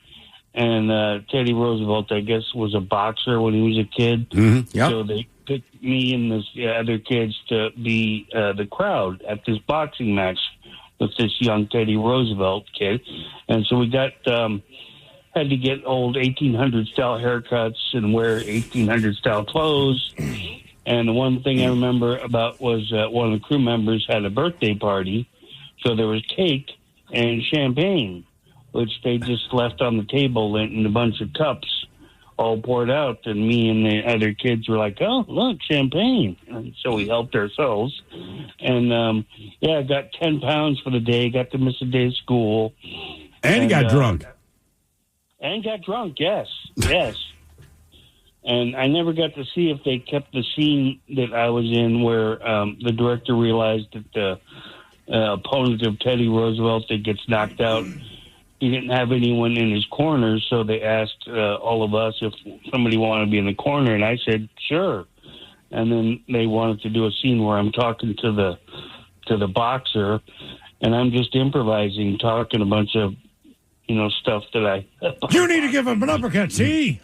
And Teddy Roosevelt, I guess, was a boxer when he was a kid. Mm-hmm. Yep. So they picked me and the other kids to be the crowd at this boxing match with this young Teddy Roosevelt kid. And so we got had to get old 1800 style haircuts and wear 1800 style clothes. And the one thing I remember about was one of the crew members had a birthday party. So there was cake and champagne, which they just left on the table in a bunch of cups, all poured out. And me and the other kids were like, oh, look, champagne. And so we helped ourselves. And, I got 10 pounds for the day, got to miss a day of school. And you got drunk. And got drunk, yes, yes. And I never got to see if they kept the scene that I was in where the director realized that the opponent of Teddy Roosevelt that gets knocked out, he didn't have anyone in his corner, so they asked all of us if somebody wanted to be in the corner, and I said, sure. And then they wanted to do a scene where I'm talking to the boxer, and I'm just improvising, talking a bunch of, stuff that I... You need to give him an uppercut, see?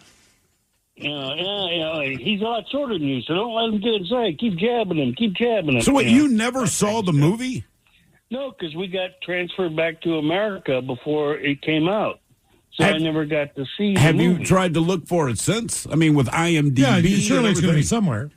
Yeah, he's a lot shorter than you, so don't let him get inside. Keep jabbing him. So wait, you never saw the movie? No, because we got transferred back to America before it came out. So I never got to see Have the movie. you tried to look for it since? I mean, with IMDb. Yeah, surely it's going to be somewhere.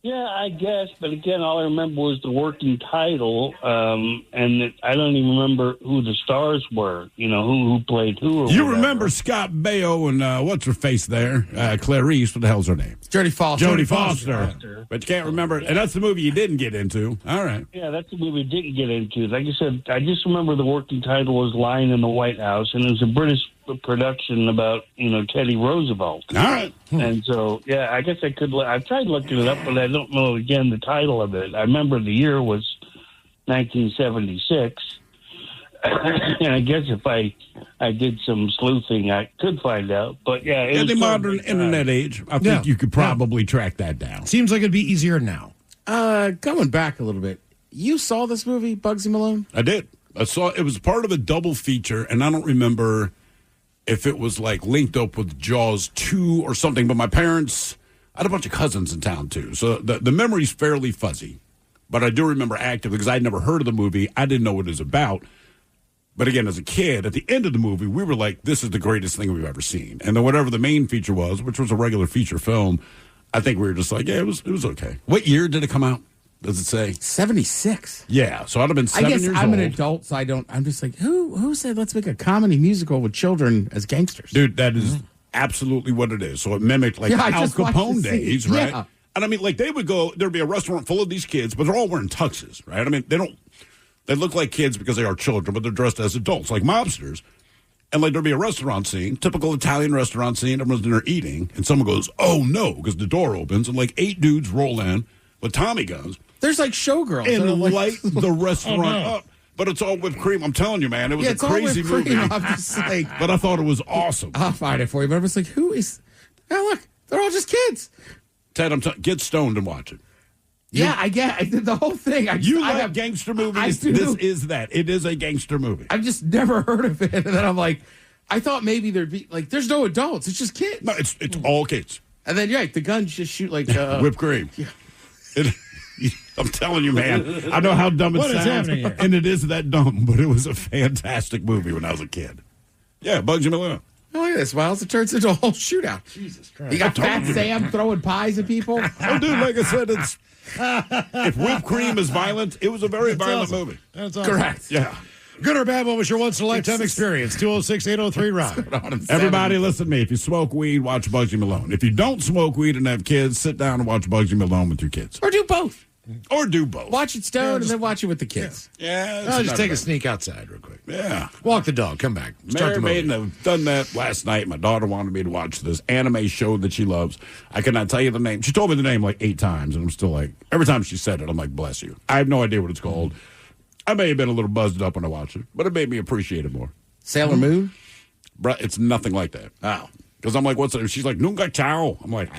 Yeah, I guess. But again, all I remember was the working title, and I don't even remember who the stars were, who played who or You whatever. remember Scott Baio and what's her face there? Clarice, what the hell's her name? Jodie Foster. Jodie Foster. But you can't remember. And that's the movie you didn't get into. All right. Yeah, that's the movie we didn't get into. Like I said, I just remember the working title was Lying in the White House, and it was a British production about, Teddy Roosevelt. All right. And so, I guess I could. I tried looking it up, but I don't know, again, the title of it. I remember the year was 1976. And I guess if I did some sleuthing, I could find out. But, yeah. In the modern internet age, I think you could probably track that down. Seems like it'd be easier now. Going back a little bit, you saw this movie, Bugsy Malone? I did. I saw it was part of a double feature, and I don't remember if it was like linked up with Jaws 2 or something, but my parents, I had a bunch of cousins in town too. So the memory's fairly fuzzy, but I do remember actively because I'd never heard of the movie. I didn't know what it was about. But again, as a kid, at the end of the movie, we were like, this is the greatest thing we've ever seen. And then whatever the main feature was, which was a regular feature film, I think we were just like, yeah, it was okay. What year did it come out? Does it say? 76. Yeah, so I'd have been 7 years old. I guess I'm an adult, so I'm just like, who said let's make a comedy musical with children as gangsters? Dude, that is absolutely what it is. So it mimicked like Al Capone days, right? Yeah. And I mean, like there'd be a restaurant full of these kids, but they're all wearing tuxes, right? I mean, they look like kids because they are children, but they're dressed as adults, like mobsters. And like there'd be a restaurant scene, typical Italian restaurant scene, everyone's in there eating, and someone goes, oh no, because the door opens, and like 8 dudes roll in with Tommy guns. There's like showgirls. And light the restaurant up. But it's all whipped cream. I'm telling you, man. It was a crazy movie. I'm just like, but I thought it was awesome. I'll find it for you. But I was like, who is... Oh, look. They're all just kids. Ted, get stoned and watch it. I did the whole thing. I like gangster movies? This is that. It is a gangster movie. I've just never heard of it. And then I'm like, I thought maybe there'd be... Like, there's no adults. It's just kids. No, it's all kids. And then, the guns just shoot like... whipped cream. Yeah. I'm telling you, man. I know how dumb it sounds, and it is that dumb, but it was a fantastic movie when I was a kid. Yeah, Bugsy Malone. Oh, look at this, Miles. It turns into a whole shootout. Jesus Christ. You got Fat Sam throwing pies at people. Oh, dude, like I said, if whipped cream is violent, it was a very violent movie. That's awesome. Correct. Yeah. Good or bad, what was your once-in-a-lifetime experience? 206-803-ROCK. Everybody listen to me. If you smoke weed, watch Bugsy Malone. If you don't smoke weed and have kids, sit down and watch Bugsy Malone with your kids. Or do both. Watch it stoned and then watch it with the kids. Yeah. I'll just take a sneak outside real quick. Yeah. Walk the dog. Come back. Mary Maiden have done that last night. My daughter wanted me to watch this anime show that she loves. I could not tell you the name. She told me the name like 8 times, and I'm still like, every time she said it, I'm like, bless you. I have no idea what it's called. I may have been a little buzzed up when I watched it, but it made me appreciate it more. Sailor Moon? It's nothing like that. Oh. Because I'm like, what's it? She's like, Nunga Chao. I'm like,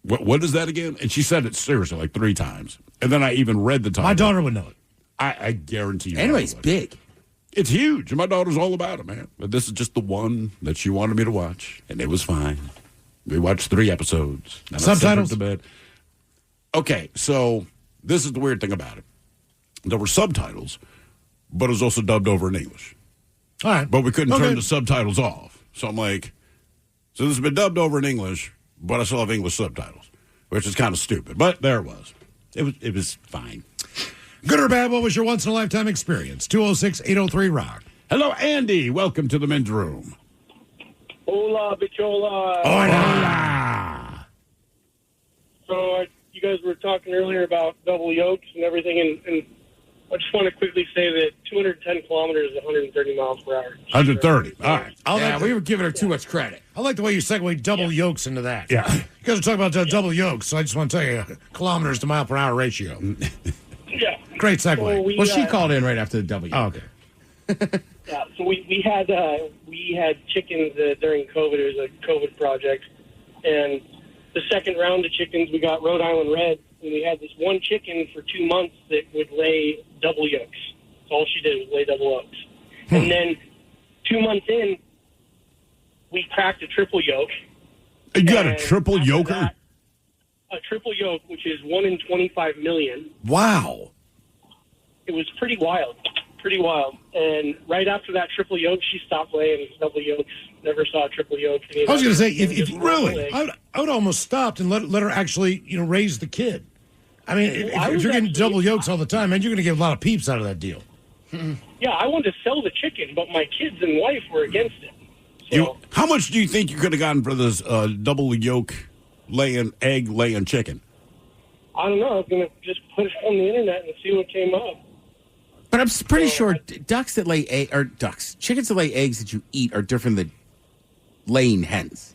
What is that again? And she said it seriously like 3 times. And then I even read the title. My daughter would know it. I guarantee you. Anyway, it's big. It's huge. And my daughter's all about it, man. But this is just the one that she wanted me to watch. And it was fine. We watched 3 episodes. Subtitles? To bed. Okay, so this is the weird thing about it. There were subtitles, but it was also dubbed over in English. All right. But we couldn't turn the subtitles off. So I'm like, so this has been dubbed over in English, but I still have English subtitles, which is kind of stupid. But there it was. It was fine. Good or bad, what was your once-in-a-lifetime experience? 206-803-ROCK. Hello, Andy. Welcome to the men's room. Hola, bichola. Hola. So you guys were talking earlier about double yolks and everything, and I just want to quickly say that 210 kilometers is 130 miles per hour. 130. All right. We were giving her too much credit. I like the way you segue double yolks into that. Yeah. You guys are talking about double yokes, so I just want to tell you kilometers to mile per hour ratio. Yeah. Great segue. So she called in right after the W. Oh, okay. Yeah, so we had chickens during COVID. It was a COVID project, and the second round of chickens we got Rhode Island Red, and we had this one chicken for 2 months that would lay double yolks. That's all she did was lay double yolks. And then 2 months in, we cracked a triple yolk. You got a triple yoker? A triple yolk, which is 1 in 25 million. Wow. It was pretty wild. Pretty wild. And right after that triple yolk, she stopped laying double yolks. Never saw a triple yolk. I was going to say, if really, I would almost stopped and let her actually, raise the kid. I mean, if you're getting double yolks all the time, man, you're going to get a lot of peeps out of that deal. Yeah, I wanted to sell the chicken, but my kids and wife were against it. So, How much do you think you could have gotten for this double yolk egg laying chicken? I don't know. I was going to just put it on the internet and see what came up. But I'm pretty sure chickens that lay eggs that you eat are different than laying hens.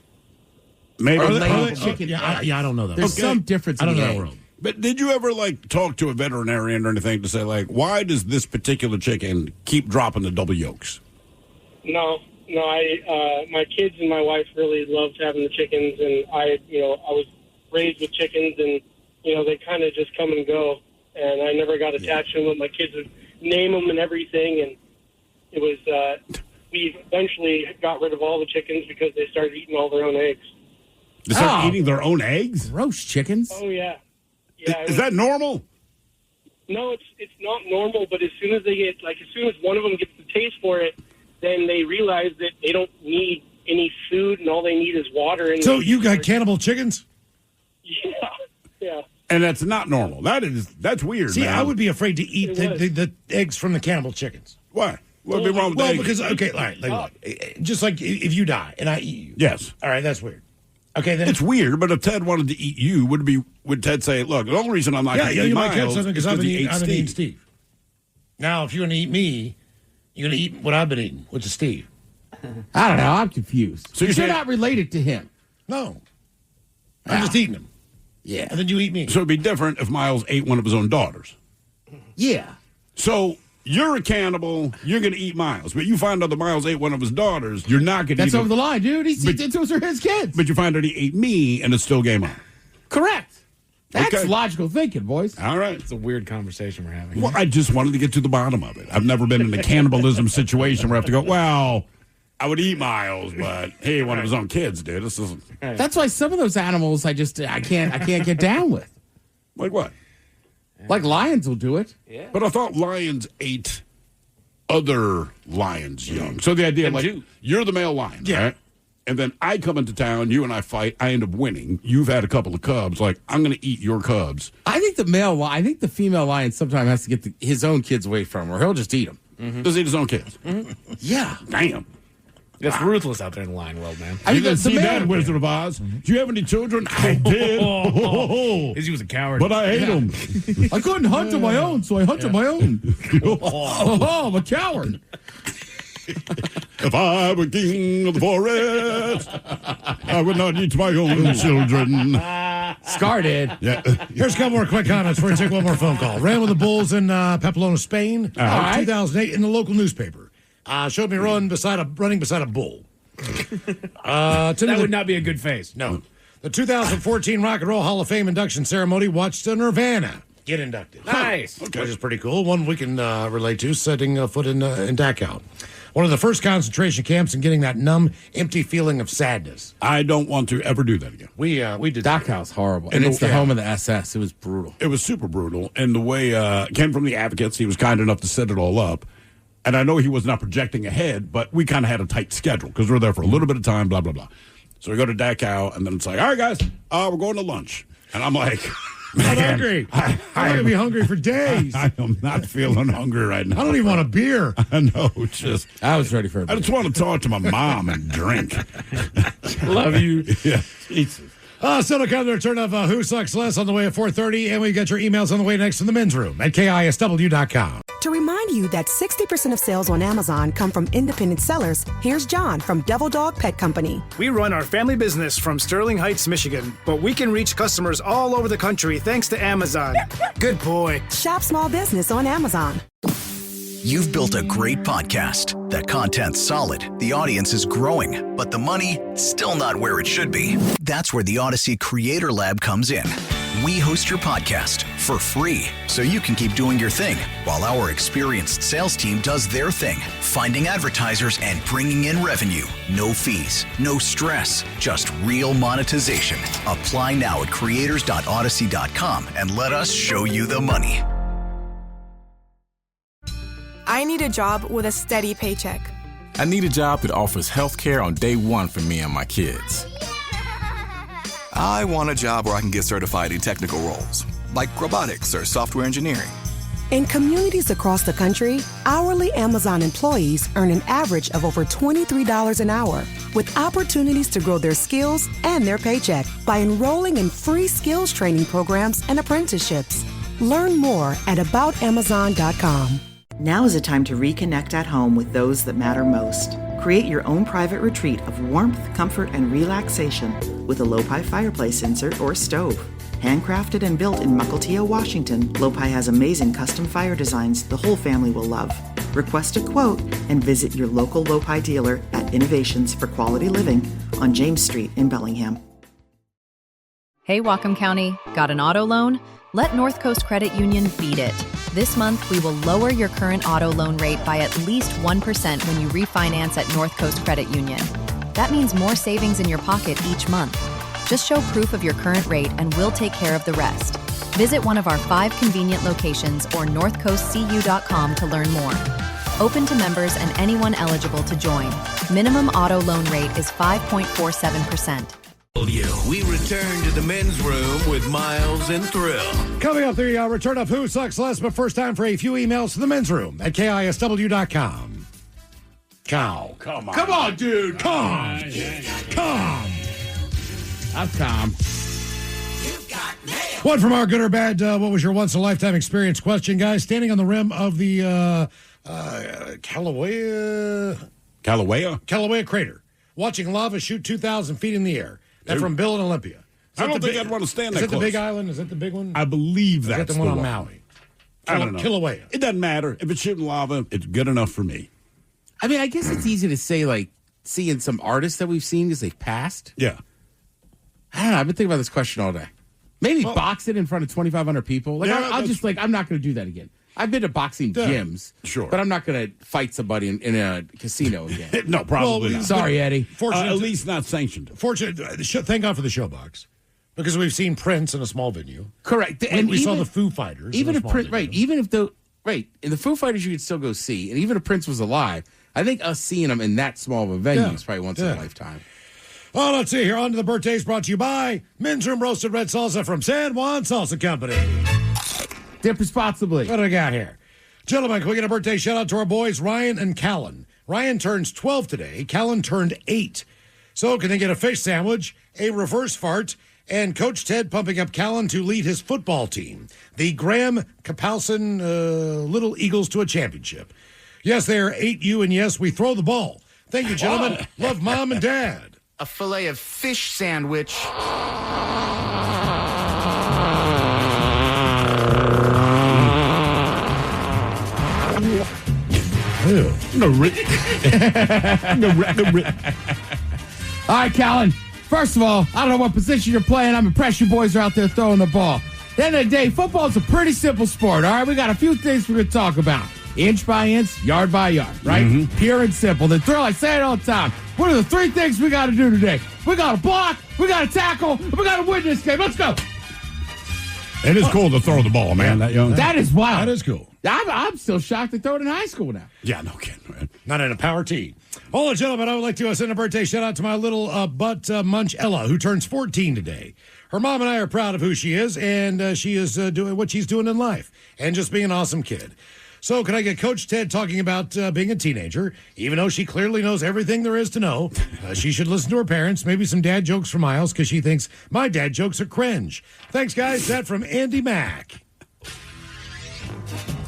Maybe. Or laying chicken. Yeah, I don't know that. There's some difference in the egg. world. But did you ever talk to a veterinarian or anything to say why does this particular chicken keep dropping the double yolks? No. My kids and my wife really loved having the chickens, and I was raised with chickens, and they kind of just come and go, and I never got attached to them. My kids would name them and everything, and it was we eventually got rid of all the chickens because they started eating all their own eggs. They start eating their own eggs? Roast chickens? Oh yeah. Is that normal? No, it's not normal. But as soon as one of them gets the taste for it, then they realize that they don't need any food and all they need is water. And so you got cannibal chickens? Yeah. And that's not normal. That's weird. See, man. I would be afraid to eat the eggs from the cannibal chickens. Why? What would be wrong with eggs? Because all right, look, just like if you die and I eat you. Yes. All right, that's weird. Okay, then it's weird. But if Ted wanted to eat you, would Ted say, "Look, the only reason I'm not going to eat might catch Miles something is because I've he ate been eating Steve." Steve. Now, if you're going to eat me, you're going to eat what I've been eating, which is Steve. I don't know. I'm confused. So you're not related to him. No, I'm just eating him. Yeah, and then you eat me. So it'd be different if Miles ate one of his own daughters. Yeah. So you're a cannibal. You're going to eat Miles, but you find out that Miles ate one of his daughters. You're not going to. That's over the line, dude. Those are his kids. But you find out he ate me, and it's still game on. Correct. That's Okay. logical thinking, boys. All right. It's a weird conversation we're having. Well, I just wanted to get to the bottom of it. I've never been in a cannibalism situation where I have to go, well, I would eat Miles, but hey, one of his own kids did. This isn't. That's why some of those animals I can't get down with. Like what? Like lions will do it. Yeah. But I thought lions ate other lions young. So the idea, you're the male lion, right? And then I come into town, you and I fight, I end up winning. You've had a couple of cubs. I'm going to eat your cubs. I think the female lion sometimes has to get his own kids away from her. He'll just eat them. Mm-hmm. Does he eat his own kids? Mm-hmm. Yeah. Damn. It's ruthless out there in the lion world, man. You didn't see that, Wizard of Oz? Do you have any children? I did. He was a coward. But I hate him. I couldn't hunt on my own, so I hunted my own. I'm a coward. If I were king of the forest, I would not eat my own children. Scar did. Yeah. Here's a couple more quick comments. We're going to take one more phone call. Ran with the Bulls in Pamplona, Spain, 2008 in the local newspaper. Showed me running beside a bull. That would not be a good face. No. The 2014 Rock and Roll Hall of Fame induction ceremony watched Nirvana get inducted. Nice. Okay. Which is pretty cool. One we can relate to, setting foot in Dachau. One of the first concentration camps and getting that numb, empty feeling of sadness. I don't want to ever do that again. We did. Dachau's horrible. And it's the home of the SS. It was brutal. It was super brutal. And the way came from the Advocates, he was kind enough to set it all up. And I know he was not projecting ahead, but we kind of had a tight schedule because we were there for a little bit of time, blah, blah, blah. So we go to Dachau, and then it's like, all right, guys, we're going to lunch. And I'm like, I'm hungry. I'm going to be hungry for days. I am not feeling hungry right now. I don't even want a beer. I know. I was ready for a beer. I just want to talk to my mom and drink. Love you. Yeah. Still to come, the return of Who Sucks Less on the way at 4:30, and we got your emails on the way next to the men's room at KISW.com. To remind you that 60% of sales on Amazon come from independent sellers, here's John from Devil Dog Pet Company. We run our family business from Sterling Heights, Michigan, but we can reach customers all over the country thanks to Amazon. Good boy. Shop small business on Amazon. You've built a great podcast. That content's solid. The audience is growing, but the money still not where it should be. That's where the Odyssey Creator Lab comes in. We host your podcast for free so you can keep doing your thing while our experienced sales team does their thing, finding advertisers and bringing in revenue. No fees, no stress, just real monetization. Apply now at creators.odyssey.com and let us show you the money. I need a job with a steady paycheck. I need a job that offers health care on day one for me and my kids. I want a job where I can get certified in technical roles, like robotics or software engineering. In communities across the country, hourly Amazon employees earn an average of over $23 an hour, with opportunities to grow their skills and their paycheck by enrolling in free skills training programs and apprenticeships. Learn more at aboutamazon.com. Now is a time to reconnect at home with those that matter most. Create your own private retreat of warmth, comfort, and relaxation with a Lopi fireplace insert or stove. Handcrafted and built in Mukilteo, Washington, Lopi has amazing custom fire designs the whole family will love. Request a quote and visit your local Lopi dealer at Innovations for Quality Living on James Street in Bellingham. Hey, Whatcom County, got an auto loan? Let North Coast Credit Union beat it. This month, we will lower your current auto loan rate by at least 1% when you refinance at North Coast Credit Union. That means more savings in your pocket each month. Just show proof of your current rate and we'll take care of the rest. Visit one of our 5 convenient locations or northcoastcu.com to learn more. Open to members and anyone eligible to join. Minimum auto loan rate is 5.47%. We return to the men's room with Miles and Thrill. Coming up, the return of Who Sucks Less, but first time for a few emails to the men's room at KISW.com. Cow. Come on. Come on, dude. Calm. Calm. I'm calm. One from our good or bad, what was your once-in-a-lifetime experience question, guys? Standing on the rim of the Kilauea crater, watching lava shoot 2,000 feet in the air. That's from Bill in Olympia. I don't think I'd want to stand that close. Is it the big close. island? Is it the big one? I believe that's Is that the one on Maui? I don't know. Kilauea. It doesn't matter. If it's shooting lava, it's good enough for me. I mean, I guess it's easy to say, like, seeing some artists that we've seen because they've passed. Yeah. I don't know. I've been thinking about this question all day. Maybe boxing in front of 2,500 people. Like, Yeah, I'll just, like, I'm not going to do that again. I've been to boxing gyms. Sure. But I'm not going to fight somebody in a casino again. No, probably not. Sorry, Eddie. At least not sanctioned. Thank God for the showbox. Because we've seen Prince in a small venue. Correct. And we saw the Foo Fighters. Even if Prince, right? Even if in the Foo Fighters you could still go see, and even if Prince was alive, I think us seeing him in that small of a venue is probably once in a lifetime. Oh, let's see here. On to the birthdays brought to you by Men's Room Roasted Red Salsa from San Juan Salsa Company. Dip responsibly. What do I got here? Gentlemen, can we get a birthday shout out to our boys, Ryan and Callan? Ryan turns 12 today. Callan turned 8. So can they get a fish sandwich, a reverse fart, and Coach Ted pumping up Callan to lead his football team, the Graham Kapowson Little Eagles, to a championship. Yes, they are 8U, and yes, we throw the ball. Thank you, gentlemen. Love Mom and Dad. A filet of fish sandwich. All right, Callan. First of all, I don't know what position you're playing. I'm impressed you boys are out there throwing the ball. At the end of the day, football's a pretty simple sport, all right? We got a few things we're going to talk about. Inch by inch, yard by yard, right? Mm-hmm. Pure and simple. The thrill, I say it all the time. What are the three things we got to do today? We got to block, we got to tackle, and we got to win this game. Let's go. It is cool to throw the ball, man. That young. That is wild. That is cool. I'm still shocked they throw it in high school now. Yeah, no kidding, man. Not in a power T. Oh, gentlemen, I would like to send a birthday shout out to my little butt munch Ella, who turns 14 today. Her mom and I are proud of who she is, and she is doing what she's doing in life, and just being an awesome kid. So can I get Coach Ted talking about being a teenager? Even though she clearly knows everything there is to know, she should listen to her parents, maybe some dad jokes from Miles, because she thinks my dad jokes are cringe. Thanks, guys. That from Andy Mack.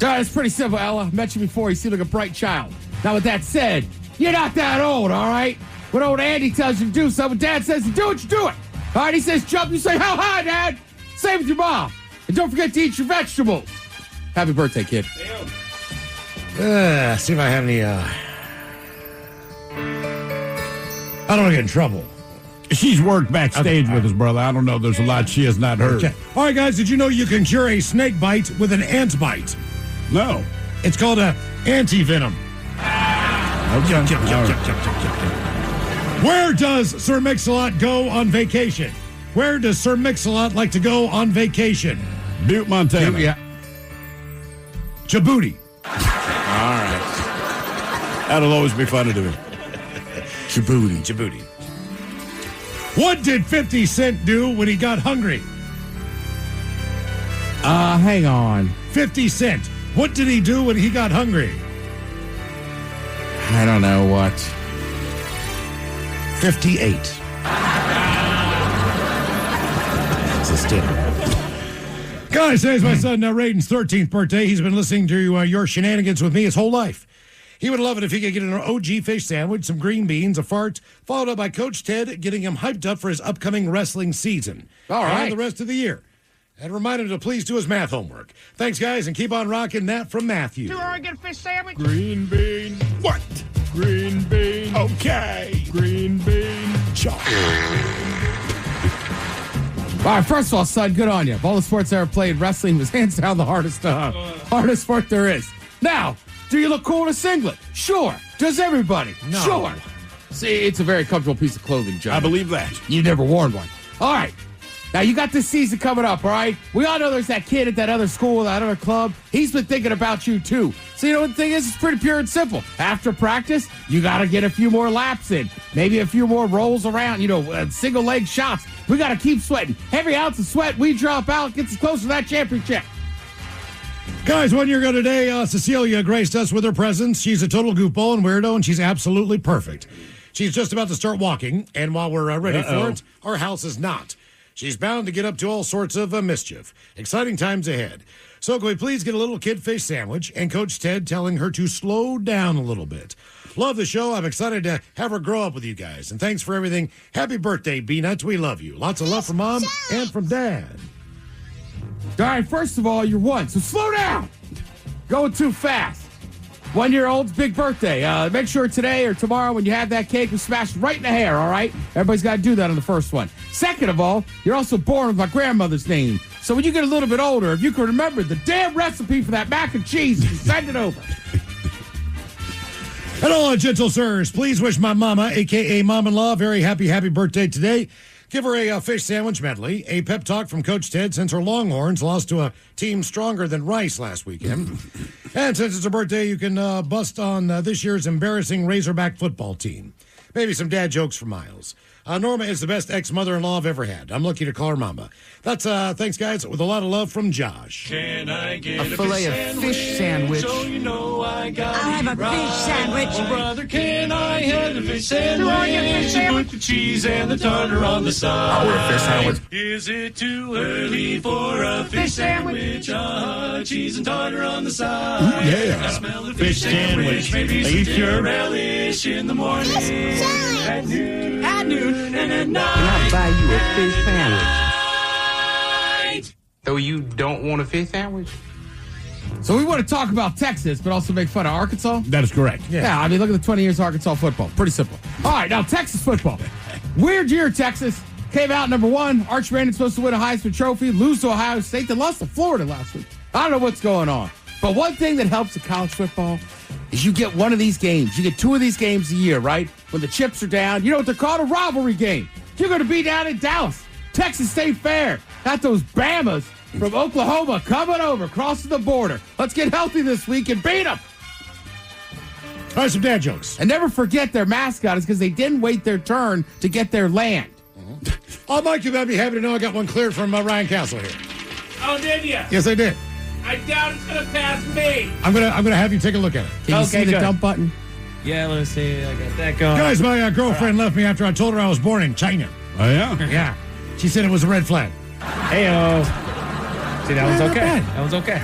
All right, it's pretty simple, Ella. Met you before. You seem like a bright child. Now, with that said, you're not that old, all right? When old Andy tells you to do something, Dad says to do it, you do it. All right, he says jump, you say, how high, Dad? Same with your mom. And don't forget to eat your vegetables. Happy birthday, kid. See if I have any, I don't want to get in trouble. She's worked backstage with us, brother. I don't know. There's a lot she has not heard. Okay. All right, guys, did you know you can cure a snake bite with an ant bite? No. It's called a anti-venom. Okay. Where does Sir Mix-a-Lot go on vacation? Where does Sir Mix-a-Lot like to go on vacation? Butte, Montana. Yeah. Djibouti. All right. That'll always be fun to do. Djibouti. What did 50 Cent do when he got hungry? Hang on. 50 Cent. What did he do when he got hungry? I don't know what. 58. It's a stinner. Guys, today's my son Rayden's 13th birthday. He's been listening to your shenanigans with me his whole life. He would love it if he could get an OG fish sandwich, some green beans, a fart, followed up by Coach Ted getting him hyped up for his upcoming wrestling season. All right. And the rest of the year. And remind him to please do his math homework. Thanks, guys, and keep on rocking that from Matthew. Do I get a fish sandwich? Green bean. What? Green bean. Okay. Green bean. All right, first of all, son, good on you. Of all the sports I ever played, wrestling was hands down the hardest sport there is. Now, do you look cool in a singlet? Sure. Does everybody? No. Sure. See, it's a very comfortable piece of clothing, John. I believe that. You've never worn one. All right. Now, you got this season coming up, all right? We all know there's that kid at that other school, that other club. He's been thinking about you, too. So, you know what the thing is? It's pretty pure and simple. After practice, you got to get a few more laps in. Maybe a few more rolls around, single leg shots. We got to keep sweating. Every ounce of sweat we drop out gets us closer to that championship. Guys, 1 year ago today, Cecilia graced us with her presence. She's a total goofball and weirdo, and she's absolutely perfect. She's just about to start walking, and while we're ready for it, our house is not. She's bound to get up to all sorts of mischief. Exciting times ahead. So can we please get a little kid fish sandwich and Coach Ted telling her to slow down a little bit. Love the show. I'm excited to have her grow up with you guys. And thanks for everything. Happy birthday, B-Nuts. We love you. Lots of love from Mom and from Dad. All right, first of all, you're one, so slow down. Going too fast. 1-year-old's big birthday. Make sure today or tomorrow when you have that cake, you smash right in the hair, all right? Everybody's got to do that on the first one. Second of all, you're also born with my grandmother's name. So when you get a little bit older, if you can remember the damn recipe for that mac and cheese, you send it over. And all gentle sirs, please wish my mama, a.k.a. Mom-in-Law, very happy birthday today. Give her a fish sandwich medley, a pep talk from Coach Ted since her Longhorns lost to a team stronger than Rice last weekend. And since it's her birthday, you can bust on this year's embarrassing Razorback football team. Maybe some dad jokes from Miles. Norma is the best ex-mother-in-law I've ever had. I'm lucky to call her Mama. That's thanks, guys, with a lot of love from Josh. Can I get a fillet of fish sandwich? So you know I'll have a fish sandwich. Oh, brother, can I have a fish sandwich? Put the cheese and the tartar on the side. I want a fish sandwich. Is it too early for a fish sandwich? Cheese and tartar on the side. Ooh, yeah. I smell the fish sandwich. Maybe some your relish in the morning. At noon. And at night. Can I buy you a fish sandwich? So you don't want a fish sandwich? So we want to talk about Texas, but also make fun of Arkansas? That is correct. Yeah, I mean, look at the 20 years of Arkansas football. Pretty simple. All right, now Texas football. Weird year, Texas. Came out number 1. Arch Brandon's supposed to win a Heisman Trophy, lose to Ohio State, then lost to Florida last week. I don't know what's going on. But one thing that helps in college football is you get one of these games. You get 2 of these games a year, right? When the chips are down. You know what they're called? A rivalry game. You're going to be down in Dallas, Texas State Fair. Got those Bamas from Oklahoma coming over, crossing the border. Let's get healthy this week and beat them. All right, some dad jokes. And never forget their mascot is because they didn't wait their turn to get their land. Oh, Mike, you'd be happy to know I got one cleared from Ryan Castle here. Oh, did you? Yes, I did. I doubt it's going to pass me. I'm gonna have you take a look at it. Can you see the dump button? Yeah, let's see. I got that going. Guys, my girlfriend left me after I told her I was born in China. Oh, yeah? Yeah. She said it was a red flag. Hey-o. See, that one's okay. That one's okay.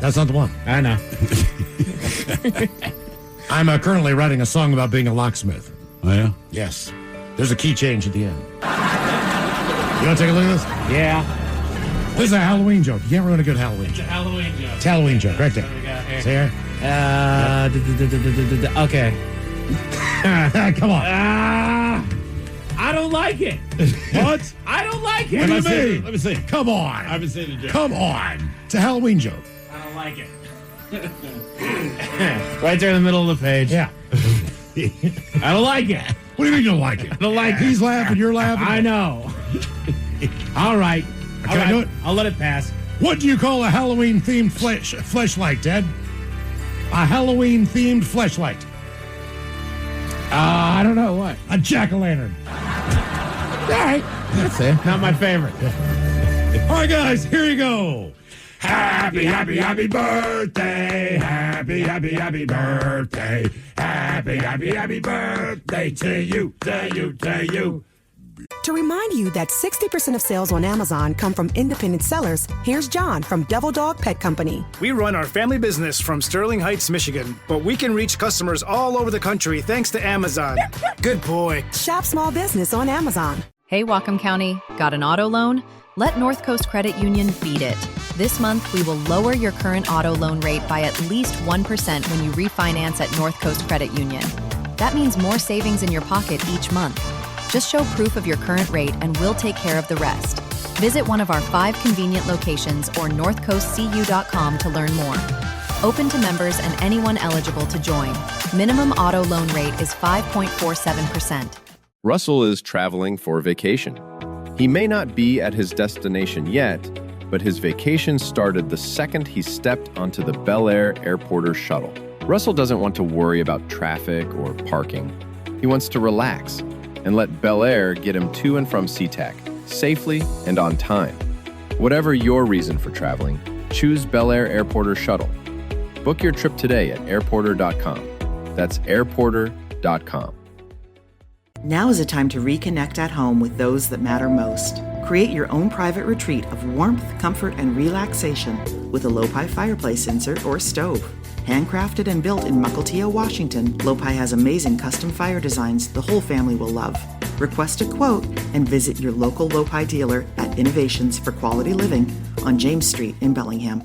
That's not the one. I know. I'm currently writing a song about being a locksmith. Oh, yeah? Yes. There's a key change at the end. You want to take a look at this? Yeah. This is a Halloween joke. You can't ruin a good Halloween It's a joke. Halloween joke. It's a Halloween joke, right there. What do we got here? See here? Okay. Come on. I don't like it. What? I don't like it. What do you mean? Let me see. Come on. I haven't seen the joke. Come on. It's a Halloween joke. I don't like it. Right there in the middle of the page. Yeah. I don't like it. What do you mean you don't like it? I don't like it. He's laughing, you're laughing. I know. All right. Can I do it? I'll let it pass. What do you call a Halloween-themed fleshlight, Ted? A Halloween-themed fleshlight. I don't know what. A jack-o'-lantern. All right. That's it. Not my favorite. All right, guys, here you go. Happy, happy, happy birthday. Happy, happy, happy birthday. Happy, happy, happy birthday to you, to you, to you. To remind you that 60% of sales on Amazon come from independent sellers, here's John from Devil Dog Pet Company. We run our family business from Sterling Heights, Michigan, but we can reach customers all over the country thanks to Amazon. Good boy. Shop small business on Amazon. Hey, Whatcom County, got an auto loan? Let North Coast Credit Union beat it. This month, we will lower your current auto loan rate by at least 1% when you refinance at North Coast Credit Union. That means more savings in your pocket each month. Just show proof of your current rate and we'll take care of the rest. Visit one of our 5 convenient locations or northcoastcu.com to learn more. Open to members and anyone eligible to join. Minimum auto loan rate is 5.47%. Russell is traveling for vacation. He may not be at his destination yet, but his vacation started the second he stepped onto the Bel Air Airporter shuttle. Russell doesn't want to worry about traffic or parking. He wants to relax and let Bel Air get him to and from SeaTac safely and on time. Whatever your reason for traveling, choose Bel Air Airporter Shuttle. Book your trip today at airporter.com. That's airporter.com. Now is a time to reconnect at home with those that matter most. Create your own private retreat of warmth, comfort, and relaxation with a Lopi fireplace insert or stove. Handcrafted and built in Mukilteo, Washington, Lopi has amazing custom fire designs the whole family will love. Request a quote and visit your local Lopi dealer at Innovations for Quality Living on James Street in Bellingham.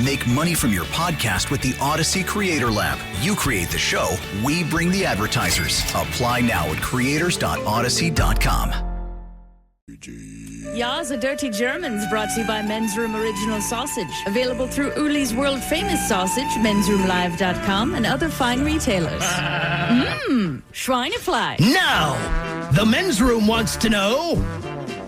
Make money from your podcast with the Odyssey Creator Lab. You create the show, we bring the advertisers. Apply now at creators.odyssey.com. Ya's a Dirty Germans brought to you by Men's Room Original Sausage. Available through Uli's world famous sausage, mensroomlive.com, and other fine retailers. Schweinefly. Now, the Men's Room wants to know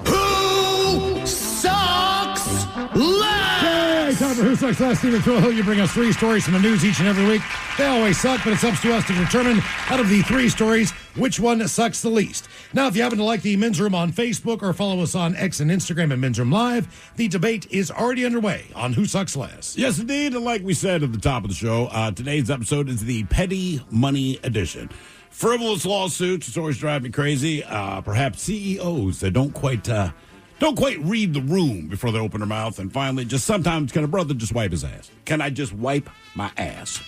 who sucks last? Hey, time for Who Sucks Last. Stephen Phil, you bring us 3 stories from the news each and every week. They always suck, but it's up to us to determine out of the 3 stories which one sucks the least. Now, if you happen to like the Men's Room on Facebook or follow us on X and Instagram at Men's Room Live, the debate is already underway on Who Sucks Last. Yes, indeed. And like we said at the top of the show, today's episode is the Petty Money Edition. Frivolous lawsuits, it's always driving me crazy. Perhaps CEOs that don't quite read the room before they open their mouth. And finally, just sometimes, can a brother just wipe his ass? Can I just wipe my ass?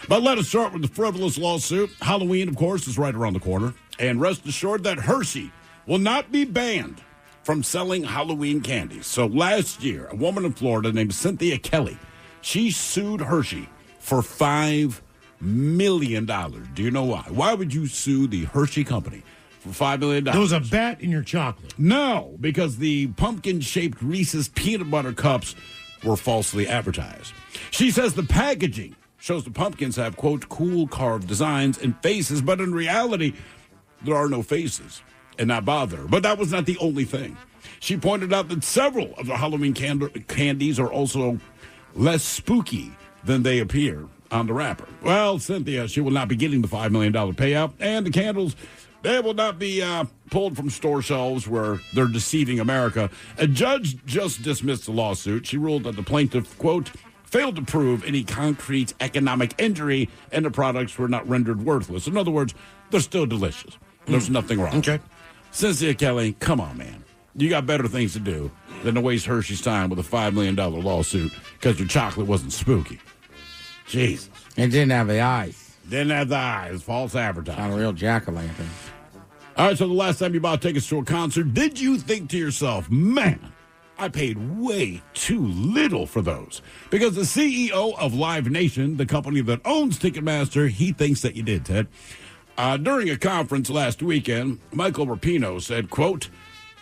But let us start with the frivolous lawsuit. Halloween, of course, is right around the corner. And rest assured that Hershey will not be banned from selling Halloween candies. So last year, a woman in Florida named Cynthia Kelly, she sued Hershey for $5 million. Do you know why? Why would you sue the Hershey Company for $5 million? There was a bat in your chocolate. No, because the pumpkin-shaped Reese's peanut butter cups were falsely advertised. She says the packaging shows the pumpkins have, quote, cool carved designs and faces, but in reality, there are no faces. And not bother. But that was not the only thing. She pointed out that several of the Halloween candies are also less spooky than they appear on the wrapper. Well, Cynthia, she will not be getting the $5 million payout, and the candles, they will not be pulled from store shelves where they're deceiving America. A judge just dismissed the lawsuit. She ruled that the plaintiff, quote, failed to prove any concrete economic injury, and the products were not rendered worthless. In other words, they're still delicious. There's nothing wrong. Okay. Cynthia Kelly, come on, man. You got better things to do than to waste Hershey's time with a $5 million lawsuit because your chocolate wasn't spooky. Jesus. It didn't have the eyes. Didn't have the eyes. False advertising. Not a real jack-o'-lantern. All right, so the last time you bought tickets to a concert, did you think to yourself, man, I paid way too little for those? Because the CEO of Live Nation, the company that owns Ticketmaster, he thinks that you did, Ted. During a conference last weekend, Michael Rapino said, quote,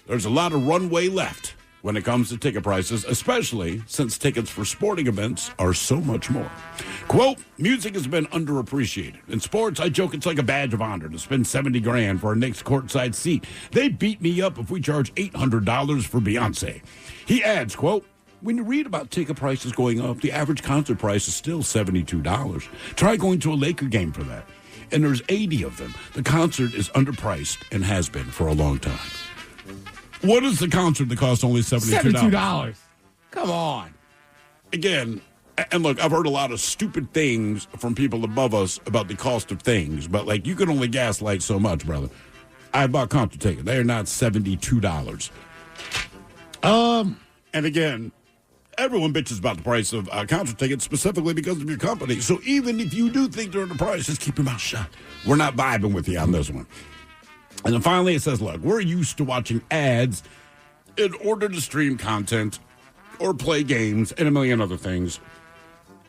there's a lot of runway left when it comes to ticket prices, especially since tickets for sporting events are so much more. Quote, music has been underappreciated. In sports, I joke it's like a badge of honor to spend $70,000 for a Knicks courtside seat. They beat me up if we charge $800 for Beyonce. He adds, quote, when you read about ticket prices going up, the average concert price is still $72. Try going to a Laker game for that. And there's 80 of them. The concert is underpriced and has been for a long time. What is the concert that costs only $72? $72. Come on. Again, and look, I've heard a lot of stupid things from people above us about the cost of things, but like you can only gaslight so much, brother. I bought concert tickets. They are not $72. And again, everyone bitches about the price of concert tickets specifically because of your company. So even if you do think they're underpriced, just keep your mouth shut. We're not vibing with you on this one. And then finally it says, look, we're used to watching ads in order to stream content or play games and a million other things.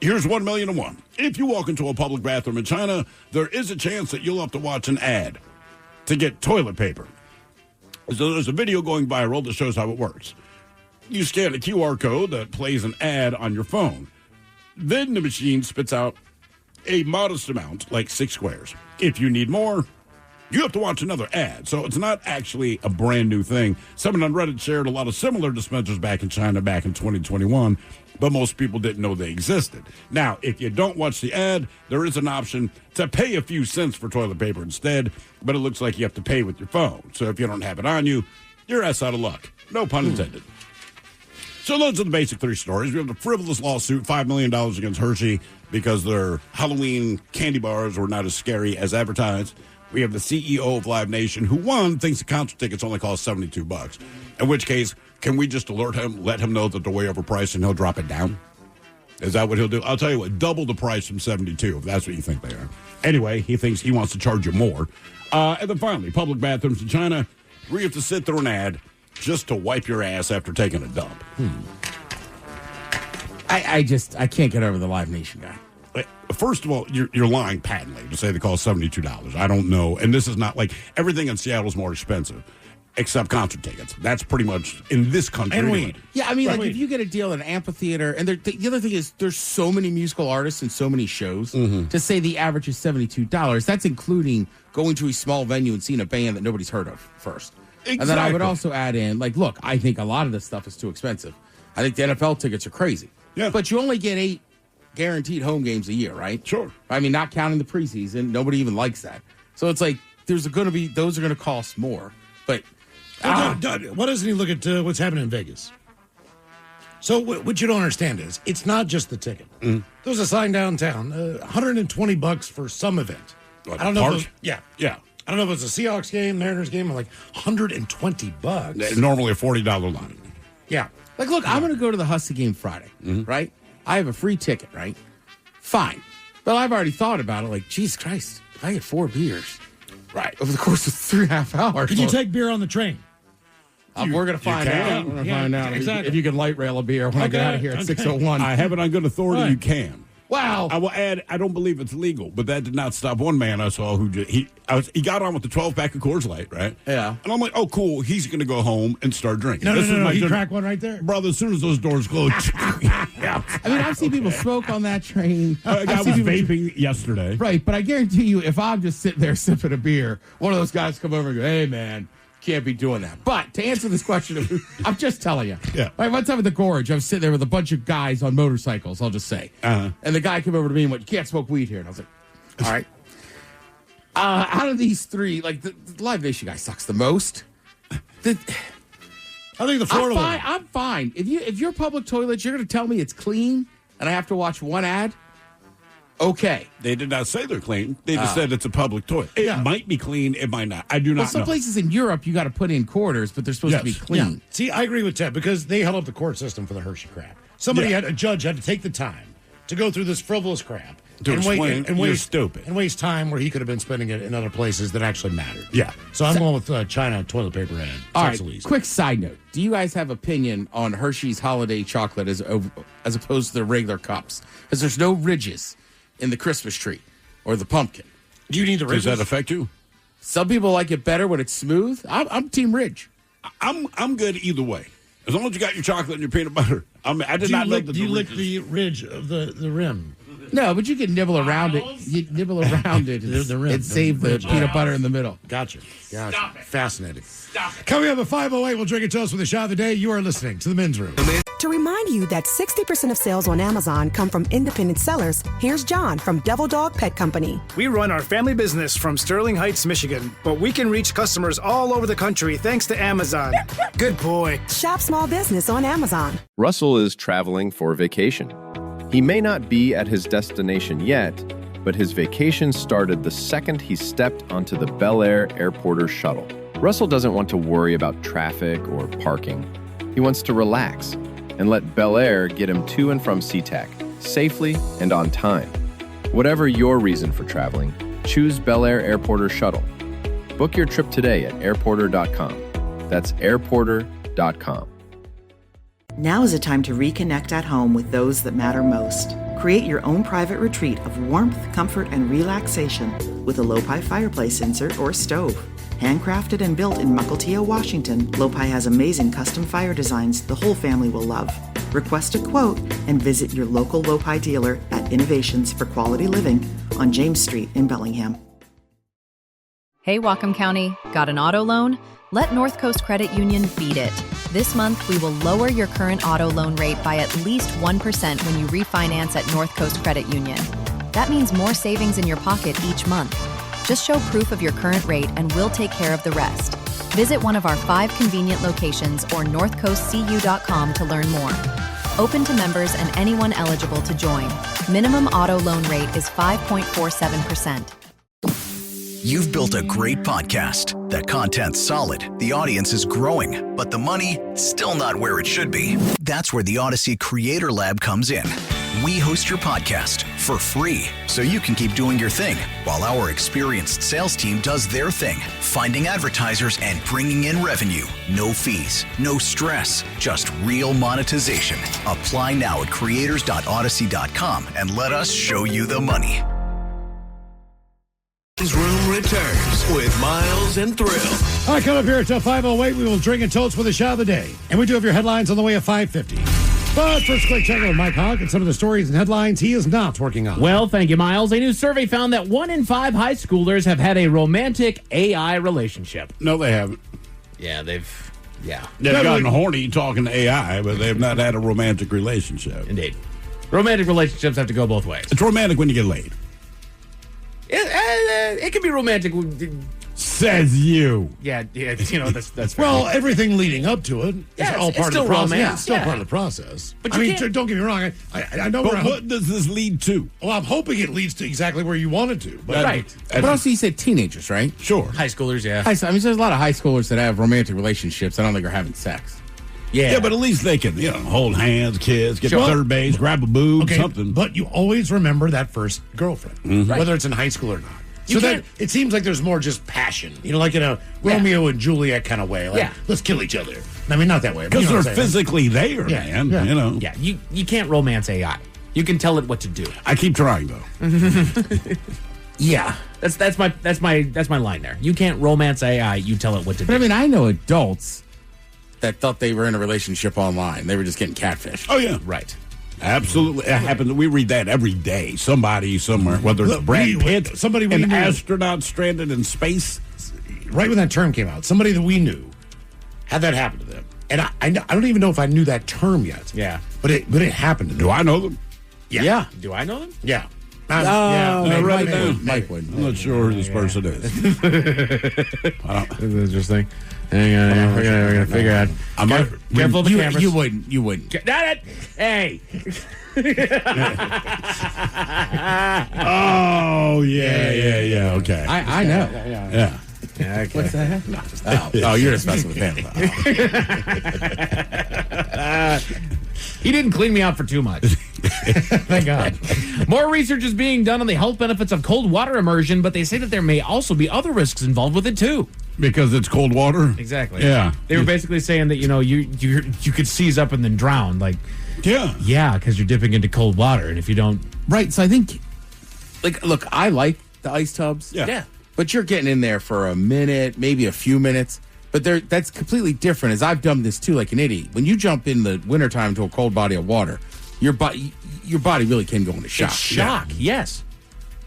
Here's 1,000,001. If you walk into a public bathroom in China, there is a chance that you'll have to watch an ad to get toilet paper. So there's a video going viral that shows how it works. You scan a QR code that plays an ad on your phone. Then the machine spits out a modest amount, like 6 squares. If you need more, you have to watch another ad. So it's not actually a brand new thing. Someone on Reddit shared a lot of similar dispensers back in China back in 2021, but most people didn't know they existed. Now, if you don't watch the ad, there is an option to pay a few cents for toilet paper instead, but it looks like you have to pay with your phone. So if you don't have it on you, you're ass out of luck. No pun intended. So those are the basic 3 stories. We have the frivolous lawsuit, $5 million against Hershey because their Halloween candy bars were not as scary as advertised. We have the CEO of Live Nation, who, one, thinks the concert tickets only cost $72. In which case, can we just alert him, let him know that they're way overpriced, and he'll drop it down? Is that what he'll do? I'll tell you what, double the price from $72, if that's what you think they are. Anyway, he thinks he wants to charge you more. And then finally, public bathrooms in China, where you have to sit through an ad just to wipe your ass after taking a dump. I can't get over the Live Nation guy. First of all, you're lying patently to say they cost $72. I don't know. And this is not like everything in Seattle is more expensive, except concert tickets. That's pretty much in this country. And anyway. weed. Yeah, I mean, like if you get a deal at an amphitheater, and the other thing is there's so many musical artists and so many shows, to say the average is $72, that's including going to a small venue and seeing a band that nobody's heard of first. Exactly. And then I would also add in, like, look, I think a lot of this stuff is too expensive. I think the NFL tickets are crazy. Yeah. But you only get 8 guaranteed home games a year, right? Sure. I mean, not counting the preseason. Nobody even likes that. So it's like those are going to cost more. But why doesn't he look at what's happening in Vegas? So what you don't understand is it's not just the ticket. There was a sign downtown, $120 for some event. Like I don't know. park? If it was, yeah. Yeah. I don't know if it was a Seahawks game, Mariners game, or like $120. Normally a $40 line. Yeah. like, look, I'm going to go to the Hussey game Friday, right? I have a free ticket, right? Fine. But I've already thought about it. Like, Jesus Christ, if I get 4 beers, right, over the course of 3.5 hours. Can you take beer on the train? We're going to find out. We're going to find out exactly. if you can light rail a beer when I get out of here at 6:01. I have it on good authority. You can. Wow. I will add, I don't believe it's legal, but that did not stop one man I saw who just, he got on with the 12-pack of Coors Light, right? Yeah. And I'm like, oh, cool. He's going to go home and start drinking. No. He cracked one right there? Brother, as soon as those doors close. I mean, I've seen people smoke on that train. A guy was vaping yesterday. Right, but I guarantee you, if I'm just sitting there sipping a beer, one of those guys come over and go, hey, man, can't be doing that. But to answer this question, I'm just telling you. Yeah. Right, one time at the Gorge, I was sitting there with a bunch of guys on motorcycles, I'll just say. Uh-huh. And the guy came over to me and went, you can't smoke weed here. And I was like, all right. Out of these three, like, the Live Nation guy sucks the most. I think the Florida one. I'm fine. If your public toilet, you're going to tell me it's clean and I have to watch one ad, okay. They did not say they're clean. They just said it's a public toilet. It might be clean. It might not. I do not know. Some places in Europe, you got to put in quarters, but they're supposed to be clean. Yeah. See, I agree with Ted because they held up the court system for the Hershey crap. A judge had to take the time to go through this frivolous crap to explain you're stupid. And waste time where he could have been spending it in other places that actually mattered. Yeah. So I'm going with China toilet paper ad. All right, quick side note. Do you guys have opinion on Hershey's holiday chocolate as opposed to the regular cups? Because there's no ridges in the Christmas tree or the pumpkin. Do you need the ridges? Does that affect you? Some people like it better when it's smooth. I'm Team Ridge. I'm good either way. As long as you got your chocolate and your peanut butter. I did not like the Do you lick the ridge of the rim? No, but you can nibble around it. You nibble around it The rim, and save the peanut butter in the middle. Gotcha. Fascinating. Coming up at 5:08, we'll drink a toast with a shot of the day. You are listening to The Men's Room. To remind you that 60% of sales on Amazon come from independent sellers, here's John from Devil Dog Pet Company. We run our family business from Sterling Heights, Michigan, but we can reach customers all over the country thanks to Amazon. Good boy. Shop small business on Amazon. Russell is traveling for vacation. He may not be at his destination yet, but his vacation started the second he stepped onto the Bel Air Airporter shuttle. Russell doesn't want to worry about traffic or parking. He wants to relax and let Bel Air get him to and from SeaTac safely and on time. Whatever your reason for traveling, choose Bel Air Airporter shuttle. Book your trip today at airporter.com. That's airporter.com. Now is a time to reconnect at home with those that matter most. Create your own private retreat of warmth, comfort, and relaxation with a Lopi fireplace insert or stove. Handcrafted and built in Mukilteo, Washington, Lopi has amazing custom fire designs the whole family will love. Request a quote and visit your local Lopi dealer at Innovations for Quality Living on James Street in Bellingham. Hey, Whatcom County, got an auto loan? Let North Coast Credit Union beat it. This month, we will lower your current auto loan rate by at least 1% when you refinance at North Coast Credit Union. That means more savings in your pocket each month. Just show proof of your current rate and we'll take care of the rest. Visit one of our 5 convenient locations or northcoastcu.com to learn more. Open to members and anyone eligible to join. Minimum auto loan rate is 5.47%. You've built a great podcast. That content's solid, the audience is growing, but the money, still not where it should be. That's where the Odyssey Creator Lab comes in. We host your podcast for free, so you can keep doing your thing, while our experienced sales team does their thing, finding advertisers and bringing in revenue. No fees, no stress, just real monetization. Apply now at creators.odyssey.com and let us show you the money. Room returns with Miles and Thrill. All right, coming up here at 5:08, we will drink and toast with a shot of the day. And we do have your headlines on the way at 5:50. But first, quick check with Mike Hogg and some of the stories and headlines he is not working on. Well, thank you, Miles. A new survey found that 1 in 5 high schoolers have had a romantic AI relationship. No, they haven't. Yeah, they've gotten horny talking to AI, but they have not had a romantic relationship. Indeed. Romantic relationships have to go both ways. It's romantic when you get laid. It can be romantic. Says you. Yeah, that's fair. Well, everything leading up to it is all part of the process. Romance. Yeah, it's still part of the process. But I mean, don't get me wrong. I know but what does this lead to? Well, I'm hoping it leads to exactly where you wanted to. But Right. But also, you said teenagers, right? Sure. High schoolers, yeah. I mean, there's a lot of high schoolers that have romantic relationships. I don't think are having sex. Yeah, but at least they can, hold hands, kiss, get third base, grab a boob, something. But you always remember that first girlfriend, whether it's in high school or not. So that it seems like there's more just passion, like in a Romeo and Juliet kind of way. Like, let's kill each other. I mean, not that way. Because they're physically there, man. Yeah, you can't romance AI. You can tell it what to do. I keep trying though. Yeah, that's my line there. You can't romance AI. You tell it what to do. But I mean, I know adults that thought they were in a relationship online. They were just getting catfished. Oh yeah, right. Absolutely, it happens. We read that every day. Somebody somewhere, whether it's Brad Pitt, somebody we an knew. astronaut stranded in space. Right when that term came out, somebody that we knew had that happen to them, and I don't even know if I knew that term yet. Yeah, but it happened to them. Do I know them? Yeah. Do I know them? Yeah. I read it down. Mike wouldn't. I'm not sure who this person is. This is interesting. Hang on, we're gonna figure out. Careful of the cameras. You wouldn't. Got it. Hey. Oh yeah. Okay. I know. Yeah. Okay. What's that? Oh, you're just messing with him. He didn't clean me out for too much. Thank God. More research is being done on the health benefits of cold water immersion, but they say that there may also be other risks involved with it too. Because it's cold water? Exactly. Yeah. They were basically saying that, you could seize up and then drown. Like, yeah, because you're dipping into cold water. And if you don't. Right. So I think, look, I like the ice tubs. Yeah. But you're getting in there for a minute, maybe a few minutes. But that's completely different, as I've done this too, like an idiot. When you jump in the wintertime to a cold body of water, your body really can go into shock. It's shock, yes.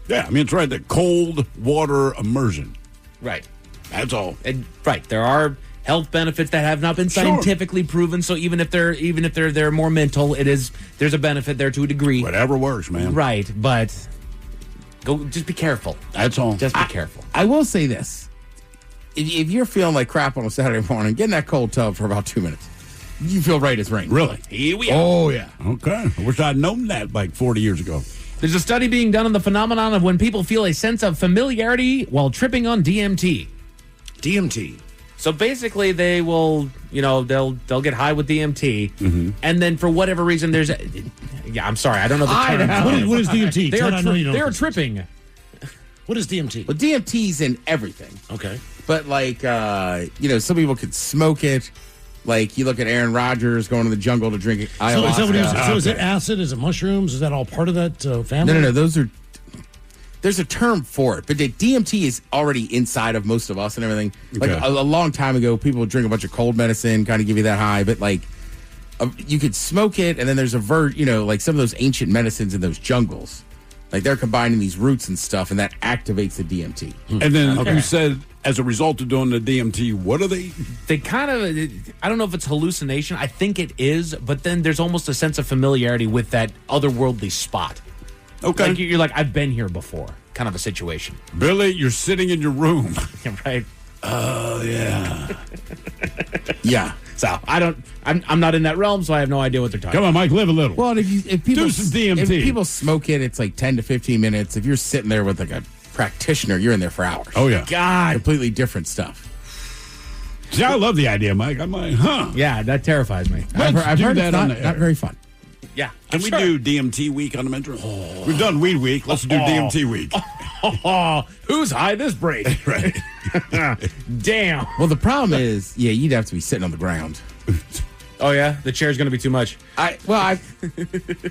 Yeah, I mean, it's right, the cold water immersion. Right. That's all. And, right. There are health benefits that have not been scientifically proven. So even if they're more mental, there's a benefit there to a degree. Whatever works, man. Right. But just be careful. That's all. Just be careful. I will say this. If you're feeling like crap on a Saturday morning, get in that cold tub for about 2 minutes. You feel right as rain. Really? Here we are. Oh, yeah. Okay. I wish I'd known that like 40 years ago. There's a study being done on the phenomenon of when people feel a sense of familiarity while tripping on DMT. DMT. So basically, they will, they'll get high with DMT, and then for whatever reason, I'm sorry, I don't know the term. What is DMT? They are tripping. What is DMT? Well, DMT's in everything. Okay. But some people could smoke it. Like you look at Aaron Rodgers going to the jungle to drink ayahuasca. So is it acid? Is it mushrooms? Is that all part of that family? No. There's a term for it, but the DMT is already inside of most of us and everything. Like a long time ago, people would drink a bunch of cold medicine, kind of give you that high. But you could smoke it, and then there's like some of those ancient medicines in those jungles. Like they're combining these roots and stuff, and that activates the DMT. And then you said, as a result of doing the DMT, what are they? They kind of, I don't know if it's hallucination. I think it is, but then there's almost a sense of familiarity with that otherworldly spot. Okay. Like you're like, I've been here before, kind of a situation. Billy, you're sitting in your room. Right. Oh, yeah. Yeah. So I'm not in that realm, so I have no idea what they're talking about. Come on, Mike, live a little. Well, if people do some DMT. If people smoke it, it's like 10 to 15 minutes. If you're sitting there with like a practitioner, you're in there for hours. Oh, yeah. God. Completely different stuff. See, I love the idea, Mike. I'm like, Yeah, that terrifies me. I've heard that on not very fun. Yeah. Can we do DMT week on the Mentor? We've done Weed Week. Let's do DMT week. Who's high this break? Right. Damn. Well, the problem is, you'd have to be sitting on the ground. Oh, yeah? The chair's going to be too much. I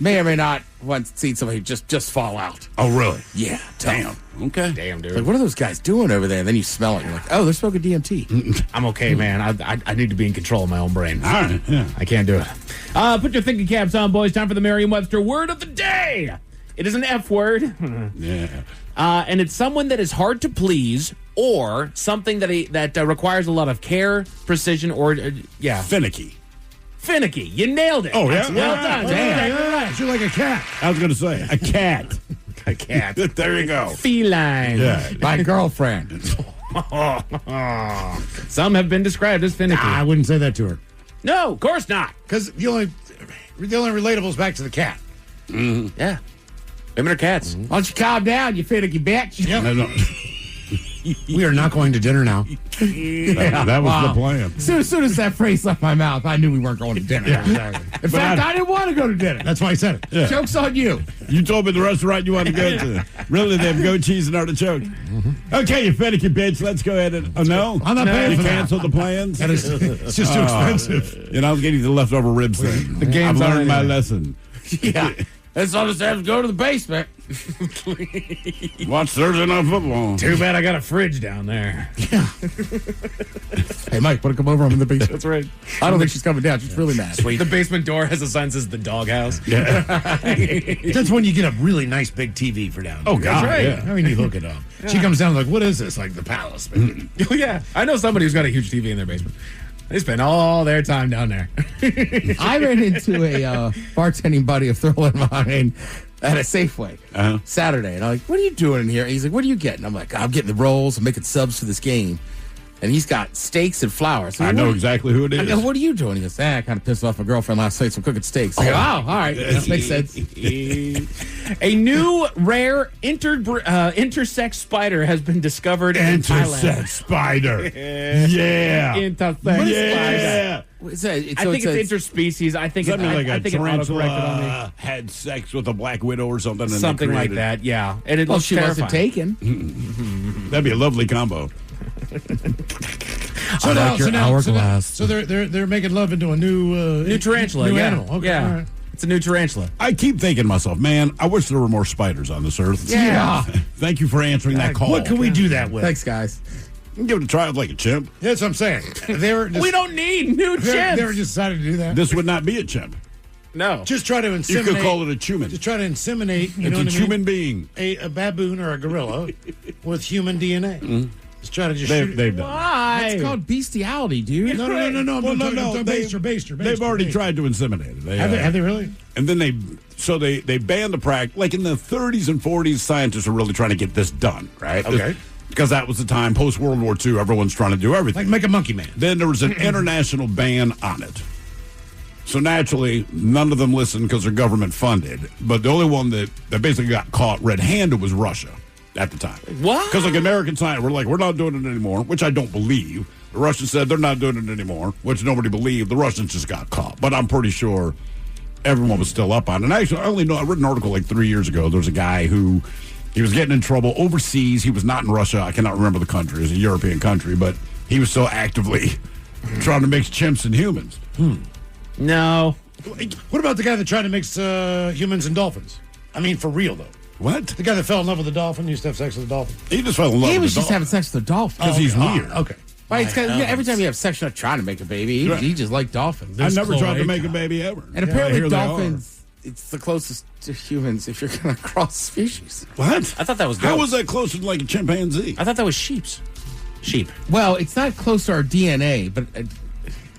may or may not once seen somebody just fall out. Oh, really? Yeah. Damn. Okay. Damn, dude. Like, what are those guys doing over there? And then you smell it. You're like, oh, they're smoking DMT. I'm okay, man. I need to be in control of my own brain. All right. Yeah. I can't do it. Put your thinking caps on, boys. Time for the Merriam-Webster word of the day. It is an F word. Yeah. And it's someone that is hard to please or something that requires a lot of care, precision, or, Finicky. Finicky. You nailed it. Oh, yeah? Well done. Damn. You're like a cat. I was going to say, a cat. A cat. There you go. Feline. Yeah. My girlfriend. Some have been described as finicky. I wouldn't say that to her. No, of course not. Because the only relatable is back to the cat. Mm-hmm. Yeah. Women are cats. Why don't you calm down, you finicky bitch? Yep. No. We are not going to dinner now. That was the plan. As soon as that phrase left my mouth, I knew we weren't going to dinner. Yeah, exactly. In fact, I didn't want to go to dinner. That's why I said it. Yeah. Joke's on you. You told me the restaurant you want to go to. Really, they have goat cheese and artichoke. Mm-hmm. Okay, you finicky bitch. Let's go ahead and... Oh, no? I'm not paying You for that. canceled the plans? It's just too expensive. I was getting the leftover ribs thing. The game's I've learned already my on. lesson. Yeah. And so I just have to go to the basement. Watch Thursday Night Football. Too bad I got a fridge down there. Hey, Mike, want to come over? I'm in the basement. That's right. I don't think she's coming down. She's really mad. Sweet. The basement door has a sign that says the doghouse. Yeah. That's when you get a really nice big TV for down there. Oh, God. That's right. Yeah. I mean, you hook it up. She comes down like, what is this? Like the palace. Oh, yeah. I know somebody who's got a huge TV in their basement. They spend all their time down there. I ran into a bartending buddy of Thurl and mine at a Safeway Saturday. And I'm like, what are you doing in here? And he's like, what are you getting? I'm like, I'm getting the rolls. I'm making subs for this game. And he's got steaks and flour. So I know exactly who it is. I go, what are you doing? He goes, I kind of pissed off my girlfriend last night, so I'm cooking steaks. I go, all right. That makes sense. A new rare intersex spider has been discovered in Thailand. Intersex spider. Yeah. Intersex Yeah. What is that? I think it's interspecies. I think Does that mean like I a think it autocorrected on me. tarantula had sex with a black widow or something? And Something they like created- that, yeah. And it Well, looks she wasn't terrifying. taken. That'd be a lovely combo. So they're making love into a new tarantula, new yeah. animal. Okay, Yeah. all right. It's a new tarantula. I keep thinking to myself, man, I wish there were more spiders on this earth. Yeah. Thank you for answering that call. What can we do that with? Thanks, guys. You can give it a try with like a chimp. That's what I'm saying. They were just, We don't need new they chimps. were just decided to do that. This would not be a chimp. No. Just try to You inseminate. could call it a human. Just try to inseminate. You It's know a what I mean? human being. A baboon or a gorilla with human DNA. Just try to just shoot. They've done. That's called bestiality, dude. No. Well, no. They've already tried to inseminate it. Have they really? And then they banned the practice. Like in the 30s and 40s, scientists were really trying to get this done, right? Okay. Because that was the time, post World War II, everyone's trying to do everything. Like make a monkey man. Then there was an international ban on it. So naturally, none of them listened because they're government funded. But the only one that basically got caught red-handed was Russia at the time. What? Because like American science, we're not doing it anymore, which I don't believe. The Russians said they're not doing it anymore, which nobody believed. The Russians just got caught. But I'm pretty sure everyone was still up on it. And actually, I read an article like 3 years ago. There was a guy who he was getting in trouble overseas. He was not in Russia. I cannot remember the country. It was a European country, but he was still actively trying to mix chimps and humans. No. What about the guy that tried to mix humans and dolphins? I mean, for real though. What? The guy that fell in love with the dolphin used to have sex with the dolphin. He just fell in love He with was the just having sex with a dolphin. because he's weird. Okay. Right, it's 'cause, every time you have sex, you're not trying to make a baby. He just liked dolphins. I never tried to make a baby ever. And apparently here they are. dolphins, it's the closest to humans if you're going to cross species. What? I thought that was How goats. was that closer to like a chimpanzee? I thought that was sheep's. Sheep. Well, it's not close to our DNA, but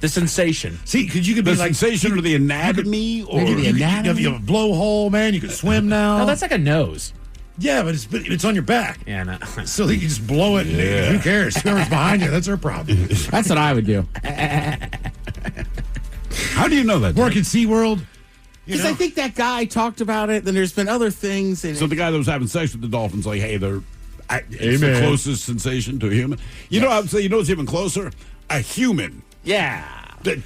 The sensation. See, because you could be The like sensation or the anatomy or maybe the you anatomy. have a blowhole, man. You can swim now. No, that's like a nose. yeah, but it's on your back. Yeah, no. So you just blow it. And who cares? Whoever's behind you, that's their problem. That's what I would do. How do you know that? Work at SeaWorld. Because I think that guy talked about it. Then there's been other things. And So the guy that was having sex with the dolphins, like, hey, it's the Amen. closest sensation to a human. You know, I would say, you know what's even closer? A human. Yeah.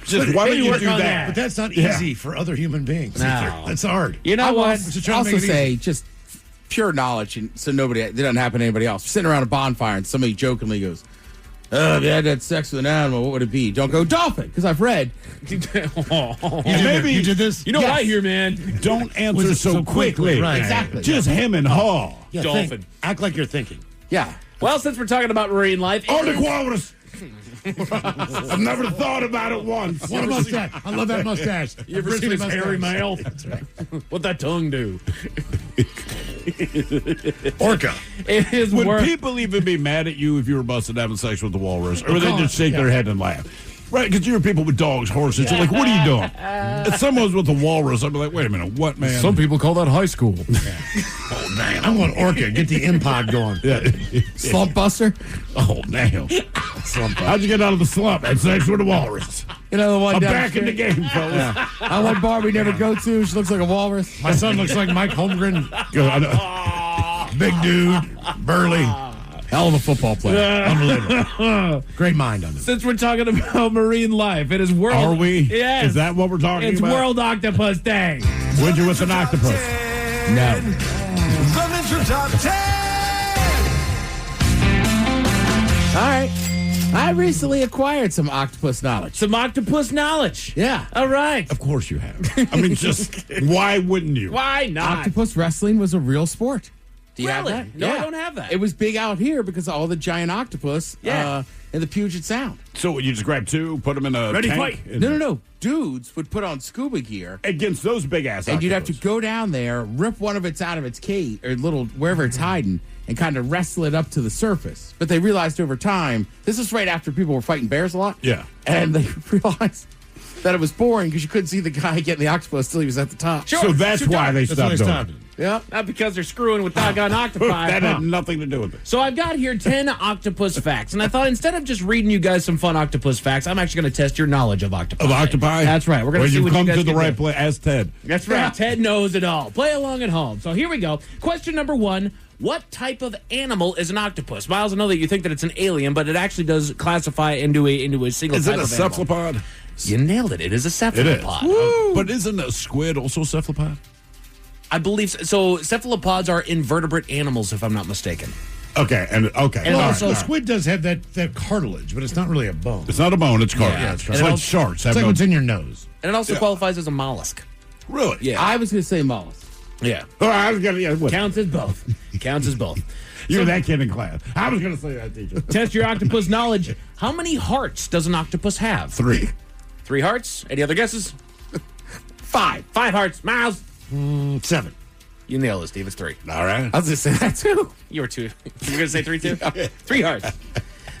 Just why would you work do on that? that. But that's not Yeah. easy for other human beings. No. either. That's hard. You know I will what? Just trying to also make it say just pure knowledge, and so it doesn't happen to anybody else. We're sitting around a bonfire, and somebody jokingly goes, if you had that sex with an animal, what would it be? Don't go dolphin, because I've read. Maybe you did this. You know what I hear, man? Don't answer so quickly. Right. Exactly. Just him and haw. Yeah, Dolphin. act like you're thinking. Yeah. Well, since we're talking about marine life, Oh, the walrus. I've never thought about it once. What a mustache! I love that mustache. you ever seen his hairy mouth? What'd that tongue do? Orca. It is Would worth. people even be mad at you if you were busted having sex with the walrus? Or would they just shake their head and laugh? Right, because you're people with dogs, horses. You're like, what are you doing? If someone's with a walrus, I'd be like, wait a minute, what, man? Some people call that high school. Oh, man. I want Orca. Get the impod going. Yeah. Slump buster? Oh, damn. How'd you get out of the slump? Had sex with a walrus. You know the one I'm down back in the street? game, fellas. I one bar we never go to. She looks like a walrus. My son looks like Mike Holmgren. Big dude, burly. Hell of a football player. Unbelievable. Great mind on this. Since we're talking about marine life, it is World. Are we? Yes. Is that what we're talking It's about? World Octopus Day. Would you with an octopus? No. The Men's Room Top 10. All right. I recently acquired some octopus knowledge. Some octopus knowledge. Yeah. All right. Of course you have. I mean, just why wouldn't you? Why not? Octopus wrestling was a real sport. Do you Really? have that? No, I don't have that. It was big out here because of all the giant octopus in the Puget Sound. So you just grab two, put them in a Ready, tank? fight. and- No. Dudes would put on scuba gear. Against those big ass And you'd have to octopus. go down there, rip one of its out of its cage or little wherever it's hiding, and kind of wrestle it up to the surface. But they realized over time, this is right after people were fighting bears a lot. Yeah. And they realized that it was boring because you couldn't see the guy getting the octopus till he was at the top. Sure. So that's why they That's why stopped they doing stopped it. it. Yeah. Not because they're screwing with doggone octopi. That had nothing to do with it. So I've got here 10 octopus facts, and I thought instead of just reading you guys some fun octopus facts, I'm actually going to test your knowledge of octopi. Of octopi? That's right. We're going to see you what come you guys to the can right do. place as Ted. That's right. Ted knows it all. Play along at home. So here we go. Question number 1. What type of animal is an octopus? Miles, I know that you think that it's an alien, but it actually does classify into a single Is it type a of animal. cephalopod? You nailed it. It is a cephalopod. It is. But isn't a squid also a cephalopod? I believe so. Cephalopods are invertebrate animals, if I'm not mistaken. Okay, and And Well, also- so squid does have that cartilage, but it's not really a bone. it's not a bone, it's cartilage. Yeah, It's and it like also- sharks. It's have like no- what's in your nose. And it also qualifies as a mollusk. Really? Yeah. I was going to say mollusk. Yeah. Oh, I was gonna, what? Counts as both. Counts as both. You were that kid in class. I was going to say that, teacher. Test your octopus knowledge. How many hearts does an octopus have? 3. 3 hearts? Any other guesses? 5. 5 hearts. Miles. 7. You nailed it, Steve. It's 3. All right. I was going to say that too. You were 2. You were going to say 3 too? 3 hearts.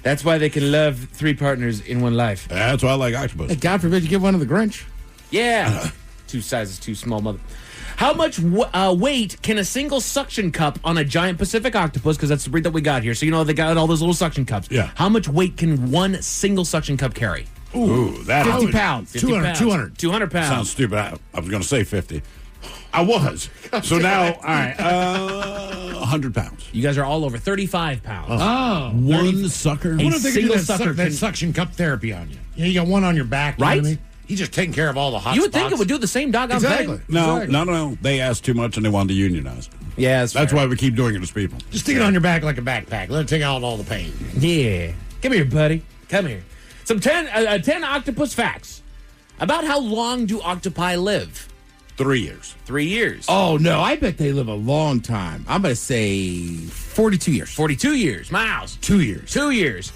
That's why they can love 3 partners in one life. That's why I like octopus. Hey, God forbid you give one to the Grinch. Yeah. 2 sizes too small, mother. How much weight can a single suction cup on a giant Pacific octopus, because that's the breed that we got here, so you know they got all those little suction cups. Yeah. How much weight can one single suction cup carry? Ooh, that 50 pounds. 200. 200 pounds. sounds stupid. I was going to say 50. I was. So now, all right, 100 pounds. You guys are all over 35 pounds. Oh. One sucker? What if they could do single that, sucker that can- suction cup therapy on you? You know, you got one on your back, you know Right? what I mean? He's just taking care of all the hot You would think spots. it would do the same doggone Exactly. thing. No. They asked too much and they wanted to unionize. Yeah, That's why we keep doing it as people. Just stick it on your back like a backpack. Let it take out all the pain. Yeah. Come here, buddy. Come here. Some 10 octopus facts. About how long do octopi live? 3 years. 3 years. Oh, no. I bet they live a long time. I'm going to say 42 years. 42 years. Miles. 2 years. 2 years.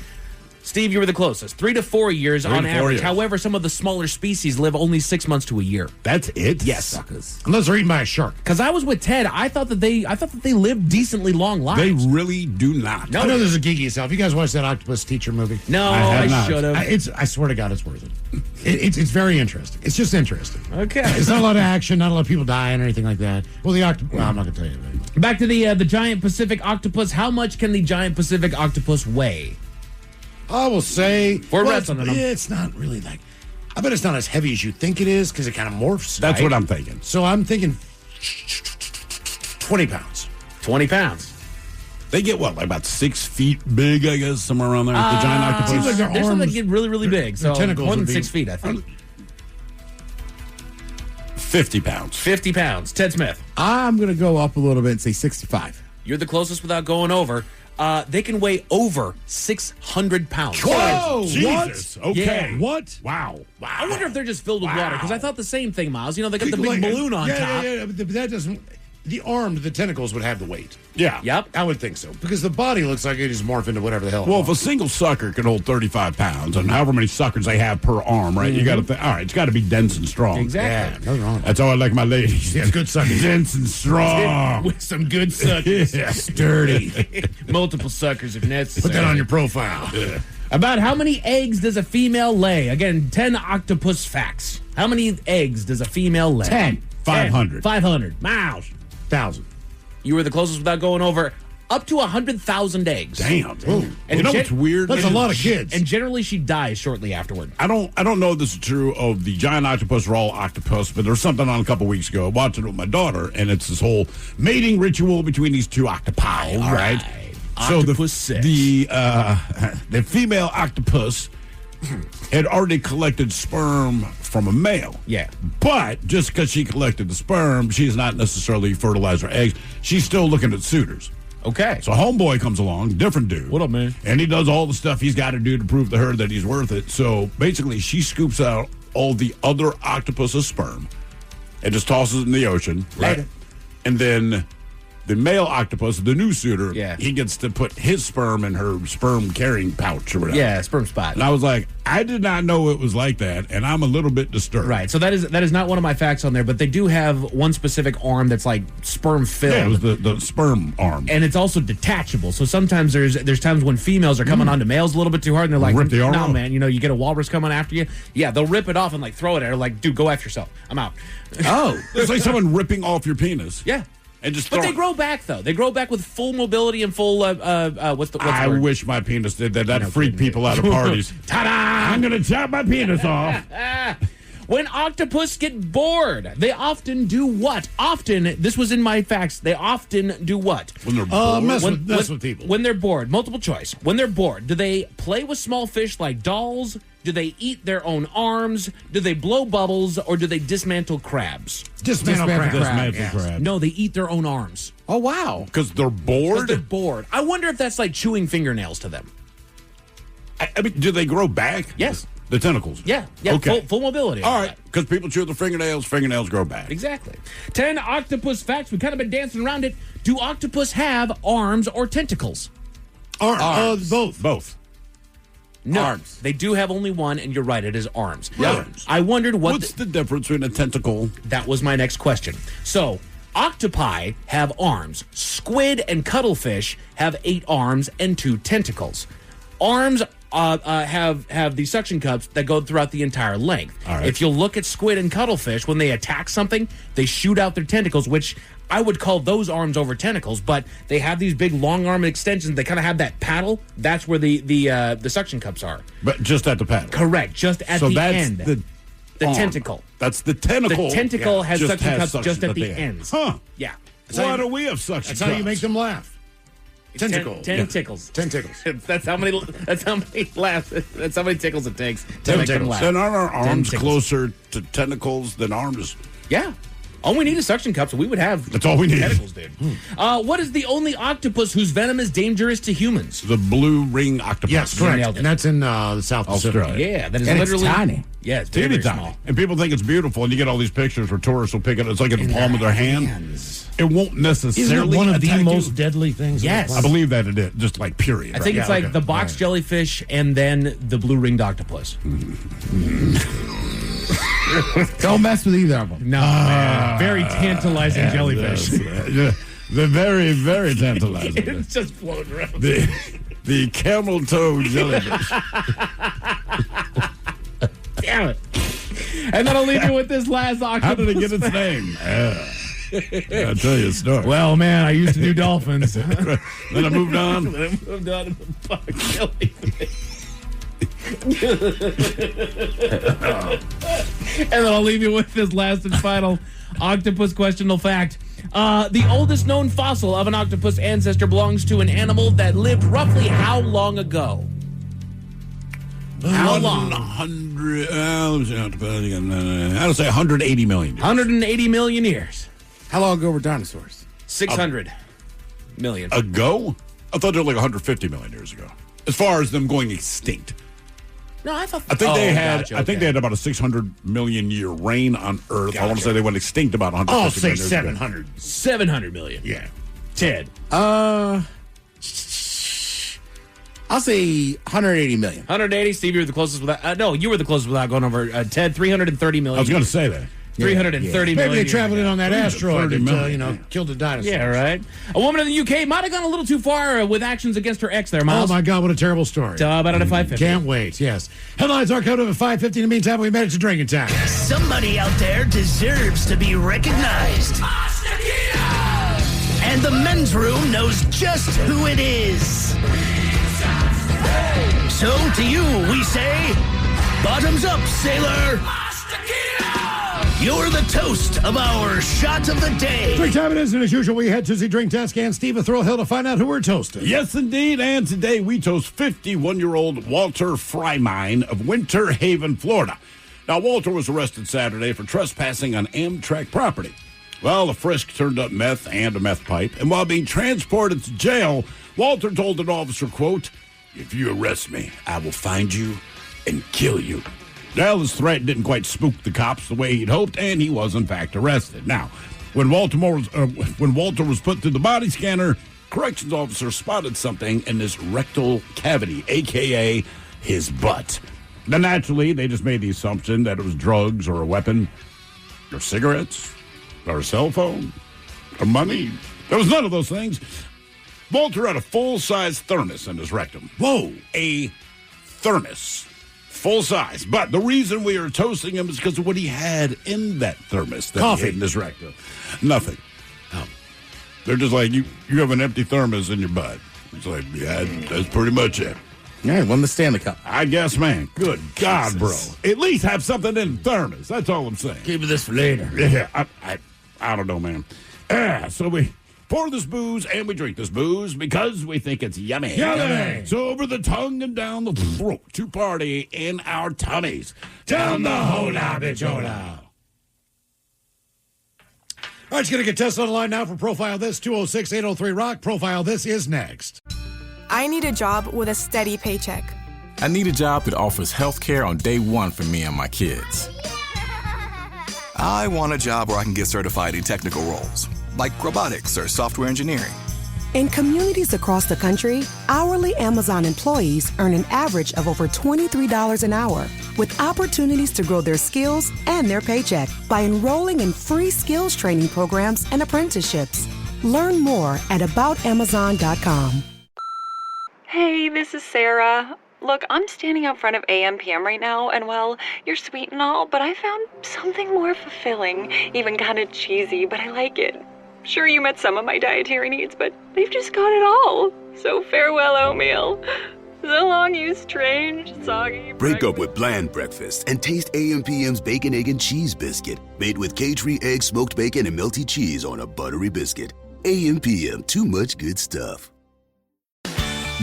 Steve, you were the closest. 3 to 4 years 3 on to 4 average. years. However, some of the smaller species live only 6 months to a year. That's it? Yes. Suckers. Unless they're eaten by a shark. Because I was with Ted, I thought that they lived decently long lives. They really do not. No. I know there's a gig yourself. You guys watch that Octopus Teacher movie? No, I have I not. should have. I swear to God, it's worth it. It's very interesting. It's just interesting. Okay. It's not a lot of action, not a lot of people dying or anything like that. Well, the octopus. Well, I'm not going to tell you that. Back to the giant Pacific octopus. How much can the giant Pacific octopus weigh? I will say. We're well, wrestling on them. it's not really like. I bet it's not as heavy as you think it is because it kind of morphs. That's right? what I'm thinking. So I'm thinking 20 pounds. 20 pounds. They get what, like about 6 feet big, I guess, somewhere around there. The giant octopus. Seems like their There's some that arms- get really, really big. So their tentacles more than would be- 6 feet, I think. 50 pounds. 50 pounds. Ted Smith. I'm going to go up a little bit and say 65. You're the closest without going over. They can weigh over 600 pounds. Whoa! Jesus. What? Okay. Yeah. What? Wow. I wonder if they're just filled with water, because I thought the same thing, Miles. You know, they got the People big like- balloon on top. Yeah, but that doesn't. The arm, the tentacles would have the weight. Yeah. Yep. I would think so because the body looks like it just morph into whatever the hell. it Well, if a wants. single sucker can hold 35 pounds, and however many suckers they have per arm, right? You got to think, all right, it's got to be dense and strong. Exactly. Yeah, nothing wrong. That's how I like my ladies. Yeah, good suckers. Dense and strong. With some good suckers. Yeah. Sturdy. Multiple suckers if necessary. Put that on your profile. About how many eggs does a female lay? Again, 10 octopus facts. How many eggs does a female lay? 10. 500. 500. Miles. 1,000. You were the closest without going over. Up to 100,000 eggs. Damn. And you know what's weird? That's a lot of kids. And generally she dies shortly afterward. I don't know if this is true of the giant octopus or all octopus, but there was something on a couple weeks ago. I watched it with my daughter, and it's this whole mating ritual between these two octopi. All right. So Octopus sex. the female octopus had already collected sperm from a male. Yeah. But just because she collected the sperm, she's not necessarily fertilized her eggs. She's still looking at suitors. Okay. So homeboy comes along, different dude. What up, man? And he does all the stuff he's got to do to prove to her that he's worth it. So basically, she scoops out all the other octopus's sperm and just tosses it in the ocean. Later. And then the male octopus, the new suitor, Yeah. he gets to put his sperm in her sperm carrying pouch or whatever. Yeah, sperm spot. And I was like, I did not know it was like that, and I'm a little bit disturbed. Right. So that is not one of my facts on there, but they do have one specific arm that's like sperm filled. Yeah, it was the sperm arm. And it's also detachable. So sometimes there's times when females are coming onto males a little bit too hard, and they're like, Rip the arm "No, off. man, you get a walrus coming after you." Yeah, they'll rip it off and like throw it at her, like, "Dude, go after yourself. I'm out." Oh, it's like someone ripping off your penis. Yeah. And just But throw they grow back though. They grow back with full mobility and full what's the I word? wish my penis did that. That'd freak people out of parties. Ta-da! I'm gonna chop my penis off. When octopus get bored, they often do what? Often, this was in my facts, they often do what? When they're bored? Mess with people. When they're bored, multiple choice. When they're bored, do they play with small fish like dolls? Do they eat their own arms? Do they blow bubbles? Or do they dismantle crabs? Dismantle crab. crab. No, they eat their own arms. Oh, wow. Because they're 'Cause bored? they're bored. I wonder if that's like chewing fingernails to them. I mean, do they grow back? Yes. The tentacles? Yeah. Okay. Full mobility. All right. Because people chew their fingernails grow back. Exactly. 10 octopus facts. We've kind of been dancing around it. Do octopus have arms or tentacles? Arms. Both. No. Arms. They do have only one, and you're right, it is arms. Yeah. I wondered What's the difference between a tentacle? That was my next question. So, octopi have arms. Squid and cuttlefish have 8 arms and 2 tentacles. Arms have the suction cups that go throughout the entire length. All right. If you look at squid and cuttlefish, when they attack something, they shoot out their tentacles, which I would call those arms over tentacles, but they have these big long arm extensions. They kind of have that paddle. That's where the suction cups are. But just at the paddle. Correct. Just at So the that's end. The arm. tentacle. That's the tentacle. The tentacle has Just suction has cups suction just at the end. ends. Huh. Yeah. Why do we have suction That's how you make them laugh. Tentacle. Ten tickles. Tentacles. That's how many laughs. That's how many tickles it takes to make them laugh. Then aren't our arms Tentacles. closer to tentacles than arms? Yeah. All we need is suction cups, and we would have. That's all we need. Tentacles, dude. What is the only octopus whose venom is dangerous to humans? The blue ring octopus. Yes, You correct. nailed it. And that's in the South Pacific. Australia. Yeah, that is And it's literally tiny. Yeah, it's very, Teeny very tiny. small. And people think it's beautiful, and you get all these pictures where tourists will pick it. It's like in the palm of their hand. It won't necessarily Isn't it one of the attack most you. deadly things? Yes. I believe that it is. Just like period. I think it's like the box jellyfish and then the blue ringed octopus. Don't mess with either of them. No, man. Very tantalizing jellyfish. They're very, very tantalizing. It's just floating around. The camel toe jellyfish. Damn it. And then I'll leave you with this last octopus. How did it get its name? I'll tell you a story. Well, man, I used to do dolphins. Then I moved on. Then I moved on to the box jellyfish. And then I'll leave you with this last and final octopus questionable fact. The oldest known fossil of an octopus ancestor belongs to an animal that lived roughly how long ago? How long? 100. I would say 180 million. 180 million years. How long ago were dinosaurs? 600 million. Ago? I thought they were like 150 million years ago. As far as them going extinct. No, I thought. I think they had. Gotcha, I think they had about a 600 million year reign on Earth. I want to say they went extinct about 150 I'll say million years ago. 700. 700 million. Yeah. Ted. I'll say 180 million. 180. Steve, you were the closest without. No, you were the closest without going over. Ted, 330 million. I was going to say that. 330 million. Maybe they traveled in on that asteroid that, 30 million. killed the dinosaurs. Yeah, right. A woman in the UK might have gone a little too far with actions against her ex there, Miles. Oh, my God, what a terrible story. About it at 5:50. Can't wait, yes. Headlines are coming up at 5:50. In the meantime, we made it to drinking time. Somebody out there deserves to be recognized. And the men's room knows just who it is. So to you, we say, bottoms up, sailor. You're the toast of our shot of the day. Drink time it is, and as usual, we head to the drink desk and Steve a Thrill Hill to find out who we're toasting. Yes, indeed. And today we toast 51-year-old Walter Frymine of Winter Haven, Florida. Now, Walter was arrested Saturday for trespassing on Amtrak property. Well, the frisk turned up meth and a meth pipe, and while being transported to jail, Walter told an officer, quote, "If you arrest me, I will find you and kill you." Well, his threat didn't quite spook the cops the way he'd hoped, and he was, in fact, arrested. Now, when Walter was put through the body scanner, corrections officer spotted something in his rectal cavity, a.k.a. his butt. Now, naturally, they just made the assumption that it was drugs or a weapon or cigarettes or a cell phone or money. There was none of those things. Walter had a full-size thermos in his rectum. Whoa, a thermos. Full size. But the reason we are toasting him is because of what he had in that thermos. That Coffee. He had in his rectum. Nothing. They're just like, you have an empty thermos in your butt. It's like, yeah, that's pretty much it. Yeah, won the Stanley Cup. I guess, man. Good God, bro. At least have something in the thermos. That's all I'm saying. Keep this for later. Yeah, I don't know, man. So we pour this booze and we drink this booze because we think it's yummy. Yummy. So over the tongue and down the throat to party in our tummies. Down the hola, bichola. All right, it's going to get tested online now for Profile This, 206-803-ROCK. Profile This is next. I need a job with a steady paycheck. I need a job that offers health care on day one for me and my kids. I want a job where I can get certified in technical roles, like robotics or software engineering. In communities across the country, hourly Amazon employees earn an average of over $23 an hour, with opportunities to grow their skills and their paycheck by enrolling in free skills training programs and apprenticeships. Learn more at aboutamazon.com. Hey, this is Sarah. Look, I'm standing out front of AM/PM right now, and well, you're sweet and all, but I found something more fulfilling, even kind of cheesy, but I like it. Sure, you met some of my dietary needs, but they've just got it all. So farewell, oatmeal. So long, you strange, soggy... Break up with bland breakfast and taste AM/PM's Bacon, Egg, and Cheese Biscuit, made with cage-free egg, smoked bacon, and melty cheese on a buttery biscuit. AM/PM, too much good stuff.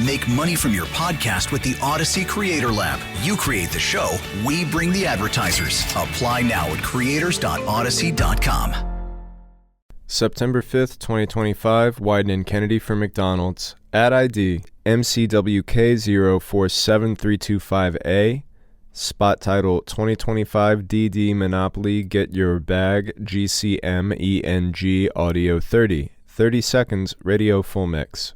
Make money from your podcast with the Odyssey Creator Lab. You create the show, we bring the advertisers. Apply now at creators.odyssey.com. September 5th, 2025, Wyden and Kennedy for McDonald's. Ad ID MCWK047325A. Spot title 2025 DD Monopoly Get Your Bag GCMENG Audio 30. 30 seconds, radio full mix.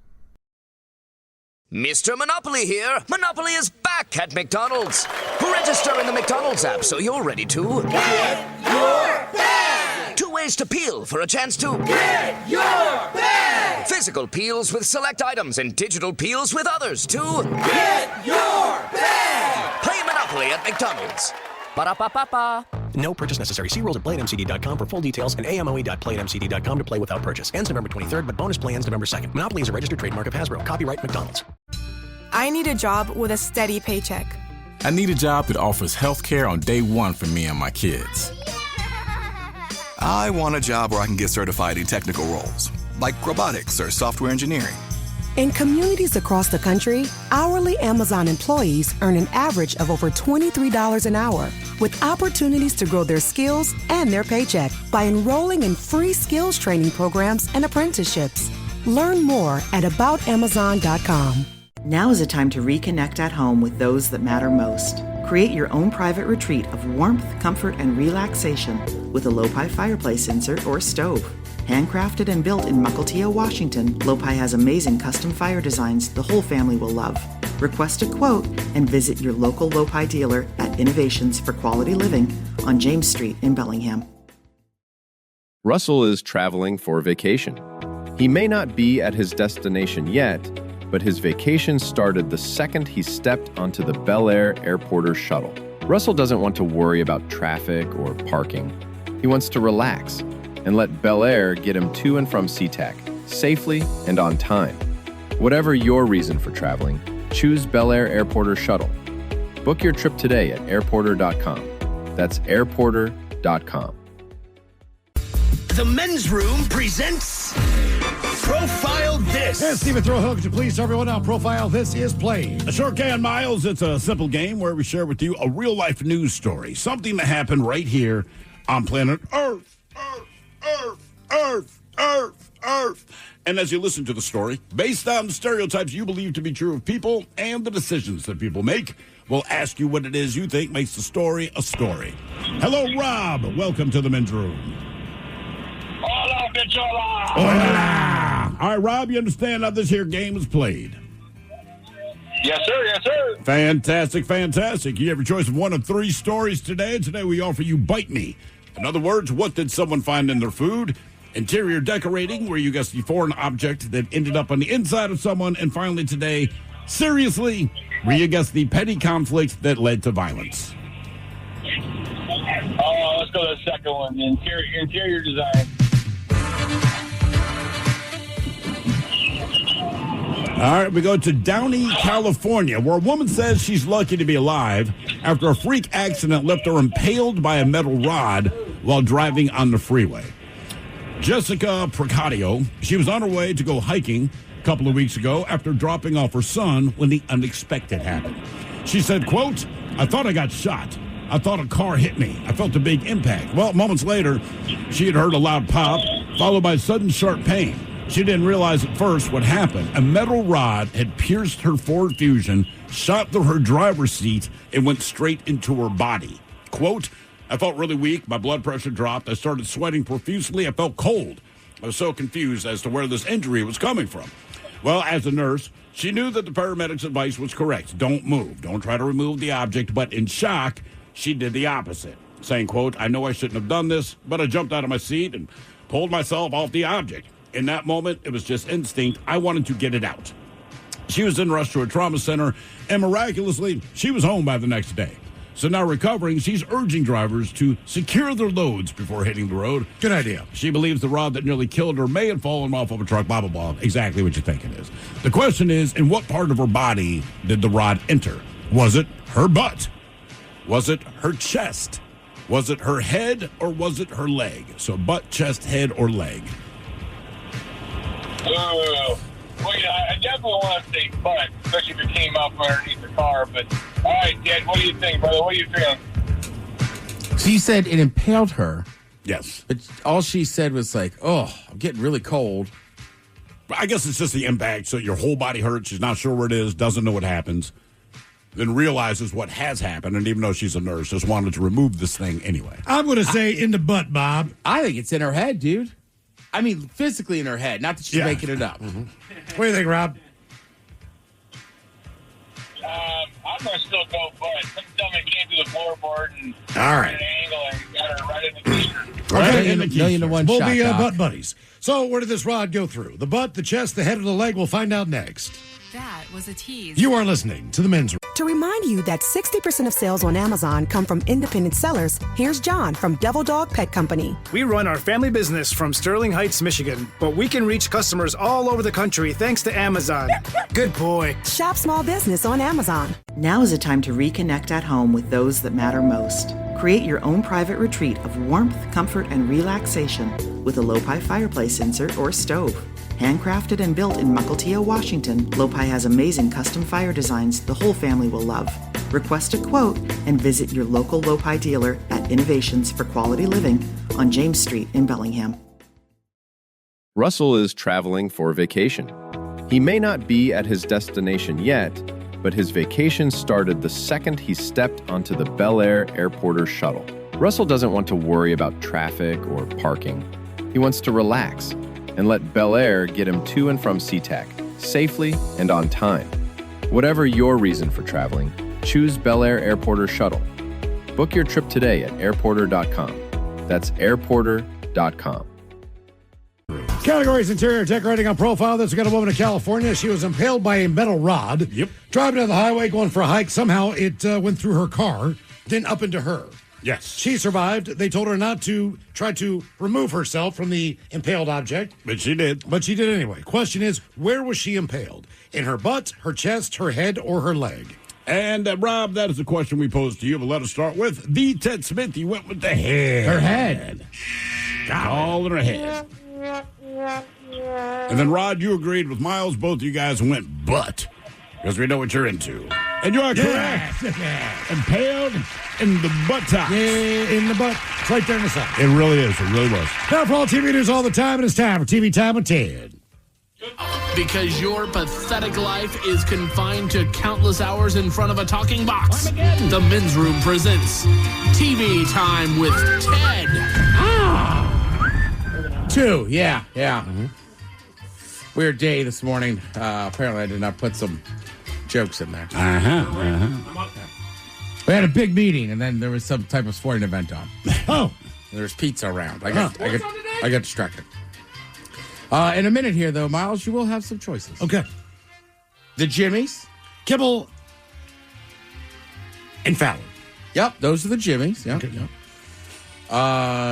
Mr. Monopoly here. Monopoly is back at McDonald's. Register in the McDonald's app so you're ready to... Get your bag! 2 ways to peel for a chance to... Get your bag! Physical peels with select items and digital peels with others to... Get your bag! Play Monopoly at McDonald's. Ba-da-ba-ba-ba. No purchase necessary. See rules at playatmcd.com for full details and amoe.playatmcd.com to play without purchase. Ends November 23rd, but bonus play ends November 2nd. Monopoly is a registered trademark of Hasbro. Copyright McDonald's. I need a job with a steady paycheck. I need a job that offers health care on day one for me and my kids. I want a job where I can get certified in technical roles, like robotics or software engineering. In communities across the country, hourly Amazon employees earn an average of over $23 an hour, with opportunities to grow their skills and their paycheck by enrolling in free skills training programs and apprenticeships. Learn more at aboutamazon.com. Now is a time to reconnect at home with those that matter most. Create your own private retreat of warmth, comfort, and relaxation with a Lopi fireplace insert or stove. Handcrafted and built in Mukilteo, Washington, Lopi has amazing custom fire designs the whole family will love. Request a quote and visit your local Lopi dealer at Innovations for Quality Living on James Street in Bellingham. Russell is traveling for vacation. He may not be at his destination yet, but his vacation started the second he stepped onto the Bel Air Airporter shuttle. Russell doesn't want to worry about traffic or parking. He wants to relax and let Bel Air get him to and from SeaTac safely and on time. Whatever your reason for traveling, choose Bel Air Airporter Shuttle. Book your trip today at airporter.com. That's airporter.com. The Men's Room presents Profile This. And Stephen Throwhook to please everyone on Profile This is played. A short can, Miles. It's a simple game where we share with you a real-life news story, something that happened right here on planet Earth. Earth, Earth, Earth. And as you listen to the story, based on the stereotypes you believe to be true of people and the decisions that people make, we'll ask you what it is you think makes the story a story. Hello, Rob. Welcome to the Men's Room. Hola, bichola. Hola. All right, Rob, you understand how this here game is played? Yes, sir. Yes, sir. Fantastic, fantastic. You have your choice of one of three stories today. Today we offer you Bite Me. In other words, what did someone find in their food? Interior decorating, where you guess the foreign object that ended up on the inside of someone. And finally today, seriously, where you guess the petty conflict that led to violence. Oh, let's go to the second one. The interior design. All right, we go to Downey, California, where a woman says she's lucky to be alive after a freak accident left her impaled by a metal rod while driving on the freeway. Jessica Procadio, she was on her way to go hiking a couple of weeks ago after dropping off her son when the unexpected happened. She said, quote, "I thought I got shot. I thought a car hit me. I felt a big impact." Well, moments later, she had heard a loud pop, followed by sudden sharp pain. She didn't realize at first what happened. A metal rod had pierced her Ford Fusion, shot through her driver's seat, and went straight into her body. Quote, "I felt really weak. My blood pressure dropped. I started sweating profusely. I felt cold. I was so confused as to where this injury was coming from." Well, as a nurse, she knew that the paramedics' advice was correct. Don't move. Don't try to remove the object. But in shock, she did the opposite, saying, quote, "I know I shouldn't have done this, but I jumped out of my seat and pulled myself off the object. In that moment, it was just instinct. I wanted to get it out." She was then rushed to a trauma center, and miraculously, she was home by the next day. So now recovering, she's urging drivers to secure their loads before hitting the road. Good idea. She believes the rod that nearly killed her may have fallen off of a truck, blah, blah, blah. Exactly what you think it is. The question is, in what part of her body did the rod enter? Was it her butt? Was it her chest? Was it her head, or was it her leg? So butt, chest, head, or leg? Well, I definitely want to say butt, especially if it came up underneath the car. But, all right, Dad, what do you think, brother? What are you feeling? So you said it impaled her. Yes. But all she said was like, "Oh, I'm getting really cold." I guess it's just the impact. So your whole body hurts. She's not sure where it is, doesn't know what happens, then realizes what has happened. And even though she's a nurse, just wanted to remove this thing anyway. I'm going to say in the butt, Bob. I think it's in her head, dude. I mean, physically in her head, not that she's making it up. Mm-hmm. What do you think, Rob? I'm going to still go butt. Some dummy came to the floorboard and all right. at an angle and got her right in the keister. Okay, million to one we'll shot, be Doc. butt buddies. So where did this rod go through? The butt, the chest, the head, or the leg? We'll find out next. That was a tease. You are listening to the Men's Room. To remind you that 60% of sales on Amazon come from independent sellers, here's John from Devil Dog Pet Company. We run our family business from Sterling Heights, Michigan, but we can reach customers all over the country thanks to Amazon. Good boy. Shop small business on Amazon. Now is a time to reconnect at home with those that matter most. Create your own private retreat of warmth, comfort, and relaxation with a Lopi fireplace insert or stove. Handcrafted and built in Mukilteo, Washington, Lopi has amazing custom fire designs the whole family will love. Request a quote and visit your local Lopi dealer at Innovations for Quality Living on James Street in Bellingham. Russell is traveling for vacation. He may not be at his destination yet, but his vacation started the second he stepped onto the Bel Air Airporter shuttle. Russell doesn't want to worry about traffic or parking. He wants to relax and let Bel Air get him to and from SeaTac safely and on time. Whatever your reason for traveling, choose Bel Air Airporter Shuttle. Book your trip today at airporter.com. That's airporter.com. Categories: interior decorating on profile. That's got a woman in California. She was impaled by a metal rod. Yep. Driving down the highway, going for a hike. Somehow it went through her car, then up into her. Yes. She survived. They told her not to try to remove herself from the impaled object. But she did. But she did anyway. Question is, where was she impaled? In her butt, her chest, her head, or her leg? And Rob, that is the question we posed to you, but let us start with the Ted Smith. He went with the head. Her head. All in her head. And then, Rod, you agreed with Miles. Both of you guys went butt, because we know what you're into. And you are correct. Impaled in the buttock. Yeah, in the butt. It's right there in the side. It really is. It really was. Now, for all TV news all the time, it is time for TV Time with Ted. Because your pathetic life is confined to countless hours in front of a talking box. The Men's Room presents TV Time with Ted. Two, yeah. Weird day this morning. Apparently, I did not put some jokes in there. We had a big meeting, and then there was some type of sporting event on. Oh. There's pizza around. I got distracted. In a minute here, though, Miles, you will have some choices. Okay. The Jimmies. Kibble. And Fallon. Yep, those are the Jimmies. Yep. Okay.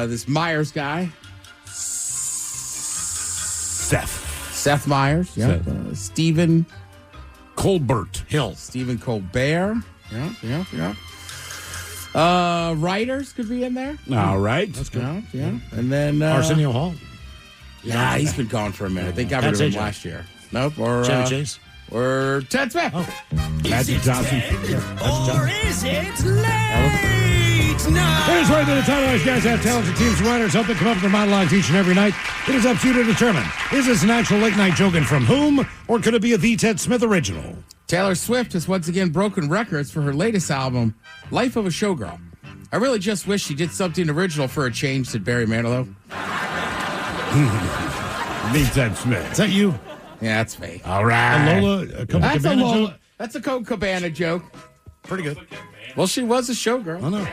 This Myers guy. Seth Myers. Yep. Stephen Colbert Hill. Stephen Colbert. Yep. Writers could be in there. All right. That's good. Yeah. And then Arsenio Hall. Nah, he's been gone for a minute. They got rid of him last year. Nope. Or Chevy Chase. Or Ted Smith. Magic Johnson. Or is it late night? It is right that the Title guys have talented teams of writers help them come up with their monologues each and every night. It is up to you to determine, is this an actual late night joke and from whom, or could it be a The Ted Smith original? Taylor Swift has once again broken records for her latest album, Life of a Showgirl. I really just wish she did something original for a change, said Barry Manilow. The Ted Smith. Is that you? Yeah, that's me. All right. A Lola, a Cabana joke? That's a Coke Cabana joke. Pretty good. Well, she was a showgirl. I know.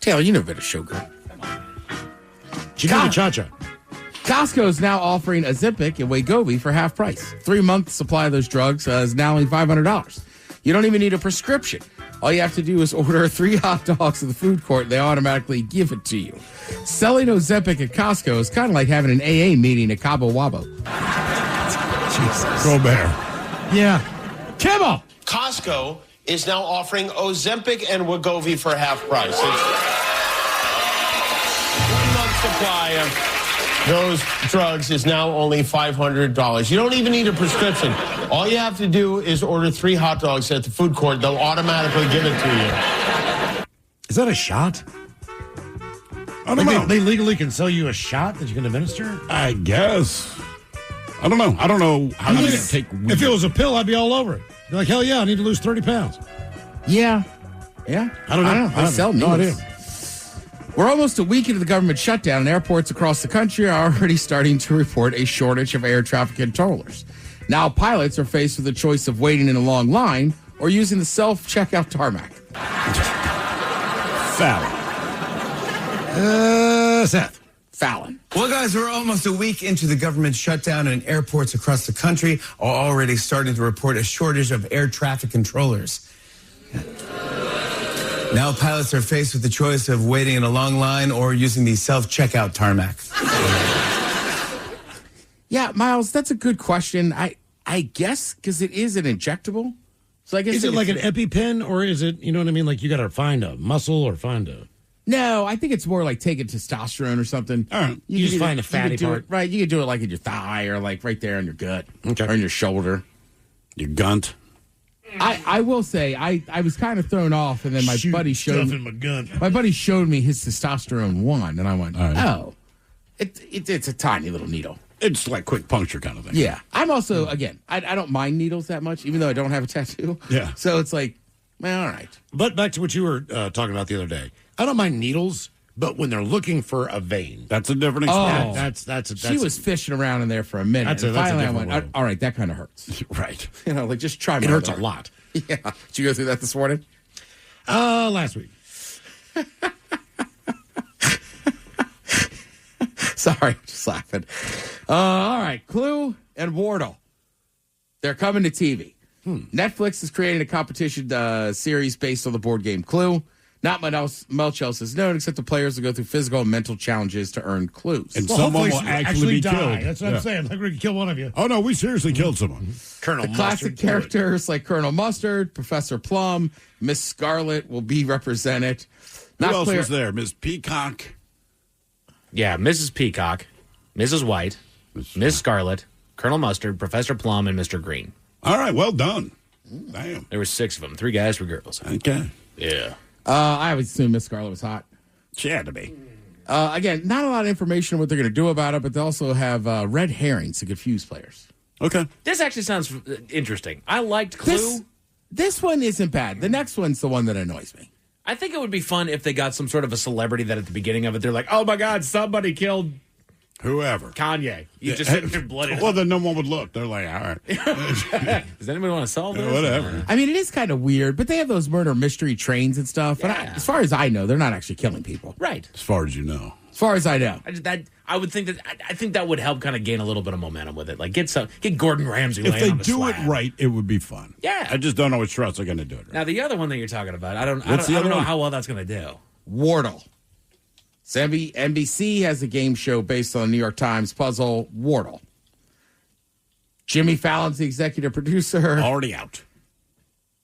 Taylor, you never been a showgirl. She did a cha-cha. Costco is now offering Ozempic and Wegovy for half price. 3-month supply of those drugs is now only $500. You don't even need a prescription. All you have to do is order 3 hot dogs at the food court, and they automatically give it to you. Selling Ozempic at Costco is kind of like having an AA meeting at Cabo Wabo. Jesus. Colbert. Yeah. Kimmel! Costco is now offering Ozempic and Wegovy for half price. It's 1-month supply of those drugs is now only $500. You don't even need a prescription. All you have to do is order 3 hot dogs at the food court. They'll automatically give it to you. Is that a shot? I don't know. They legally can sell you a shot that you can administer? I guess. I don't know. How do you take weed? If it was a pill, I'd be all over it. Be like, hell yeah, I need to lose 30 pounds. Yeah. I don't know. They sell no idea. We're almost a week into the government shutdown, and airports across the country are already starting to report a shortage of air traffic controllers. Now pilots are faced with the choice of waiting in a long line or using the self-checkout tarmac. Seth. Fallon. Well, guys, we're almost a week into the government shutdown, and airports across the country are already starting to report a shortage of air traffic controllers. Now pilots are faced with the choice of waiting in a long line or using the self-checkout tarmac. Yeah, Miles, that's a good question. I guess because it is an injectable. So I guess is it like an EpiPen, or is it, you know what I mean? Like you got to find a muscle or find a... No, I think it's more like taking testosterone or something. All right. You just find a fatty part. Right. You could do it like in your thigh or like right there in your gut. Okay. Or in your shoulder. Your gunt. I will say I was kind of thrown off, and then my buddy showed me. My buddy showed me his testosterone 1, and I went, "Oh, it's a tiny little needle. It's like quick puncture kind of thing." Yeah, I'm also again, I don't mind needles that much, even though I don't have a tattoo. Yeah, so it's like, well, all right. But back to what you were talking about the other day. I don't mind needles, but when they're looking for a vein, that's a different experience. That's she was fishing around in there for a minute. And finally, I went, all right, that kind of hurts. Right. You know, like just try. It hurts a lot. Yeah. Did you go through that this morning? Last week. Sorry, just laughing. All right, Clue and Wardle. They're coming to TV. Netflix is creating a competition series based on the board game Clue. Not much else is known except the players will go through physical and mental challenges to earn clues. And someone will actually be die. killed. That's what I'm saying. Like we could kill one of you. Oh, no, we seriously killed someone. Colonel The classic characters like Colonel Mustard, Professor Plum, Miss Scarlet will be represented. Who else was there? Miss Peacock? Yeah, Mrs. Peacock, Mrs. White, Miss Scarlet, Colonel Mustard, Professor Plum, and Mr. Green. All right, well done. Damn. There were 6 of them. 3 guys, 3 girls. Okay. Yeah. I would assume Miss Scarlett was hot. She had to be. Again, not a lot of information on what they're going to do about it, but they also have red herrings to confuse players. Okay. This actually sounds interesting. I liked Clue. This one isn't bad. The next one's the one that annoys me. I think it would be fun if they got some sort of a celebrity that at the beginning of it, they're like, oh my God, somebody killed whoever. Kanye. You just sitting there blooded. Well, then no one would look. They're like, all right. Does anybody want to solve this? Whatever. I mean, it is kind of weird, but they have those murder mystery trains and stuff. And as far as I know, they're not actually killing people. Right. As far as you know. As far as I know. I would think that I think that would help kind of gain a little bit of momentum with it. Like get Gordon Ramsay. If laying they on the do slab. it right, it would be fun. Yeah. I just don't always trust they're going to do it right. Now the other one that you're talking about, I don't What's the know other one? how well that's going to do. Wardle. So NBC has a game show based on the New York Times puzzle Wardle. Jimmy Fallon's the executive producer. Already out.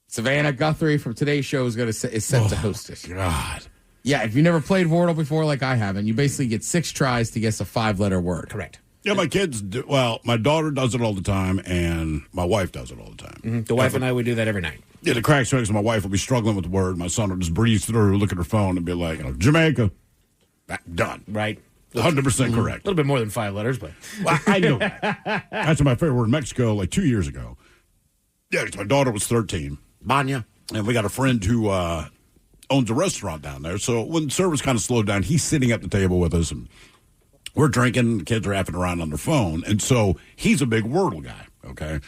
Savannah Guthrie from Today's Show is set to host it. God. Yeah, if you never played Wordle before like I haven't, you basically get 6 tries to guess a 5-letter word. Correct. Yeah, my kids do. Well, my daughter does it all the time, and my wife does it all the time. Mm-hmm. The wife and I would do that every night. Yeah, the cracks jokes. My wife will be struggling with the word. My son will just breeze through, look at her phone, and be like, Jamaica. Done. Right. 100% correct. A little bit more than 5 letters, but. Well, I know that. That's my favorite word in Mexico, like 2 years ago. Yeah, 'cause my daughter was 13. Banya. And we got a friend who owns a restaurant down there. So when service kind of slowed down, he's sitting at the table with us, and we're drinking. The kids are effing around on their phone. And so he's a big Wordle guy, okay?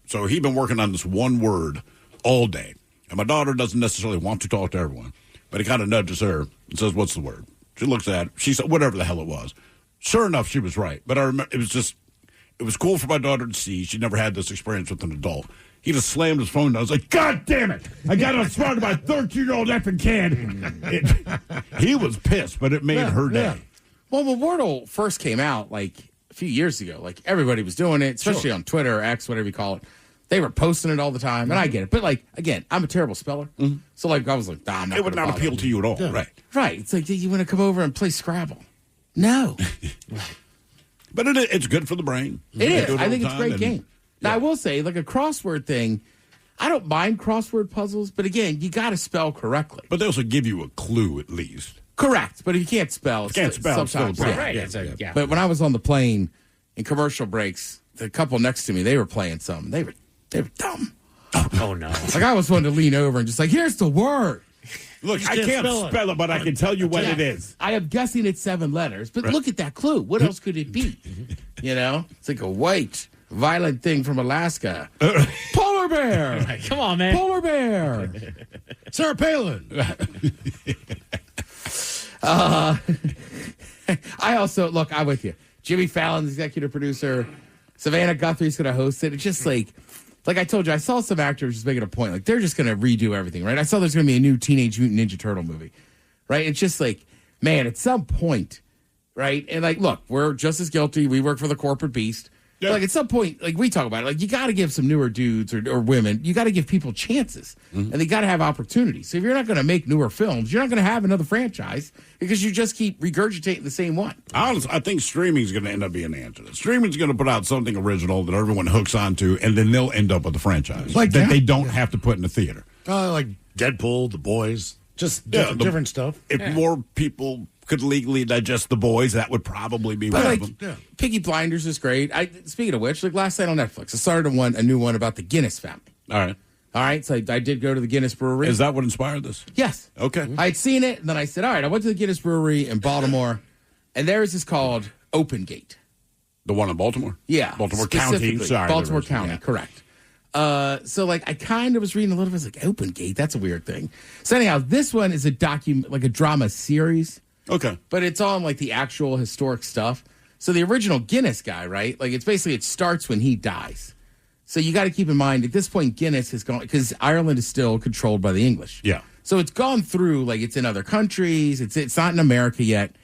So he'd been working on this one word all day. And my daughter doesn't necessarily want to talk to everyone, but he kind of nudges her and says, what's the word? She looks at it. She said, whatever the hell it was. Sure enough, she was right. But I remember it was cool for my daughter to see. She never had this experience with an adult. He just slammed his phone down. I was like, God damn it. I got outsmarted by a 13-year-old effing kid. He was pissed, but it made her day. Yeah. Well, when Wordle first came out, like a few years ago, like everybody was doing it, especially on Twitter or X, whatever you call it. They were posting it all the time, and I get it. But, like, again, I'm a terrible speller. Mm-hmm. So, like, I was like, nah, I'm not. It would not appeal to you at all. Yeah. Right. Right. It's like, you want to come over and play Scrabble? No. But it's good for the brain. It is. I think it's a great game. Now, I will say, like a crossword thing, I don't mind crossword puzzles, but again, you got to spell correctly. But they also give you a clue at least. Correct. But if you can't spell, sometimes. Right. Yeah. But when I was on the plane in commercial breaks, the couple next to me, they were playing something. They were dumb. Oh, no. Like I was wanting to lean over and just like, here's the word. Look, I can't spell it, but I can tell you what it is. I am guessing it's 7 letters, but look at that clue. What else could it be? You know? It's like a white, violent thing from Alaska. Polar bear. Come on, man. Polar bear. Sarah Palin. I also, look, I'm with you. Jimmy Fallon's executive producer. Savannah Guthrie's going to host it. It's just like I told you, I saw some actors just making a point. Like, they're just going to redo everything, right? I saw there's going to be a new Teenage Mutant Ninja Turtle movie, right? It's just like, man, at some point, right? And like, look, we're just as guilty. We work for the corporate beast. Yeah. Like, at some point, like we talk about it, like, you got to give some newer dudes or women, you got to give people chances. Mm-hmm. And they got to have opportunities. So if you're not going to make newer films, you're not going to have another franchise because you just keep regurgitating the same one. Honestly, I think streaming is going to end up being the answer. Streaming's going to put out something original that everyone hooks onto, and then they'll end up with a franchise like that they don't have to put in the theater. Like Deadpool, The Boys, just different stuff. If more people could legally digest The Boys, that would probably be one of them. Yeah. Peaky Blinders is great. Speaking of which, like last night on Netflix, I started a new one about the Guinness family. All right. So I did go to the Guinness Brewery. Is that what inspired this? Yes. Okay. I had seen it, and then I said, all right, I went to the Guinness Brewery in Baltimore, and there is this called Open Gate. The one in Baltimore? Yeah. Baltimore County. Sorry. Baltimore County, correct. So like I kind of was reading a little bit, I was like, Open Gate, that's a weird thing. So anyhow, this one is a drama series. Okay. But it's on like the actual historic stuff. So the original Guinness guy, right? Like it starts when he dies. So you got to keep in mind at this point, Guinness has gone, because Ireland is still controlled by the English. Yeah. So it's gone through, like it's in other countries. It's not in America yet.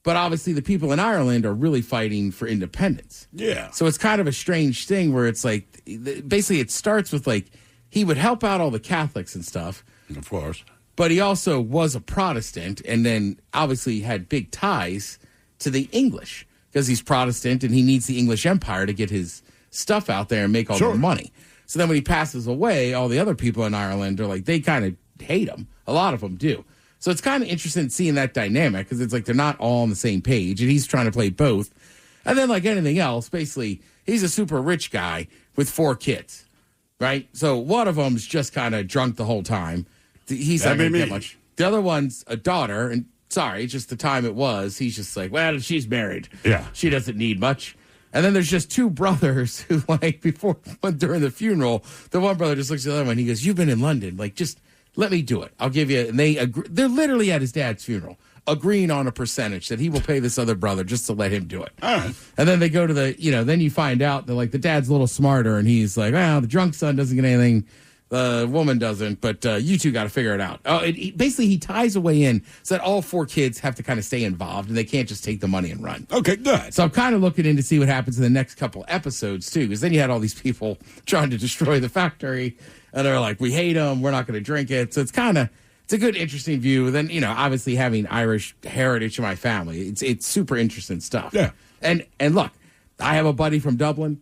But obviously the people in Ireland are really fighting for independence. Yeah. So it's kind of a strange thing where it's like, basically it starts with like, he would help out all the Catholics and stuff. Of course. But he also was a Protestant and then obviously had big ties to the English because he's Protestant and he needs the English Empire to get his stuff out there and make all the money. So then when he passes away, all the other people in Ireland are like, they kind of hate him. A lot of them do. So it's kind of interesting seeing that dynamic because it's like they're not all on the same page, and he's trying to play both. And then, like anything else, basically, he's a super rich guy with 4 kids, right? So one of them's just kind of drunk the whole time. He's not going to get much. The other one's a daughter, and sorry, just the time it was, he's just like, well, she's married. Yeah. She doesn't need much. And then there's just 2 brothers who, like, during the funeral, the one brother just looks at the other one. He goes, you've been in London. Like, just let me do it. I'll give you. And they agree. They're literally at his dad's funeral, agreeing on a percentage that he will pay this other brother just to let him do it. All right. And then they go to then you find out that, like, the dad's a little smarter, and he's like, well, the drunk son doesn't get anything. The woman doesn't, but you two got to figure it out. Basically, he ties a way in so that all 4 kids have to kind of stay involved, and they can't just take the money and run. Okay, good. So I'm kind of looking in to see what happens in the next couple episodes, too, because then you had all these people trying to destroy the factory, and they're like, we hate them, we're not going to drink it. So it's a good, interesting view. Then, obviously having Irish heritage in my family, it's super interesting stuff. Yeah. And look, I have a buddy from Dublin,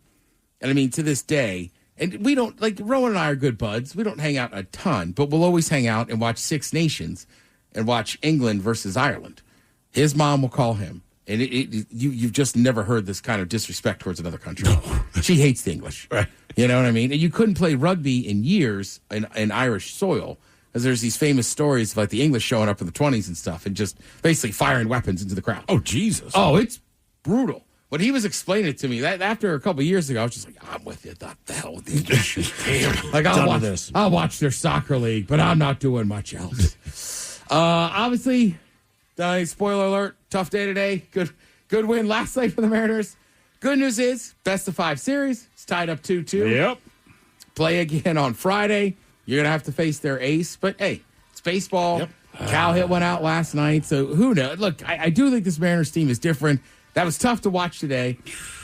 and I mean, to this day, and we don't, like, Rowan and I are good buds. We don't hang out a ton, but we'll always hang out and watch Six Nations and watch England versus Ireland. His mom will call him, and you've just never heard this kind of disrespect towards another country. No. She hates the English. Right. You know what I mean? And you couldn't play rugby in years in Irish soil, because there's these famous stories of, like, the English showing up in the 20s and stuff and just basically firing weapons into the crowd. Oh, Jesus. Oh, it's brutal. When he was explaining it to me, that after a couple of years ago, I was just like, I'm with you. What the hell with the English? Like, I'll watch their soccer league, but I'm not doing much else. Obviously, spoiler alert, tough day today. Good win last night for the Mariners. Good news is, best of 5 series. It's tied up 2-2. Yep. Play again on Friday. You're going to have to face their ace, but hey, it's baseball. Yep. Cal hit one out last night, so who knows? Look, I do think this Mariners team is different. That was tough to watch today,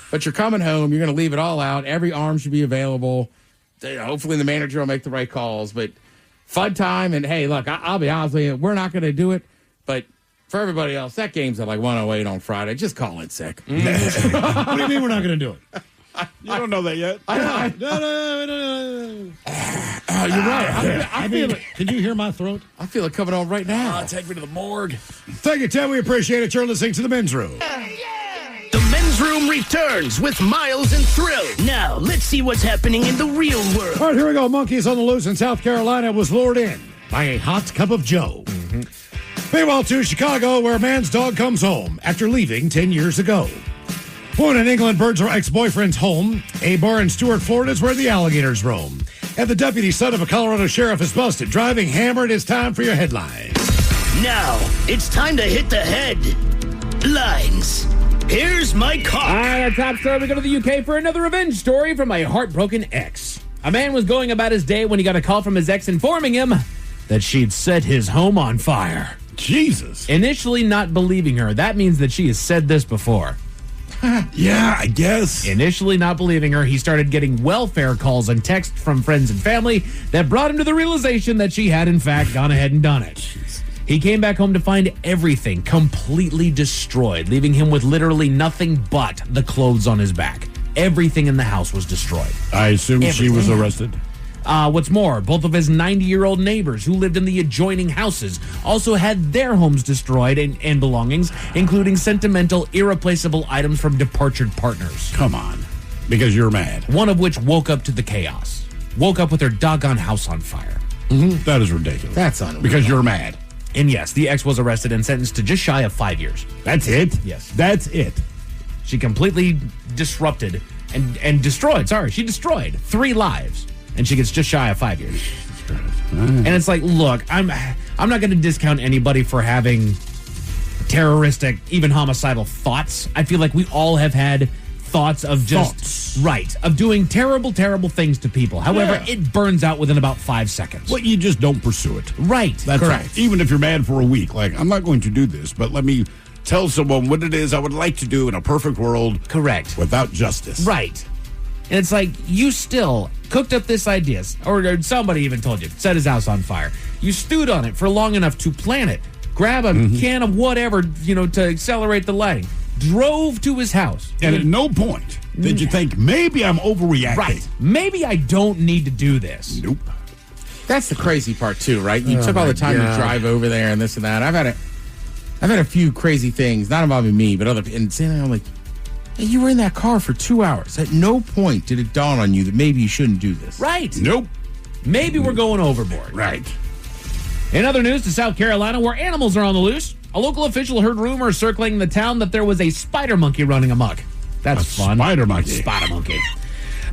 but you're coming home. You're going to leave it all out. Every arm should be available. Hopefully the manager will make the right calls, but fun time. And, hey, look, I'll be honest with you, we're not going to do it, but for everybody else, that game's at like 1:08 on Friday. Just call in sick. What do you mean we're not going to do it? You don't know that yet. No. You're right. I feel it. Can you hear my throat? I feel it coming on right now. Take me to the morgue. Thank you, Ted. We appreciate it. You're listening to The Men's Room. The Men's Room returns with Miles and Thrill. Now, let's see what's happening in the real world. All right, here we go. Monkeys on the Loose in South Carolina was lured in by a hot cup of Joe. Meanwhile, to Chicago, where a man's dog comes home after leaving 10 years ago. Born in England, birds are ex-boyfriend's home. A bar in Stuart, Florida is where the alligators roam. And the deputy son of a Colorado sheriff is busted. Driving hammered. It's time for your headlines. Now, it's time to hit the headlines. Here's my car. All right, our top story. We go to the UK for another revenge story from a heartbroken ex. A man was going about his day when he got a call from his ex informing him that she'd set his home on fire. Jesus. Initially not believing her. That means that she has said this before. Yeah, I guess. Initially not believing her, he started getting welfare calls and texts from friends and family that brought him to the realization that she had, in fact, gone ahead and done it. Jeez. He came back home to find everything completely destroyed, leaving him with literally nothing but the clothes on his back. Everything in the house was destroyed. I assume she was arrested. What's more, both of his 90-year-old neighbors who lived in the adjoining houses also had their homes destroyed and belongings, including sentimental, irreplaceable items from departed partners. Come on. Because you're mad. One of which woke up to the chaos. Woke up with their doggone house on fire. Mm-hmm. That is ridiculous. That's unreal. Because you're mad. And yes, the ex was arrested and sentenced to just shy of 5 years. That's it? Yes. That's it. She completely disrupted and destroyed. Sorry, she destroyed 3 lives. And she gets just shy of 5 years. And it's like, look, I'm not going to discount anybody for having terroristic, even homicidal thoughts. I feel like we all have had thoughts of of doing terrible things to people. However, it burns out within about 5 seconds. Well, you just don't pursue it. Right. That's correct. Right. Even if you're mad for a week, like, I'm not going to do this, but let me tell someone what it is I would like to do in a perfect world. Correct. Without justice. Right. And it's like, you still cooked up this idea, or somebody even told you, set his house on fire. You stewed on it for long enough to plan it, grab a can of whatever, to accelerate the lighting, drove to his house. And at no point Did you think maybe I'm overreacting? Right. Maybe I don't need to do this. Nope. That's the crazy part too, right? You Oh took all my the time God. to drive over there and this and that. I've had a few crazy things, not involving me, but other. And saying, I'm like, hey, you were in that car for 2 hours. At no point did it dawn on you that maybe you shouldn't do this. Right. Nope. Maybe we're going overboard. Right. In other news, to South Carolina, where animals are on the loose, a local official heard rumors circling the town that there was a spider monkey running amok. That's fun. Spider monkey. Spider monkey.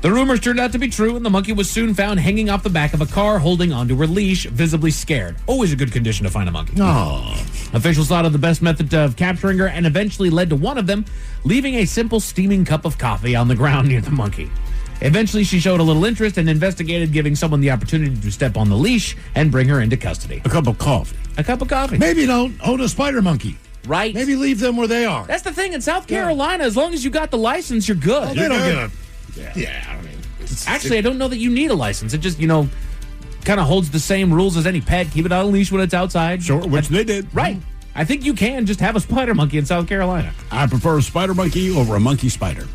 The rumors turned out to be true, and the monkey was soon found hanging off the back of a car, holding onto her leash, visibly scared. Always a good condition to find a monkey. Oh. Officials thought of the best method of capturing her and eventually led to one of them leaving a simple steaming cup of coffee on the ground near the monkey. Eventually, she showed a little interest and investigated, giving someone the opportunity to step on the leash and bring her into custody. A cup of coffee. A cup of coffee. Maybe don't own a spider monkey. Right. Maybe leave them where they are. That's the thing. In South Carolina, as long as you got the license, you're good. Oh, they don't good. get a... Yeah, I mean... Actually, I don't know that you need a license. It just, kind of holds the same rules as any pet. Keep it on a leash when it's outside. Sure, which they did. Right. I think you can just have a spider monkey in South Carolina. I prefer a spider monkey over a monkey spider.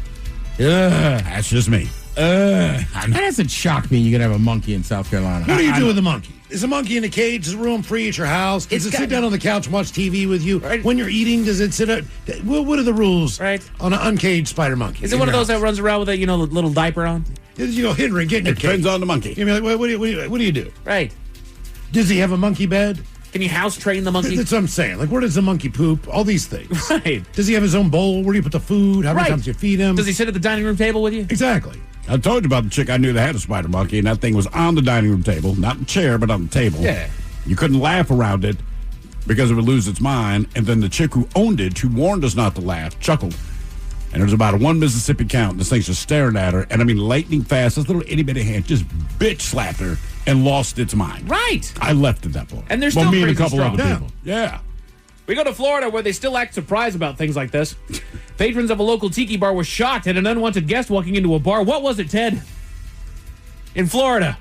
Ugh. That's just me. That doesn't shock me. You could have a monkey in South Carolina. What do you do with a monkey? Is a monkey in a cage? Is it room free at your house? Does it sit down on the couch and watch TV with you? Right. When you're eating, does it sit up? What are the rules on an uncaged spider monkey? Is it one of those that runs around with a little diaper on? You go, Henry, get in your cage. Depends on the monkey. You're like, what do you do? Right. Does he have a monkey bed? Can you house train the monkey? That's what I'm saying. Like, where does the monkey poop? All these things. Right. Does he have his own bowl? Where do you put the food? How many times do you feed him? Does he sit at the dining room table with you? Exactly. I told you about the chick I knew that had a spider monkey, and that thing was on the dining room table, not the chair, but on the table. Yeah. You couldn't laugh around it because it would lose its mind. And then the chick who owned it, who warned us not to laugh, chuckled. And it was about a 1 Mississippi count. And this thing's just staring at her. And I mean, lightning fast, this little itty bitty hand just bitch slapped her and lost its mind. Right. I left at that point. And they're still me and a crazy couple other strong. people. Yeah. We go to Florida, where they still act surprised about things like this. Patrons of a local tiki bar were shocked at an unwanted guest walking into a bar. What was it, Ted? In Florida.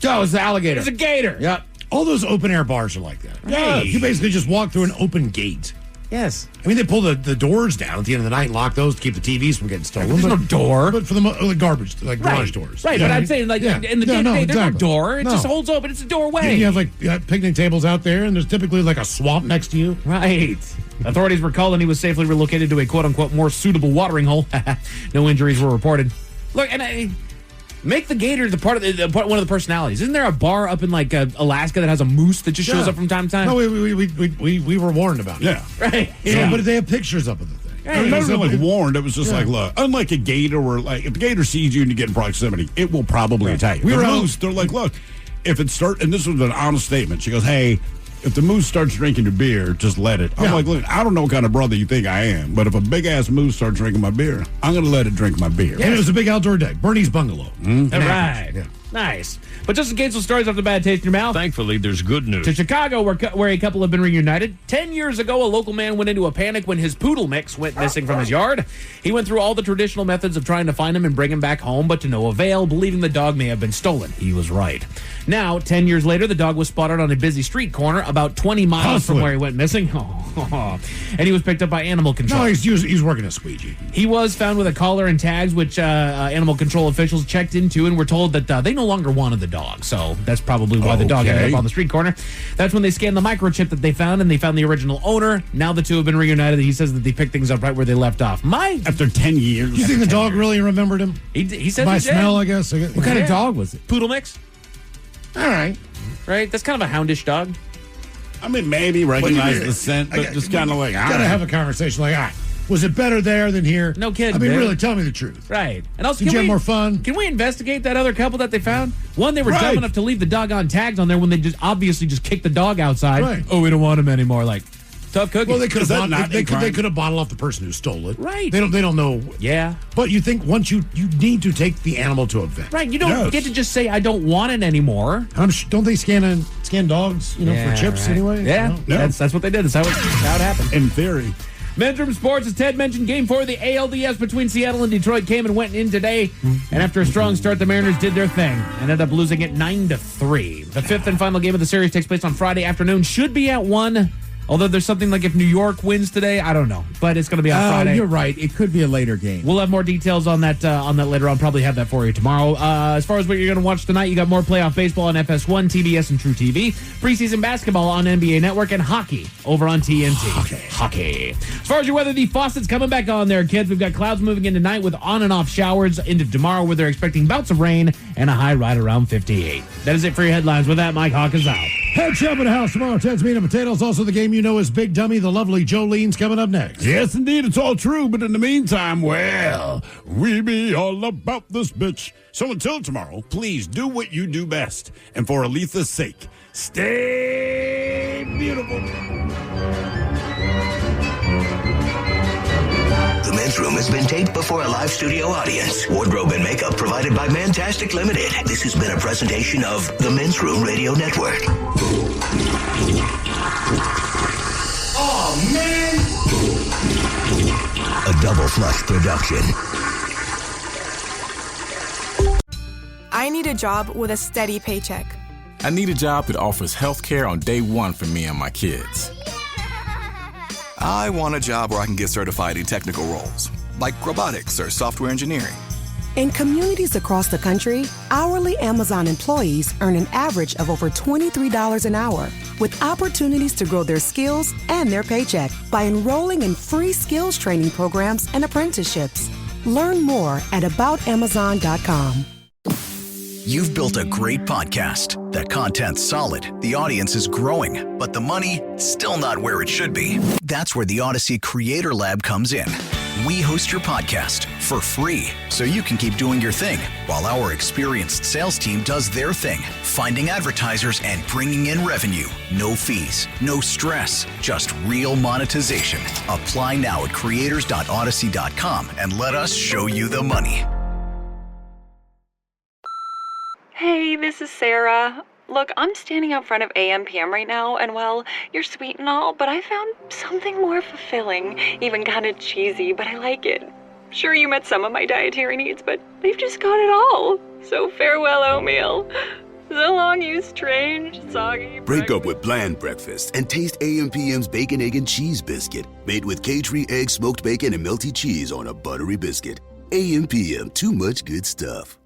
Oh, it was the alligator. It was a gator. Yep. All those open air bars are like that. Yeah. You basically just walk through an open gate. Yes. I mean, they pull the doors down at the end of the night and lock those to keep the TVs from getting stolen. There's no door. But for the like garbage, like garage doors. Right, You know but what I I'm mean? saying, like, Yeah. in the Yeah, day-to-day, there's exactly. no door. It No. just holds open. It's a doorway. You have like picnic tables out there, and there's typically like a swamp next to you. Right. Authorities were called, and he was safely relocated to a quote-unquote more suitable watering hole. No injuries were reported. Look, and make the gator the part of one of the personalities. Isn't there a bar up in like Alaska that has a moose that just shows Yeah. up from time to time? No, we were warned about it. Yeah. Right. Yeah. But they have pictures up of the thing. I mean, not really warned. It was just Yeah. like, look, unlike a gator where, like, if the gator sees you and you get in proximity, it will probably attack you. We The were out- moose, they're like, look, if it starts, and this was an honest statement. She goes, hey, if the moose starts drinking your beer, just let it. I'm Yeah. like, look, I don't know what kind of brother you think I am, but if a big ass moose starts drinking my beer, I'm going to let it drink my beer. And it was a big outdoor day. Bernie's bungalow. Mm-hmm. All right. Yeah. Nice. But just in case those stories have a bad taste in your mouth. Thankfully, there's good news. To Chicago, where a couple have been reunited. 10 years ago, a local man went into a panic when his poodle mix went missing from his yard. He went through all the traditional methods of trying to find him and bring him back home, but to no avail, believing the dog may have been stolen. He was right. Now, 10 years later, the dog was spotted on a busy street corner about 20 miles from where he went missing. And he was picked up by animal control. No, he's working a squeegee. He was found with a collar and tags, which animal control officials checked into and were told that they no longer wanted the dog. So that's probably why the dog ended up on the street corner. That's when they scanned the microchip that they found, and they found the original owner. Now the two have been reunited. He says that they picked things up right where they left off. After 10 years. You think the dog really remembered him? He said By he did. smell, I guess. What kind of dog was it? Poodle mix. All right. Right? That's kind of a houndish dog. I mean, maybe recognize the scent, but just kind of like, Gotta have a conversation like, all right, was it better there than here? No kidding. I mean, man. really, tell me the truth. Right. And also, Did you have more fun? Can we investigate that other couple that they found? One, they were dumb enough to leave the doggone tags on there when they just obviously just kicked the dog outside. Right. Oh, we don't want him anymore. Like, tough cookie. Well, they could Is that have not they a crime? could have bottled off the person who stole it. Right. They don't know. Yeah. But you think once you need to take the animal to a vet. Right. You don't get to just say, I don't want it anymore. Don't they scan dogs, for chips right. anyway? Yeah. No. That's what they did. That's how it happened. In theory. Men's Room Sports, as Ted mentioned, Game 4 of the ALDS between Seattle and Detroit came and went in today. And after a strong start, the Mariners did their thing and ended up losing it 9-3. The fifth and final game of the series takes place on Friday afternoon. Should be at 1. Although there's something like if New York wins today, I don't know. But it's going to be on Friday. You're right. It could be a later game. We'll have more details on that later on. Probably have that for you tomorrow. As far as what you're going to watch tonight, you got more playoff baseball on FS1, TBS, and True TV. Preseason basketball on NBA Network, and hockey over on TNT. Hockey. As far as your weather, the faucet's coming back on there, kids. We've got clouds moving in tonight with on and off showers into tomorrow, where they're expecting bouts of rain and a high right around 58. That is it for your headlines. With that, Mike Hawkins out. Head Shop in the house tomorrow. Ted's Meat and Potatoes. Also, the game you know is Big Dummy. The lovely Jolene's coming up next. Yes, indeed. It's all true. But in the meantime, well, we be all about this bitch. So until tomorrow, please do what you do best. And for Aletha's sake, stay beautiful. The Men's Room has been taped before a live studio audience. Wardrobe and makeup provided by Mantastic Limited. This has been a presentation of the Men's Room Radio Network. Oh, man! A Double Flush production. I need a job with a steady paycheck. I need a job that offers health care on day one for me and my kids. I want a job where I can get certified in technical roles, like robotics or software engineering. In communities across the country, hourly Amazon employees earn an average of over $23 an hour, with opportunities to grow their skills and their paycheck by enrolling in free skills training programs and apprenticeships. Learn more at aboutamazon.com. You've built a great podcast. The content's solid, the audience is growing, but the money, still not where it should be. That's where the Odyssey Creator Lab comes in. We host your podcast for free, so you can keep doing your thing, while our experienced sales team does their thing, finding advertisers and bringing in revenue. No fees, no stress, just real monetization. Apply now at creators.odyssey.com and let us show you the money. Hey, this is Sarah. Look, I'm standing out front of AMPM right now, and well, you're sweet and all, but I found something more fulfilling, even kind of cheesy, but I like it. Sure, you met some of my dietary needs, but they've just got it all. So farewell, oatmeal. So long, you strange, soggy Break up with bland breakfast and taste AMPM's Bacon, Egg, and Cheese Biscuit, made with cage-free egg, smoked bacon, and melty cheese on a buttery biscuit. AMPM, too much good stuff.